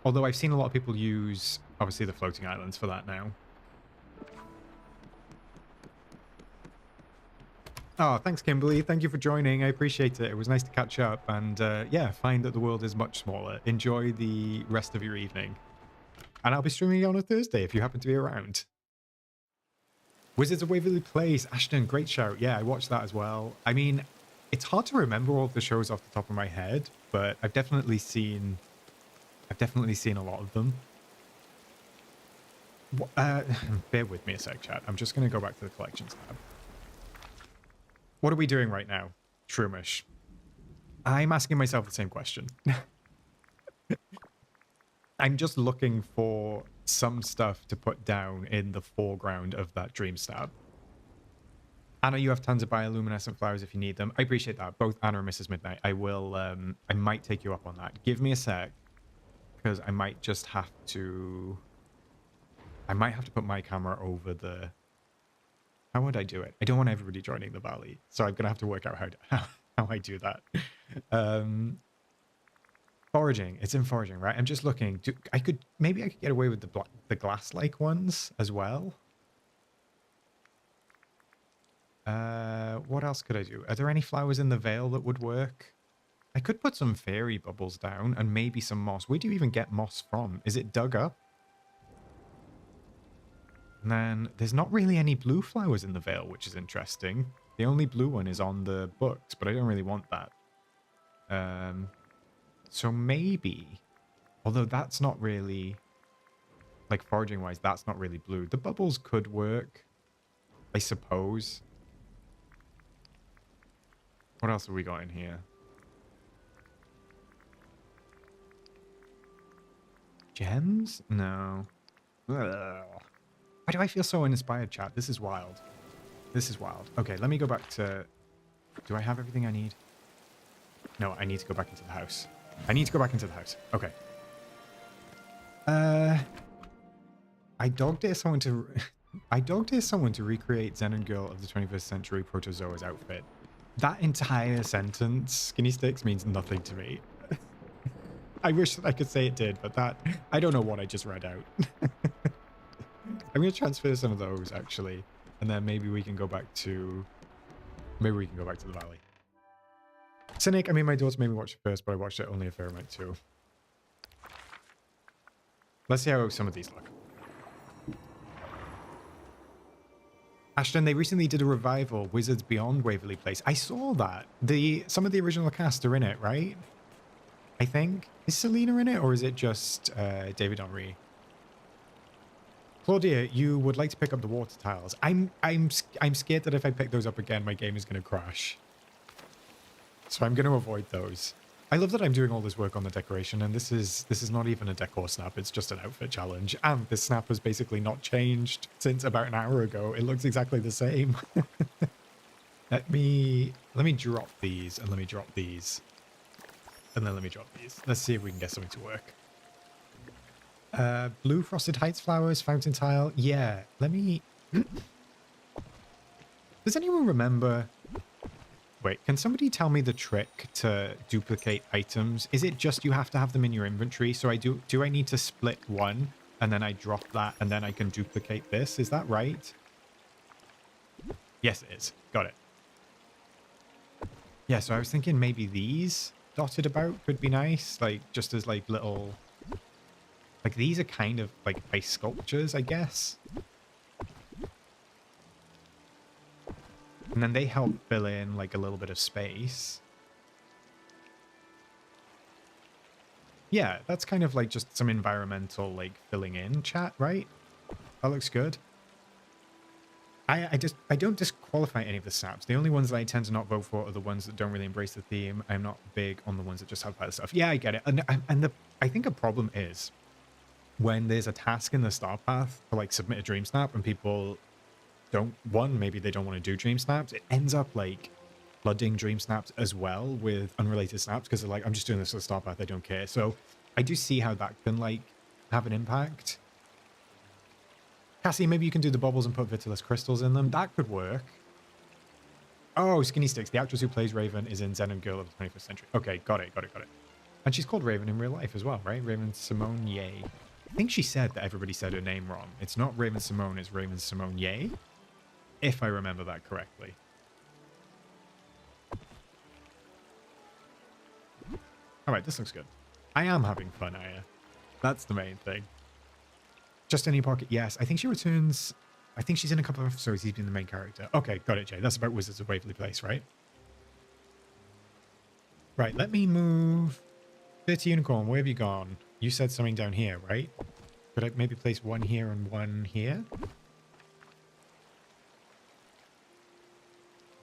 Although I've seen a lot of people use, obviously, the floating islands for that now. Oh, thanks, Kimberly. Thank you for joining. I appreciate it. It was nice to catch up. And yeah, find that the world is much smaller. Enjoy the rest of your evening. And I'll be streaming on a Thursday if you happen to be around. Wizards of Waverly Place. Ashton, great shout. Yeah, I watched that as well. I mean, it's hard to remember all of the shows off the top of my head, but I've definitely seen a lot of them. Bear with me a sec, chat. I'm just going to go back to the collections tab. What are we doing right now, Shroomish? I'm asking myself the same question. I'm just looking for some stuff to put down in the foreground of that DreamSnap. Anna, you have tons of bioluminescent flowers if you need them. I appreciate that. Both Anna and Mrs. Midnight. I will, I might take you up on that. Give me a sec, because I might just have to... I might have to put my camera over the... How would I do it? I don't want everybody joining the valley, so I'm going to have to work out how I do that. Foraging. It's in foraging, right? I'm just looking. Maybe I could get away with the glass-like ones as well. What else could I do? Are there any flowers in the Vale that would work? I could put some fairy bubbles down and maybe some moss. Where do you even get moss from? Is it dug up? And then there's not really any blue flowers in the Vale, which is interesting. The only blue one is on the books, but I don't really want that. So maybe, although that's not really, like foraging-wise, that's not really blue. The bubbles could work, I suppose. What else have we got in here? Gems? No. Ugh. Why do I feel so uninspired, chat? This is wild. This is wild. Okay, let me go back to... Do I have everything I need? No, I need to go back into the house. I need to go back into the house. Okay. I dog dare someone to... I dog dare someone to recreate Xenon Girl of the 21st Century Protozoa's outfit. That entire sentence, skinny sticks, means nothing to me. I wish that I could say it did, but that... I don't know what I just read out. I'm going to transfer some of those, actually. And then maybe we can go back to... Maybe we can go back to the valley. Cynic, I mean, my daughter made me watch it first, but I watched it only a fair amount too. Let's see how some of these look. Ashton, they recently did a revival, Wizards Beyond Waverly Place. I saw that. Some of the original cast are in it, right? I think. Is Selena in it, or is it just David Henry? Claudia, you would like to pick up the water tiles. I'm scared that if I pick those up again, my game is going to crash. So I'm going to avoid those. I love that I'm doing all this work on the decoration, and this is not even a decor snap. It's just an outfit challenge, and this snap has basically not changed since about an hour ago. It looks exactly the same. Let me drop these, and let me drop these, and then let me drop these. Let's see if we can get something to work. Blue Frosted Heights flowers, fountain tile. Yeah, let me... Does anyone remember... Wait, can somebody tell me the trick to duplicate items? Is it just you have to have them in your inventory? So do I need to split one, and then I drop that, and then I can duplicate this? Is that right? Yes, it is. Got it. Yeah, so I was thinking maybe these dotted about could be nice, like, just as, like, little... Like, these are kind of, like, ice sculptures, I guess. And then they help fill in like a little bit of space. Yeah, that's kind of like just some environmental like filling in chat, right? That looks good. I don't disqualify any of the snaps. The only ones that I tend to not vote for are the ones that don't really embrace the theme. I'm not big on the ones that just have bad stuff. Yeah, I get it. And I think a problem is when there's a task in the star path to like submit a dream snap and people don't, one, maybe they don't want to do dream snaps. It ends up like flooding dream snaps as well with unrelated snaps because they're like, I'm just doing this for the star path. I don't care. So I do see how that can like have an impact. Cassie, maybe you can do the bubbles and put Vitulus crystals in them. That could work. Oh, Skinny Sticks. The actress who plays Raven is in Zen & Girl of the 21st Century. Okay, got it. And she's called Raven in real life as well, right? Raven Simone Ye. I think she said that everybody said her name wrong. It's not Raven Simone, it's Raven Simone Ye, if I remember that correctly. All right, this looks good. I am having fun, Aya. That's the main thing. Just any pocket, yes. I think she returns. I think she's in a couple of episodes. He's been the main character. Okay, got it, Jay. That's about Wizards of Waverly Place, right? Right, let me move. Dirty Unicorn, where have you gone? You said something down here, right? Could I maybe place one here and one here?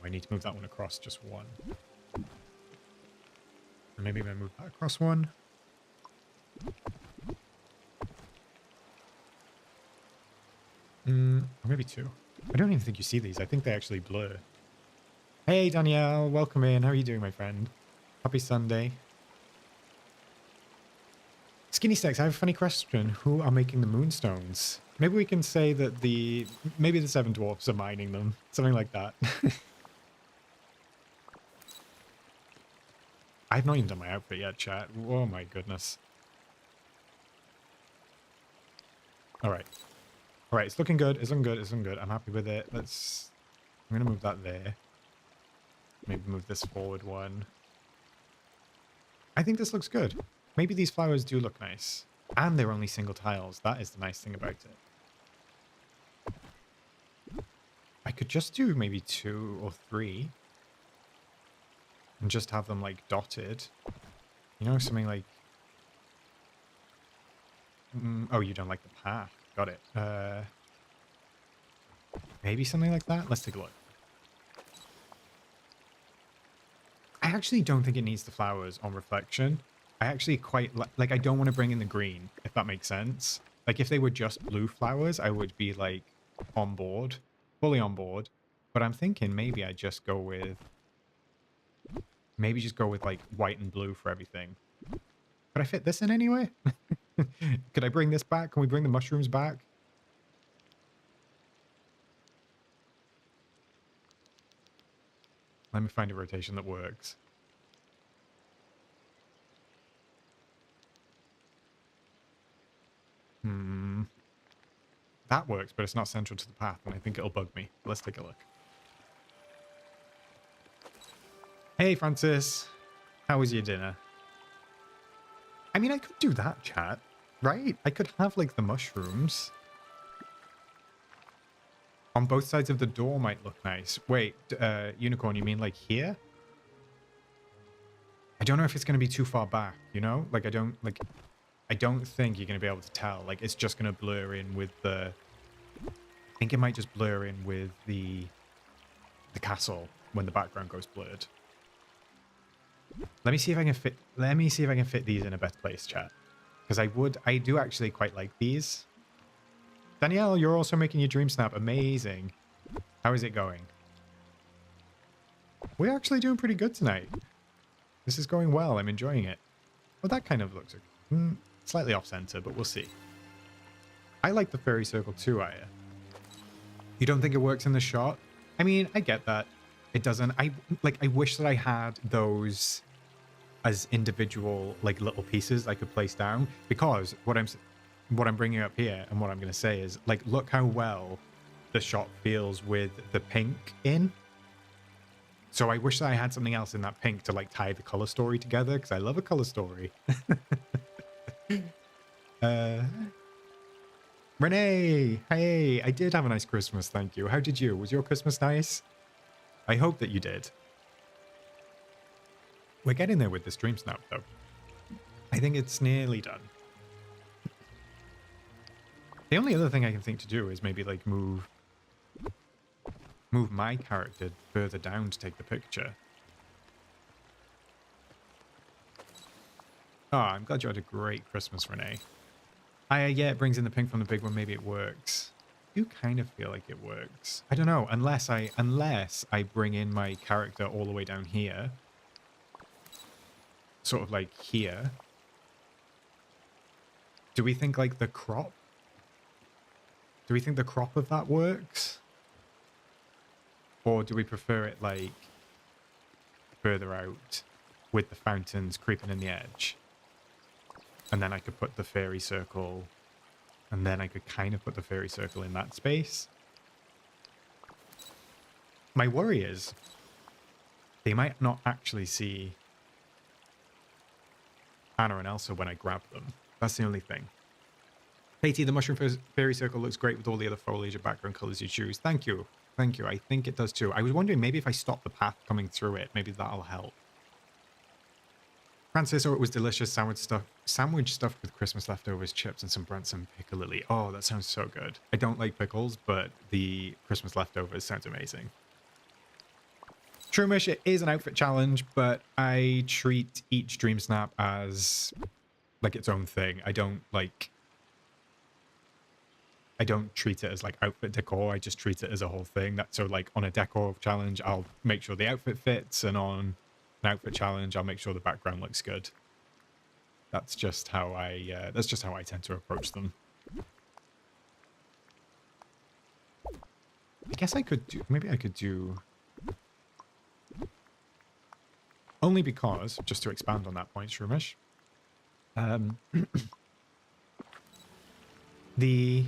I need to move that one across just one. And maybe I'm going to move that across one. Or maybe two. I don't even think you see these. I think they actually blur. Hey, Danielle. Welcome in. How are you doing, my friend? Happy Sunday. Skinny Stacks, I have a funny question. Who are making the moonstones? Maybe we can say that maybe the Seven Dwarfs are mining them. Something like that. I've not even done my outfit yet, chat. Oh my goodness. Alright. Alright, it's looking good. It's looking good. It's looking good. I'm happy with it. I'm going to move that there. Maybe move this forward one. I think this looks good. Maybe these flowers do look nice. And they're only single tiles. That is the nice thing about it. I could just do maybe 2 or 3. And just have them, like, dotted. You know, something like... oh, you don't like the path. Got it. Maybe something like that? Let's take a look. I actually don't think it needs the flowers on reflection. I actually quite... like, I don't want to bring in the green, if that makes sense. Like, if they were just blue flowers, I would be, like, on board. Fully on board. But I'm thinking maybe I just go with... maybe just go with, like, white and blue for everything. Could I fit this in anyway? Could I bring this back? Can we bring the mushrooms back? Let me find a rotation that works. That works, but it's not central to the path, and I think it'll bug me. Let's take a look. Hey, Francis. How was your dinner? I mean, I could do that, chat, right? I could have, like, the mushrooms. On both sides of the door might look nice. Wait, Unicorn, you mean, like, here? I don't know if it's going to be too far back, you know? Like, I don't think you're going to be able to tell. Like, it's just going to blur in with the... I think it might just blur in with the castle when the background goes blurred. Let me see if I can fit these in a better place, chat. Because I do actually quite like these. Danielle, you're also making your dream snap. Amazing. How is it going? We're actually doing pretty good tonight. This is going well. I'm enjoying it. Well, that kind of looks slightly off center, but we'll see. I like the fairy circle too, Aya. You don't think it works in the shot? I mean, I get that. It doesn't. I wish that I had those as individual, like, little pieces I could place down, because what I'm bringing up here and what I'm going to say is, like, look how well the shot feels with the pink in. So I wish that I had something else in that pink to, like, tie the color story together, because I love a color story. Renee, hey, I did have a nice Christmas, thank you. How did you? Was your Christmas nice? I hope that you did. We're getting there with this DreamSnap, though. I think it's nearly done. The only other thing I can think to do is maybe like move my character further down to take the picture. Oh, I'm glad you had a great Christmas, Renee. Yeah, it brings in the pink from the big one. Maybe it works. I do kind of feel like it works. I don't know, unless I bring in my character all the way down here. Sort of like here. Do we think like the crop? Do we think the crop of that works? Or do we prefer it like further out with the fountains creeping in the edge? And then I could put the fairy circle, and then I could kind of put the fairy circle in that space. My worry is they might not actually see Anna and Elsa when I grab them. That's the only thing. Katie, the mushroom fairy circle looks great with all the other foliage and background colors you choose. Thank you. Thank you. I think it does too. I was wondering maybe if I stop the path coming through it, maybe that'll help. Francis, oh, it was delicious sandwich stuffed with Christmas leftovers, chips, and some Branson pickle lily. Oh, that sounds so good. I don't like pickles, but the Christmas leftovers sounds amazing. Trumish, it is an outfit challenge, but I treat each DreamSnap as like its own thing. I don't treat it as like outfit decor. I just treat it as a whole thing. So like on a decor challenge, I'll make sure the outfit fits, and on an outfit challenge, I'll make sure the background looks good. That's just how I tend to approach them. I guess I could do, maybe I could do, only because, just to expand on that point, Shroomish, the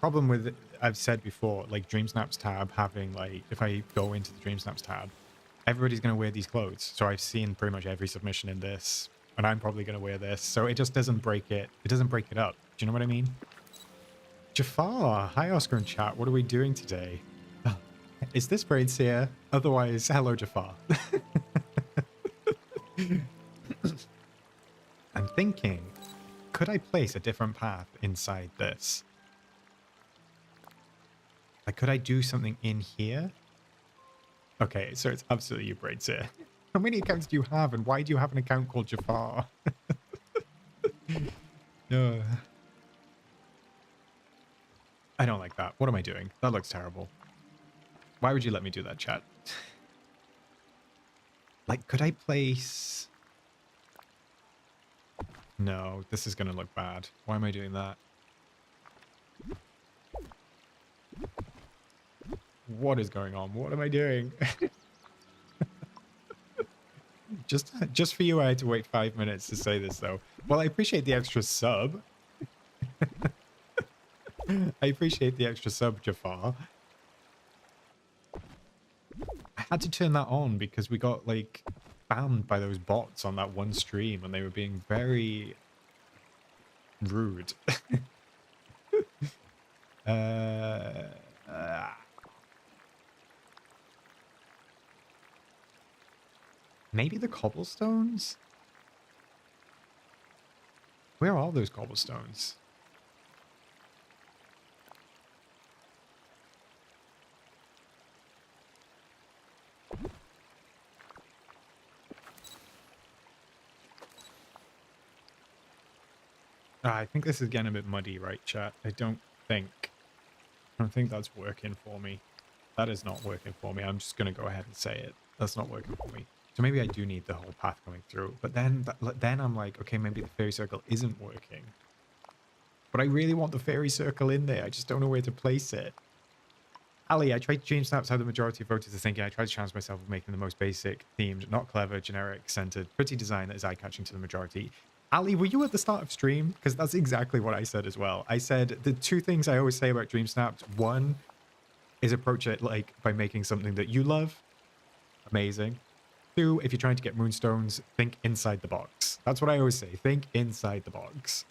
problem with, I've said before, like DreamSnaps tab having like, if I go into the DreamSnaps tab, everybody's going to wear these clothes. So I've seen pretty much every submission in this, and I'm probably going to wear this. So it just doesn't break it. It doesn't break it up. Do you know what I mean? Jafar, hi Oscar and chat. What are we doing today? Is this Braids here? Otherwise, hello Jafar. I'm thinking, could I place a different path inside this? Like, could I do something in here? Okay, so it's absolutely you, Braids here. How many accounts do you have, and why do you have an account called Jafar? No. I don't like that. What am I doing? That looks terrible. Why would you let me do that, chat? Like, could I place... No, this is going to look bad. Why am I doing that? What is going on? What am I doing? Just for you, I had to wait 5 minutes to say this, though. Well, I appreciate the extra sub. I appreciate the extra sub, Jafar. I had to turn that on because we got, like, banned by those bots on that one stream, and they were being very rude. Maybe the cobblestones? Where are those cobblestones? I think this is getting a bit muddy, right, chat? I don't think that's working for me. That is not working for me. I'm just going to go ahead and say it. That's not working for me. So maybe I do need the whole path coming through. But then I'm like, okay, maybe the fairy circle isn't working. But I really want the fairy circle in there. I just don't know where to place it. Ali, I tried to change snaps how the majority of voters are thinking. I tried to challenge myself with making the most basic, themed, not clever, generic, centered, pretty design that is eye-catching to the majority. Ali, were you at the start of stream? Because that's exactly what I said as well. I said the two things I always say about DreamSnaps. One is approach it like by making something that you love. Amazing. Two, if you're trying to get moonstones, think inside the box. That's what I always say. Think inside the box.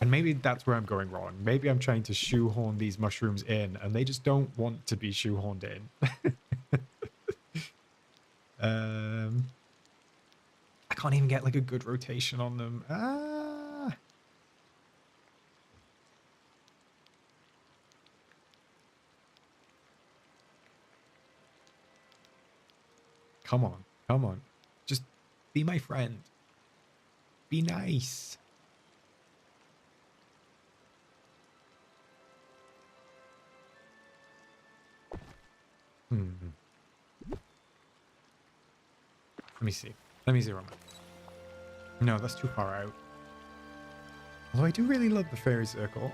And maybe that's where I'm going wrong. Maybe I'm trying to shoehorn these mushrooms in, and they just don't want to be shoehorned in. I can't even get like a good rotation on them. Ah. Come on. Come on. Just be my friend. Be nice. Let me see. Let me zero in. No, that's too far out. Although I do really love the fairy circle.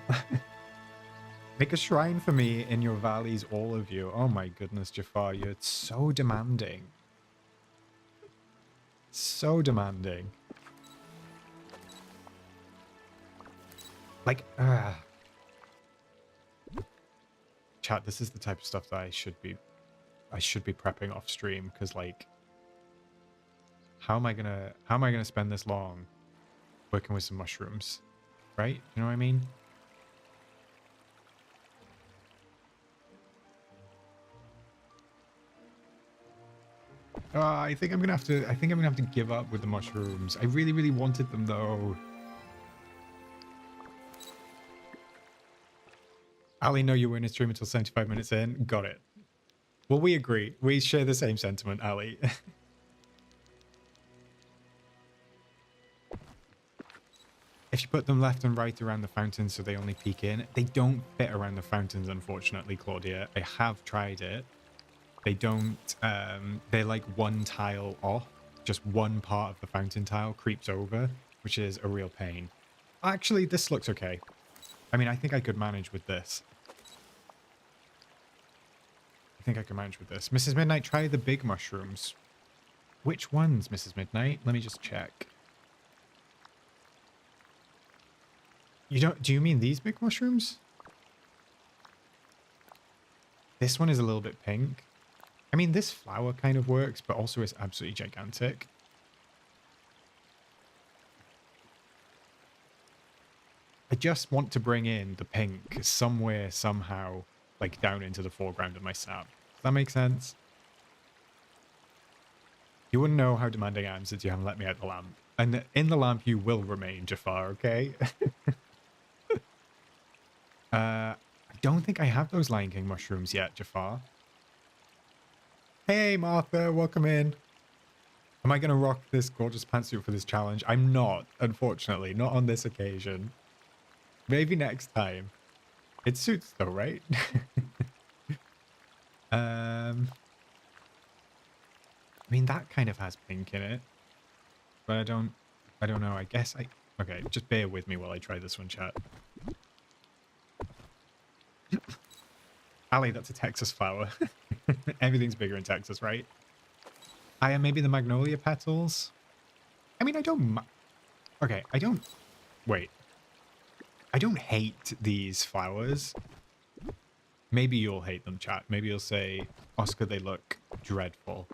Make a shrine for me in your valleys, all of you. Oh my goodness, Jafar, you're so demanding. So demanding. Like, chat, this is the type of stuff that I should be prepping off stream, because like, how am I gonna spend this long working with some mushrooms? Right? You know what I mean? I think I'm gonna have to give up with the mushrooms. I really, really wanted them though. Ali, know you were in a stream until 75 minutes in. Got it. Well, we agree. We share the same sentiment, Ali. If you put them left and right around the fountains so they only peek in, they don't fit around the fountains, unfortunately, Claudia. I have tried it. They don't, they're like one tile off. Just one part of the fountain tile creeps over, which is a real pain. Actually, this looks okay. I mean, I think I could manage with this. Mrs. Midnight, try the big mushrooms. Which ones, Mrs. Midnight? Let me just check. Do you mean these big mushrooms? This one is a little bit pink. I mean, this flower kind of works, but also it's absolutely gigantic. I just want to bring in the pink somewhere, somehow, like down into the foreground of my snap. Does that make sense? You wouldn't know how demanding I am since you haven't let me out the lamp. And in the lamp you will remain, Jafar, okay? I don't think I have those Lion King mushrooms yet, Jafar. Hey, Martha, welcome in. Am I going to rock this gorgeous pantsuit for this challenge? I'm not, unfortunately. Not on this occasion. Maybe next time. It suits though, right? I mean, that kind of has pink in it. But I don't know. I guess okay, just bear with me while I try this one, chat. Ali, that's a Texas flower. Everything's bigger in Texas, right? Maybe the magnolia petals. I mean, okay, wait. I don't hate these flowers. Maybe you'll hate them, chat. Maybe you'll say, Oscar, they look dreadful.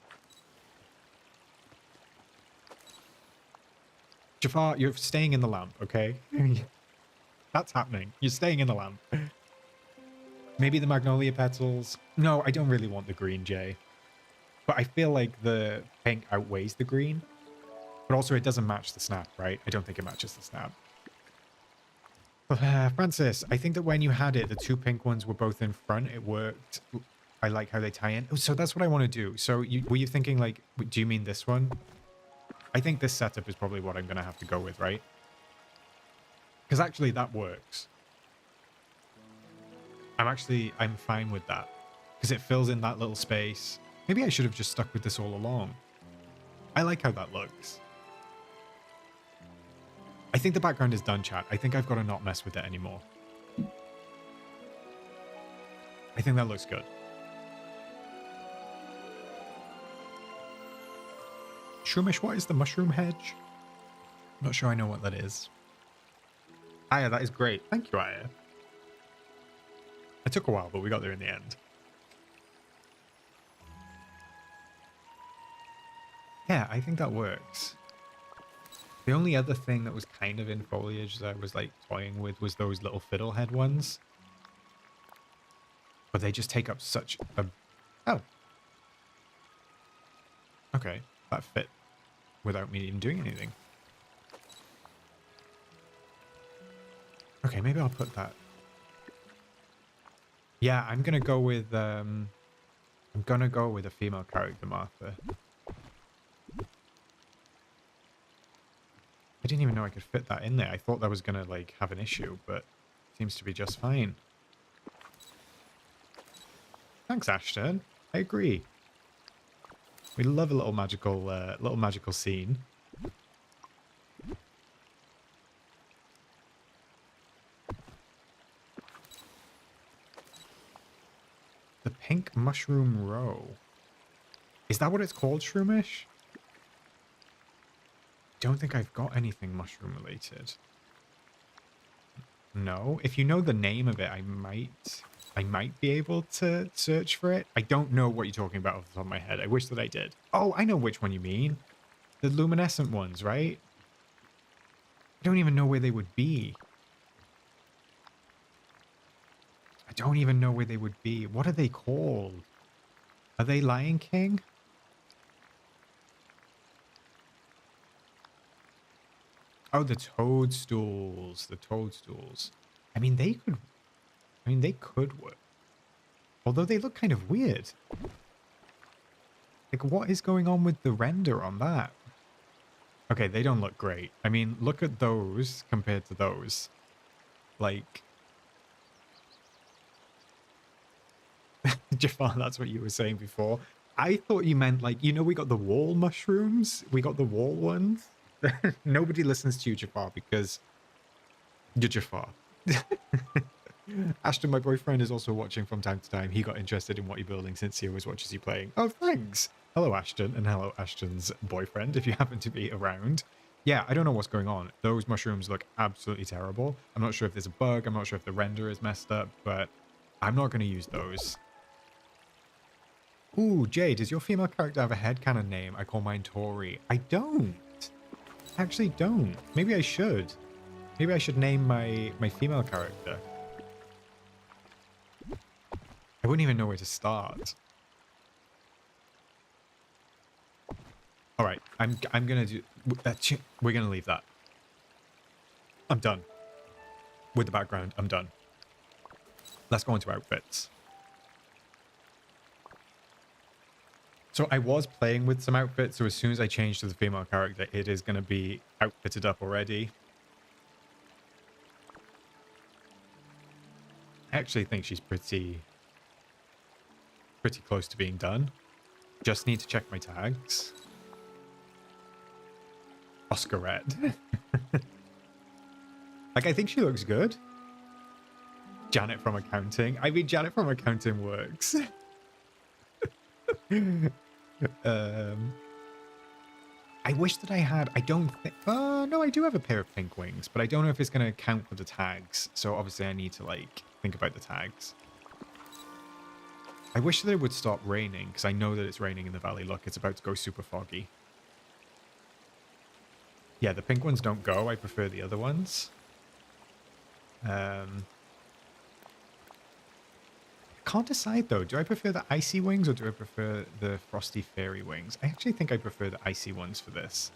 Jafar, you're staying in the lamp, okay? That's happening. You're staying in the lamp. Maybe the magnolia petals. No, I don't really want the green, Jay. But I feel like the pink outweighs the green. But also it doesn't match the snap, right? I don't think it matches the snap. Francis, I think that when you had it, the two pink ones were both in front. It worked. I like how they tie in. Oh, so that's what I want to do. So were you thinking like, do you mean this one? I think this setup is probably what I'm going to have to go with, right? Because actually that works. I'm fine with that. Because it fills in that little space. Maybe I should have just stuck with this all along. I like how that looks. I think the background is done, chat. I think I've got to not mess with it anymore. I think that looks good. Shroomish, what is the mushroom hedge? I'm not sure I know what that is. Aya, that is great. Thank you, Aya. It took a while, but we got there in the end. Yeah, I think that works. The only other thing that was kind of in foliage that I was like toying with was those little fiddlehead ones. But they just take up such a... Oh, okay. That fit without me even doing anything. Okay, maybe I'll put that. Yeah, I'm gonna go with a female character, Martha. I didn't even know I could fit that in there. I thought that was gonna like have an issue, but seems to be just fine. Thanks, Ashton. I agree. We love a little magical scene. The pink mushroom row. Is that what it's called, Shroomish? Don't think I've got anything mushroom related. No. If you know the name of it, I might be able to search for it. I don't know what you're talking about off the top of my head. I wish that I did. Oh, I know which one you mean. The luminescent ones, right? I don't even know where they would be. I don't even know where they would be. What are they called? Are they Lion King? Oh, the toadstools. The toadstools. I mean, they could work. Although they look kind of weird. Like, what is going on with the render on that? Okay, they don't look great. I mean, look at those compared to those. Like... Jafar, that's what you were saying before. I thought you meant, like, you know, we got the wall mushrooms? We got the wall ones? Nobody listens to you, Jafar, because you're Jafar. Ashton, my boyfriend, is also watching from time to time. He got interested in what you're building since he always watches you playing. Oh, thanks. Hello, Ashton, and hello, Ashton's boyfriend, if you happen to be around. Yeah, I don't know what's going on. Those mushrooms look absolutely terrible. I'm not sure if there's a bug. I'm not sure if the render is messed up, but I'm not going to use those. Ooh, Jay, does your female character have a headcanon name? I call mine Tori. I don't. I actually don't. Maybe I should. Maybe I should name my female character. I wouldn't even know where to start. All right, I'm gonna do that. We're gonna leave that. I'm done with the background. I'm done. Let's go into outfits. So I was playing with some outfits, so as soon as I change to the female character, it is going to be outfitted up already. I actually think she's pretty close to being done. Just need to check my tags. Oscarette. Like, I think she looks good. Janet from accounting. I mean, Janet from accounting works. I wish that I had... I don't think... no, I do have a pair of pink wings, but I don't know if it's going to count for the tags. So obviously I need to, like, think about the tags. I wish that it would stop raining, because I know that it's raining in the valley. Look, it's about to go super foggy. Yeah, the pink ones don't go. I prefer the other ones. Can't decide though. Do I prefer the icy wings or do I prefer the frosty fairy wings? I actually think I prefer the icy ones for this.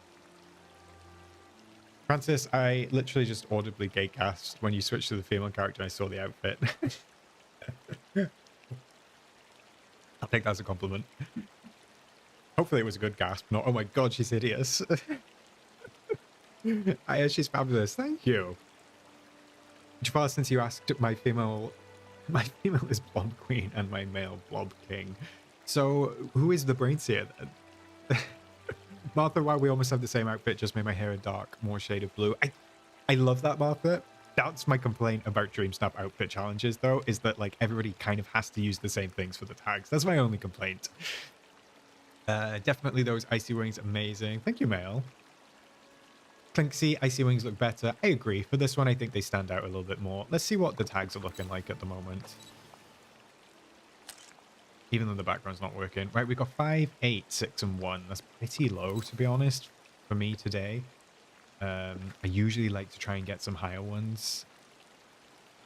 Francis, I literally just audibly gate-gasped when you switched to the female character and I saw the outfit. I'll take that as a compliment. Hopefully it was a good gasp, not, oh my god, she's hideous. She's fabulous, thank you. Jafar, since you asked, my female is Blob Queen and my male Blob King. So, who is the brains here then? Martha, wow, we almost have the same outfit, just made my hair a dark, more shade of blue. I love that, Martha. That's my complaint about DreamSnap outfit challenges, though, is that, like, everybody kind of has to use the same things for the tags. That's my only complaint. Definitely those icy wings, amazing. Thank you, Mail. Clinksy, icy wings look better. I agree. For this one, I think they stand out a little bit more. Let's see what the tags are looking like at the moment. Even though the background's not working. Right, we got 5, 8, 6, and 1. That's pretty low, to be honest, for me today. I usually like to try and get some higher ones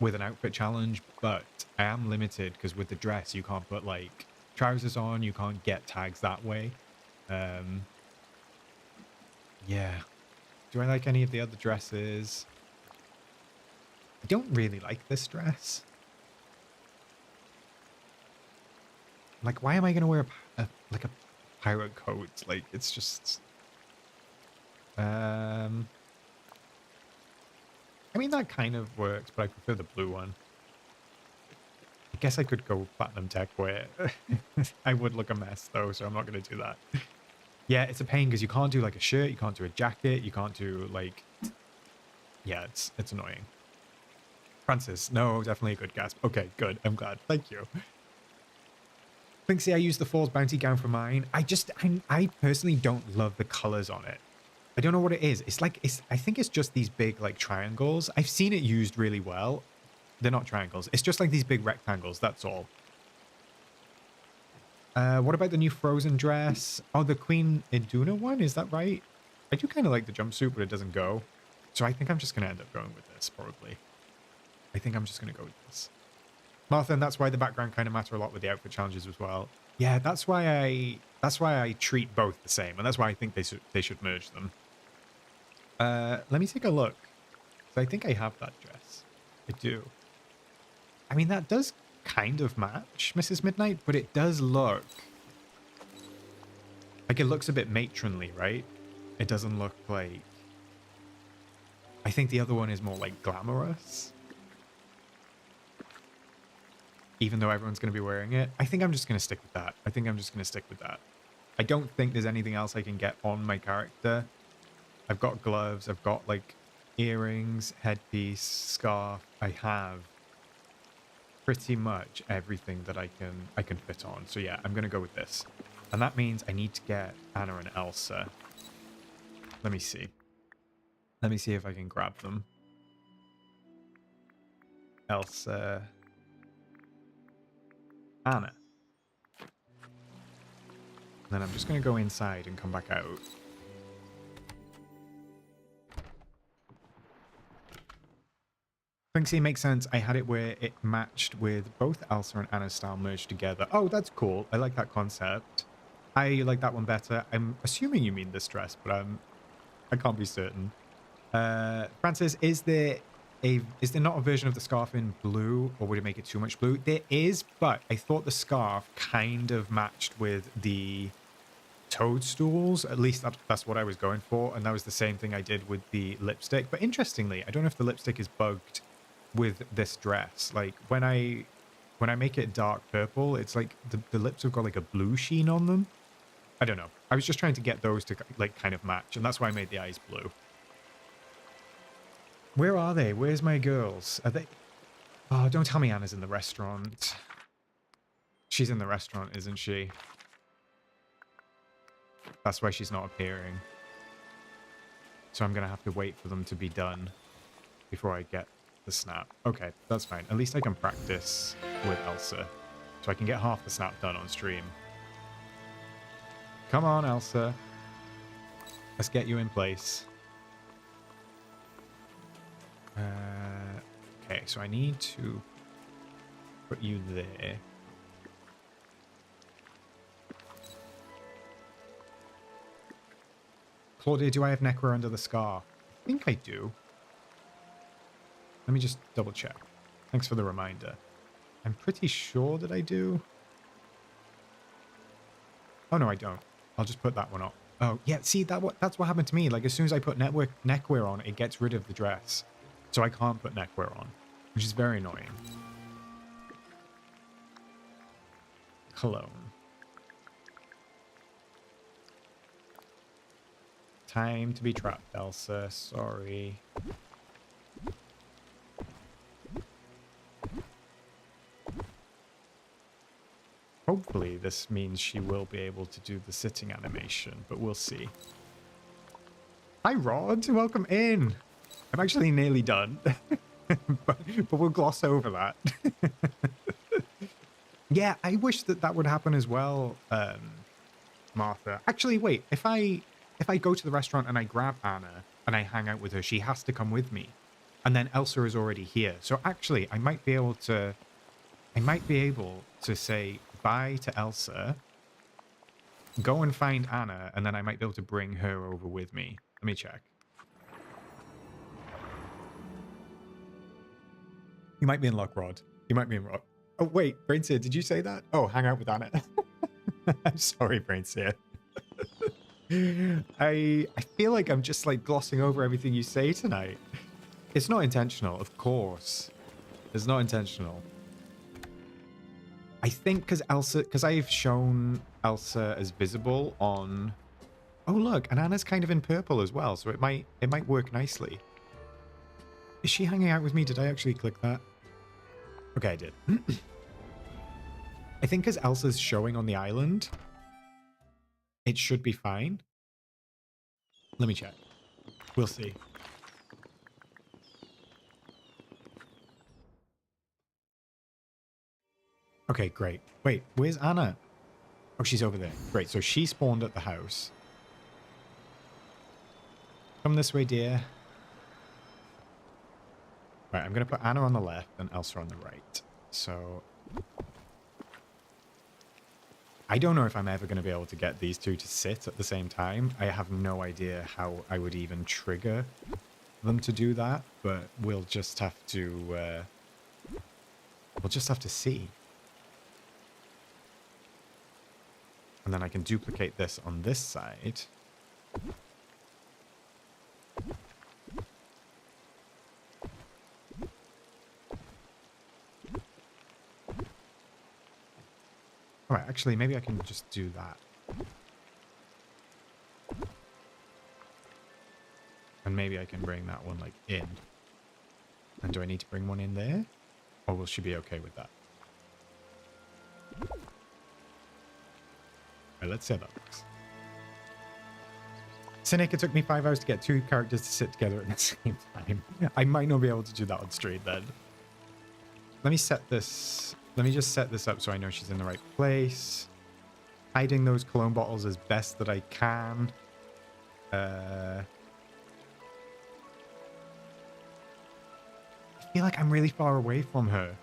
with an outfit challenge, but I am limited because with the dress, you can't put like trousers on, you can't get tags that way. Yeah. Do I like any of the other dresses? I don't really like this dress. Like, why am I going to wear like a pirate coat? Like, it's just... I mean, that kind of works, but I prefer the blue one. I guess I could go platinum tech wear. I would look a mess, though, so I'm not going to do that. Yeah, it's a pain because you can't do, like, a shirt, you can't do a jacket, you can't do, like... Yeah, it's annoying. Francis, no, definitely a good gasp. Okay, good. I'm glad. Thank you. Thinksy, I used the Falls Bounty gown for mine. I personally don't love the colors on it. I don't know what it is. It's like, I think it's just these big, like, triangles. I've seen it used really well. They're not triangles. It's just like these big rectangles. That's all. What about the new Frozen dress? Oh, the Queen Iduna one? Is that right? I do kind of like the jumpsuit, but it doesn't go. So I think I'm just going to end up going with this, probably. I think I'm just going to go with this. Martha, and that's why the background kind of matter a lot with the outfit challenges as well. Yeah, that's why I treat both the same, and that's why I think they should merge them. Let me take a look. So I think I have that dress. I do. I mean, that does kind of match Mrs. Midnight, but it does look like it looks a bit matronly, right? It doesn't look like... I think the other one is more like glamorous. Even though everyone's going to be wearing it. I think I'm just going to stick with that. I don't think there's anything else I can get on my character. I've got gloves. I've got, like, earrings, headpiece, scarf. I have pretty much everything that I can fit on. So, yeah, I'm going to go with this. And that means I need to get Anna and Elsa. Let me see. Let me see if I can grab them. Elsa... Anna. And then I'm just going to go inside and come back out. Thinksy makes sense. I had it where it matched with both Elsa and Anna's style merged together. Oh, that's cool. I like that concept. I like that one better. I'm assuming you mean this dress, but I can't be certain. Francis, is there not a version of the scarf in blue, or would it make it too much blue? There is, but I thought the scarf kind of matched with the toadstools. At least that's what I was going for, and that was the same thing I did with the lipstick. But interestingly, I don't know if the lipstick is bugged with this dress. Like, when I make it dark purple, it's like the lips have got like a blue sheen on them. I don't know. I was just trying to get those to, like, kind of match, and that's why I made the eyes blue. Where are they? Where's my girls? Are they... Oh, don't tell me Anna's in the restaurant. She's in the restaurant, isn't she? That's why she's not appearing. So I'm going to have to wait for them to be done before I get the snap. Okay, that's fine. At least I can practice with Elsa. So I can get half the snap done on stream. Come on, Elsa. Let's get you in place. Okay, so I need to put you there. Claudia, do I have neckwear under the scarf? I think I do. Let me just double check. Thanks for the reminder. I'm pretty sure that I do. Oh, no, I don't. I'll just put that one on. Oh, yeah, see, that's what happened to me. Like, as soon as I put neckwear on, it gets rid of the dress. So I can't put neckwear on, which is very annoying. Cologne. Time to be trapped, Elsa. Sorry. Hopefully this means she will be able to do the sitting animation, but we'll see. Hi, Rod. Welcome in. I'm actually nearly done, but we'll gloss over that. Yeah, I wish that would happen as well, Martha. Actually, wait. If I go to the restaurant and I grab Anna and I hang out with her, she has to come with me. And then Elsa is already here. So actually, I might be able to say bye to Elsa, go and find Anna, and then I might be able to bring her over with me. Let me check. You might be in luck, Rod. You might be in luck. Oh, wait, Brainseer, did you say that? Oh, hang out with Anna. I'm sorry, Brainseer. I feel like I'm just like glossing over everything you say tonight. It's not intentional, of course. It's not intentional. I think because I've shown Elsa as visible on. Oh look, and Anna's kind of in purple as well, so it might work nicely. Is she hanging out with me? Did I actually click that? Okay, I did. I think because Elsa's showing on the island, it should be fine. Let me check. We'll see. Okay, great. Wait, where's Anna? Oh, she's over there. Great, so she spawned at the house. Come this way, dear. Right, I'm going to put Anna on the left and Elsa on the right. So I don't know if I'm ever going to be able to get these two to sit at the same time. I have no idea how I would even trigger them to do that, but we'll just have to see. And then I can duplicate this on this side. All right, actually, maybe I can just do that. And maybe I can bring that one, like, in. And do I need to bring one in there? Or will she be okay with that? Right, let's see how that looks. Cynic, it took me 5 hours to get 2 characters to sit together at the same time. I might not be able to do that on stream then. Let me set this... Let me just set this up so I know she's in the right place. Hiding those cologne bottles as best that I can. I feel like I'm really far away from her.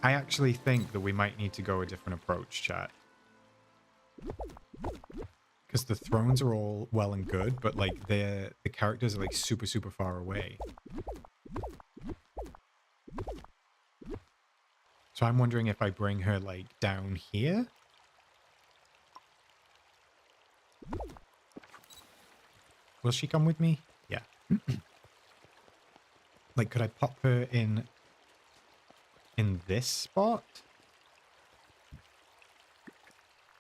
I actually think that we might need to go a different approach, chat. Because the thrones are all well and good, but like the characters are like super, super far away. So I'm wondering if I bring her like down here. Will she come with me? Yeah. Like, could I pop her in this spot?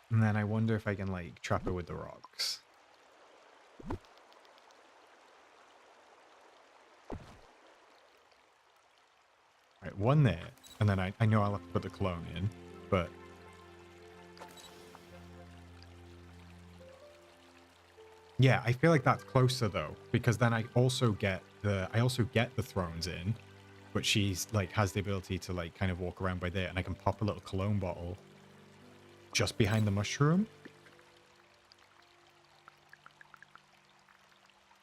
And then I wonder if I can like trap her with the rocks. Right, one there. And then I know I'll have to put the clone in, but... Yeah, I feel like that's closer though, because then I also get the thrones in, but she's like has the ability to like kind of walk around by there, and I can pop a little cologne bottle just behind the mushroom.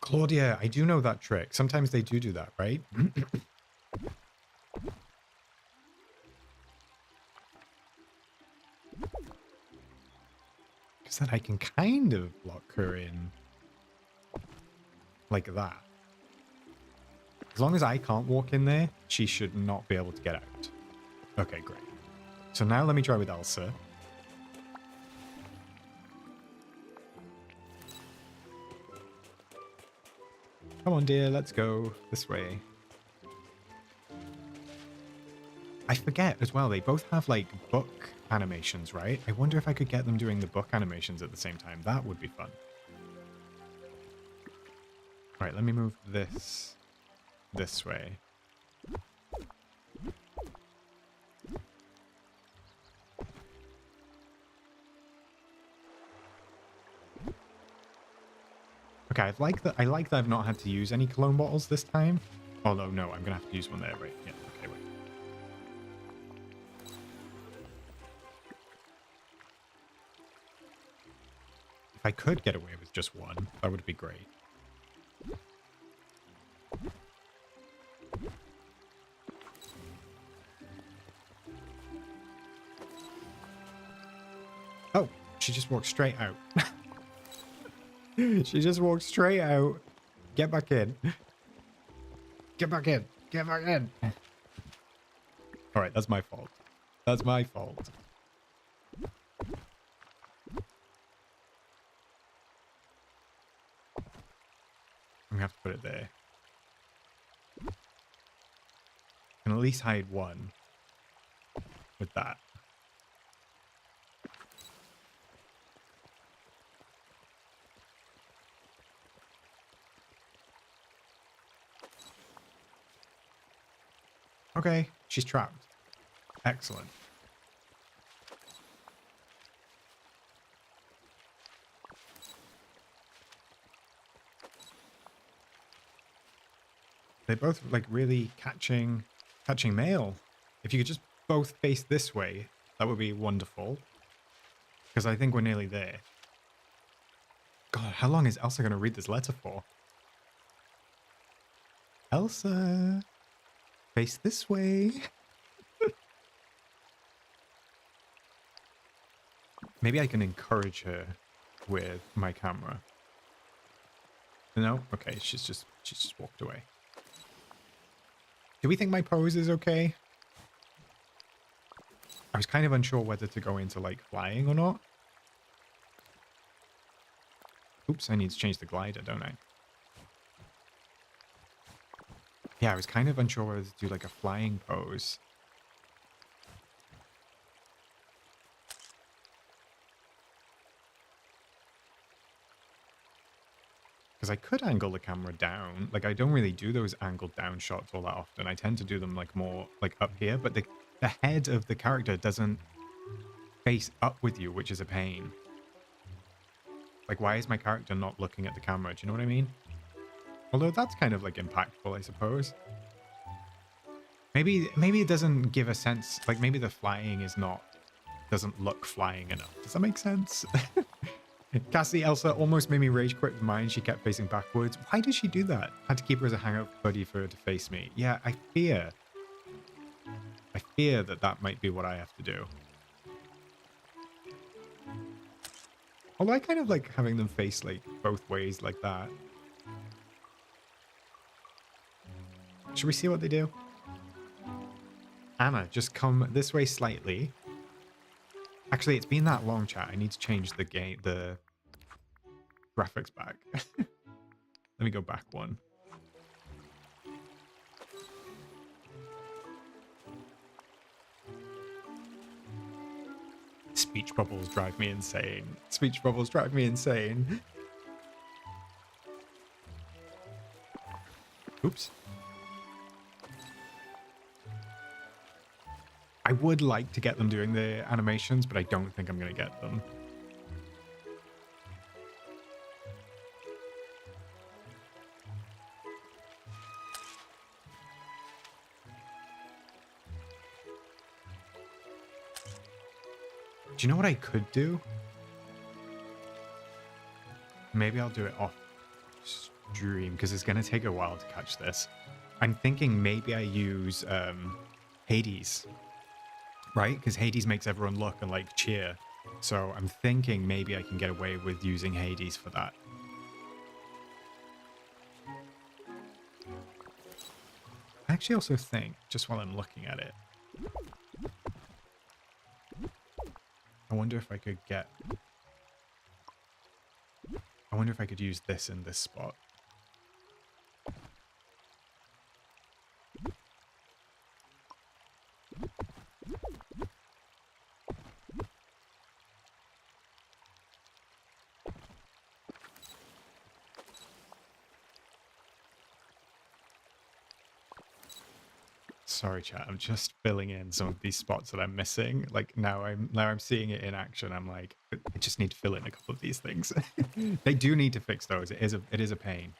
Claudia, I do know that trick. Sometimes they do that, right? Because then I can kind of lock her in like that. As long as I can't walk in there, she should not be able to get out. Okay, great. So now let me try with Elsa. Come on, dear, let's go this way. I forget as well, they both have like book animations, right? I wonder if I could get them doing the book animations at the same time. That would be fun. All right, let me move this way. Okay, I like that I've not had to use any cologne bottles this time. Although no, I'm gonna have to use one there, right? Yeah, okay, wait. If I could get away with just one, that would be great. Oh, she just walked straight out. She just walked straight out. Get back in. Get back in. Get back in. All right, that's my fault. That's my fault. I'm gonna have to put it there. Can at least hide one with that. Okay, she's trapped. Excellent. They're both like really catching mail. If you could just both face this way, that would be wonderful. Because I think we're nearly there. God, how long is Elsa going to read this letter for? Elsa, face this way. Maybe I can encourage her with my camera. No? Okay, she's just walked away. Do we think my pose is okay? I was kind of unsure whether to go into like flying or not. Oops, I need to change the glider, don't I? Yeah, I was kind of unsure whether to do like a flying pose. Because I could angle the camera down. Like, I don't really do those angled down shots all that often. I tend to do them like more like up here, but the head of the character doesn't face up with you, which is a pain. Like, why is my character not looking at the camera? Do you know what I mean? Although that's kind of like impactful, I suppose. Maybe it doesn't give a sense, like maybe the flying is not, doesn't look flying enough. Does that make sense? Cassie, Elsa almost made me rage quit with mine. She kept facing backwards. Why did she do that? Had to keep her as a hangout buddy for her to face me. Yeah, I fear that might be what I have to do. Although I kind of like having them face like both ways like that. Should we see what they do? Anna, just come this way slightly. Actually, it's been that long, chat. I need to change the graphics back. Let me go back one. Speech bubbles drive me insane. Speech bubbles drive me insane. Oops. I would like to get them doing the animations, but I don't think I'm going to get them. Do you know what I could do? Maybe I'll do it off stream because it's going to take a while to catch this. I'm thinking maybe I use Hades, right? Because Hades makes everyone look and like cheer. So I'm thinking maybe I can get away with using Hades for that. I actually also think, just while I'm looking at it, I wonder if I could get... I wonder if I could use this in this spot. Sorry, chat. I'm just filling in some of these spots that I'm missing. Like now I'm seeing it in action. I'm like, I just need to fill in a couple of these things. They do need to fix those. It is a pain.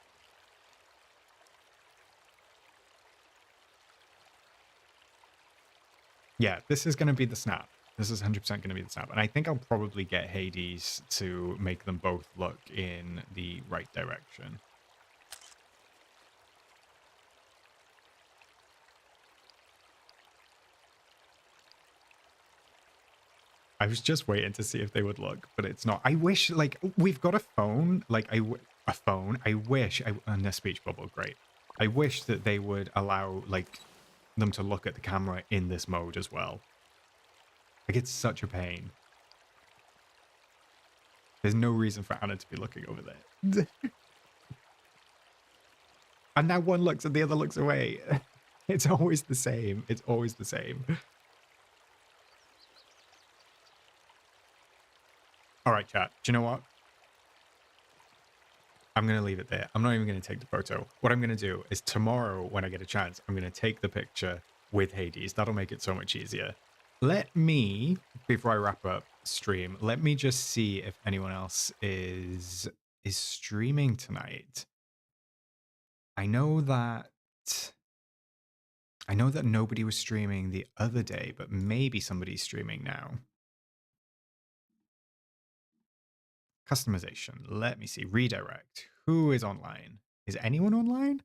Yeah, this is going to be the snap. This is 100% going to be the snap. And I think I'll probably get Hades to make them both look in the right direction. I was just waiting to see if they would look, but it's not. I wish, like, we've got a phone. Like, a phone. I wish, and a speech bubble, great. I wish that they would allow, like, them to look at the camera in this mode as well. Like, it's such a pain. There's no reason for Anna to be looking over there. And now one looks and the other looks away. It's always the same. It's always the same. All right, chat. Do you know what? I'm going to leave it there. I'm not even going to take the photo. What I'm going to do is tomorrow, when I get a chance, I'm going to take the picture with Hades. That'll make it so much easier. Let me, before I wrap up stream, let me just see if anyone else is streaming tonight. I know that nobody was streaming the other day, but maybe somebody's streaming now. Customization. Let me see. Redirect. Who is online? Is anyone online?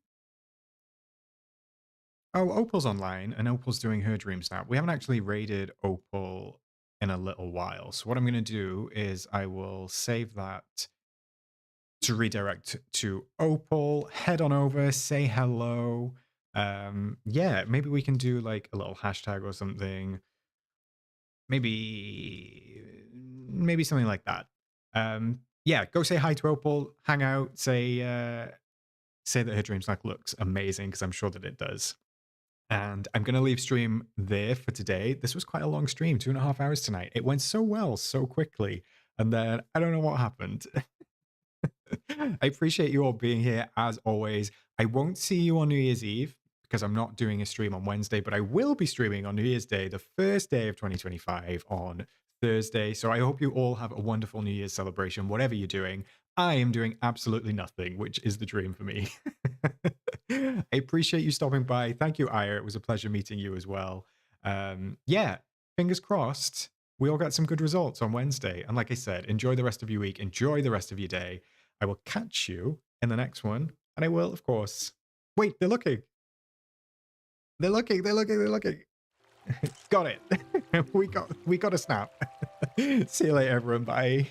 Oh, Opal's online, and Opal's doing her DreamSnap. We haven't actually raided Opal in a little while. So what I'm going to do is I will save that to redirect to Opal. Head on over, say hello. Yeah, maybe we can do like a little hashtag or something. Maybe something like that. Yeah, go say hi to Opal, hang out, say that her DreamSnap looks amazing, because I'm sure that it does. And I'm going to leave stream there for today. This was quite a long stream, 2.5 hours tonight. It went so well, so quickly. And then I don't know what happened. I appreciate you all being here as always. I won't see you on New Year's Eve because I'm not doing a stream on Wednesday, but I will be streaming on New Year's Day, the first day of 2025 on Thursday. So I hope you all have a wonderful New Year's celebration, whatever you're doing. I am doing absolutely nothing, which is the dream for me. I appreciate you stopping by. Thank you, Aya. It was a pleasure meeting you as well. Yeah, fingers crossed. We all got some good results on Wednesday. And like I said, enjoy the rest of your week. Enjoy the rest of your day. I will catch you in the next one. And I will, of course. Wait, they're looking. They're looking. They're looking. They're looking. Got it. We got a snap. See you later, everyone. Bye.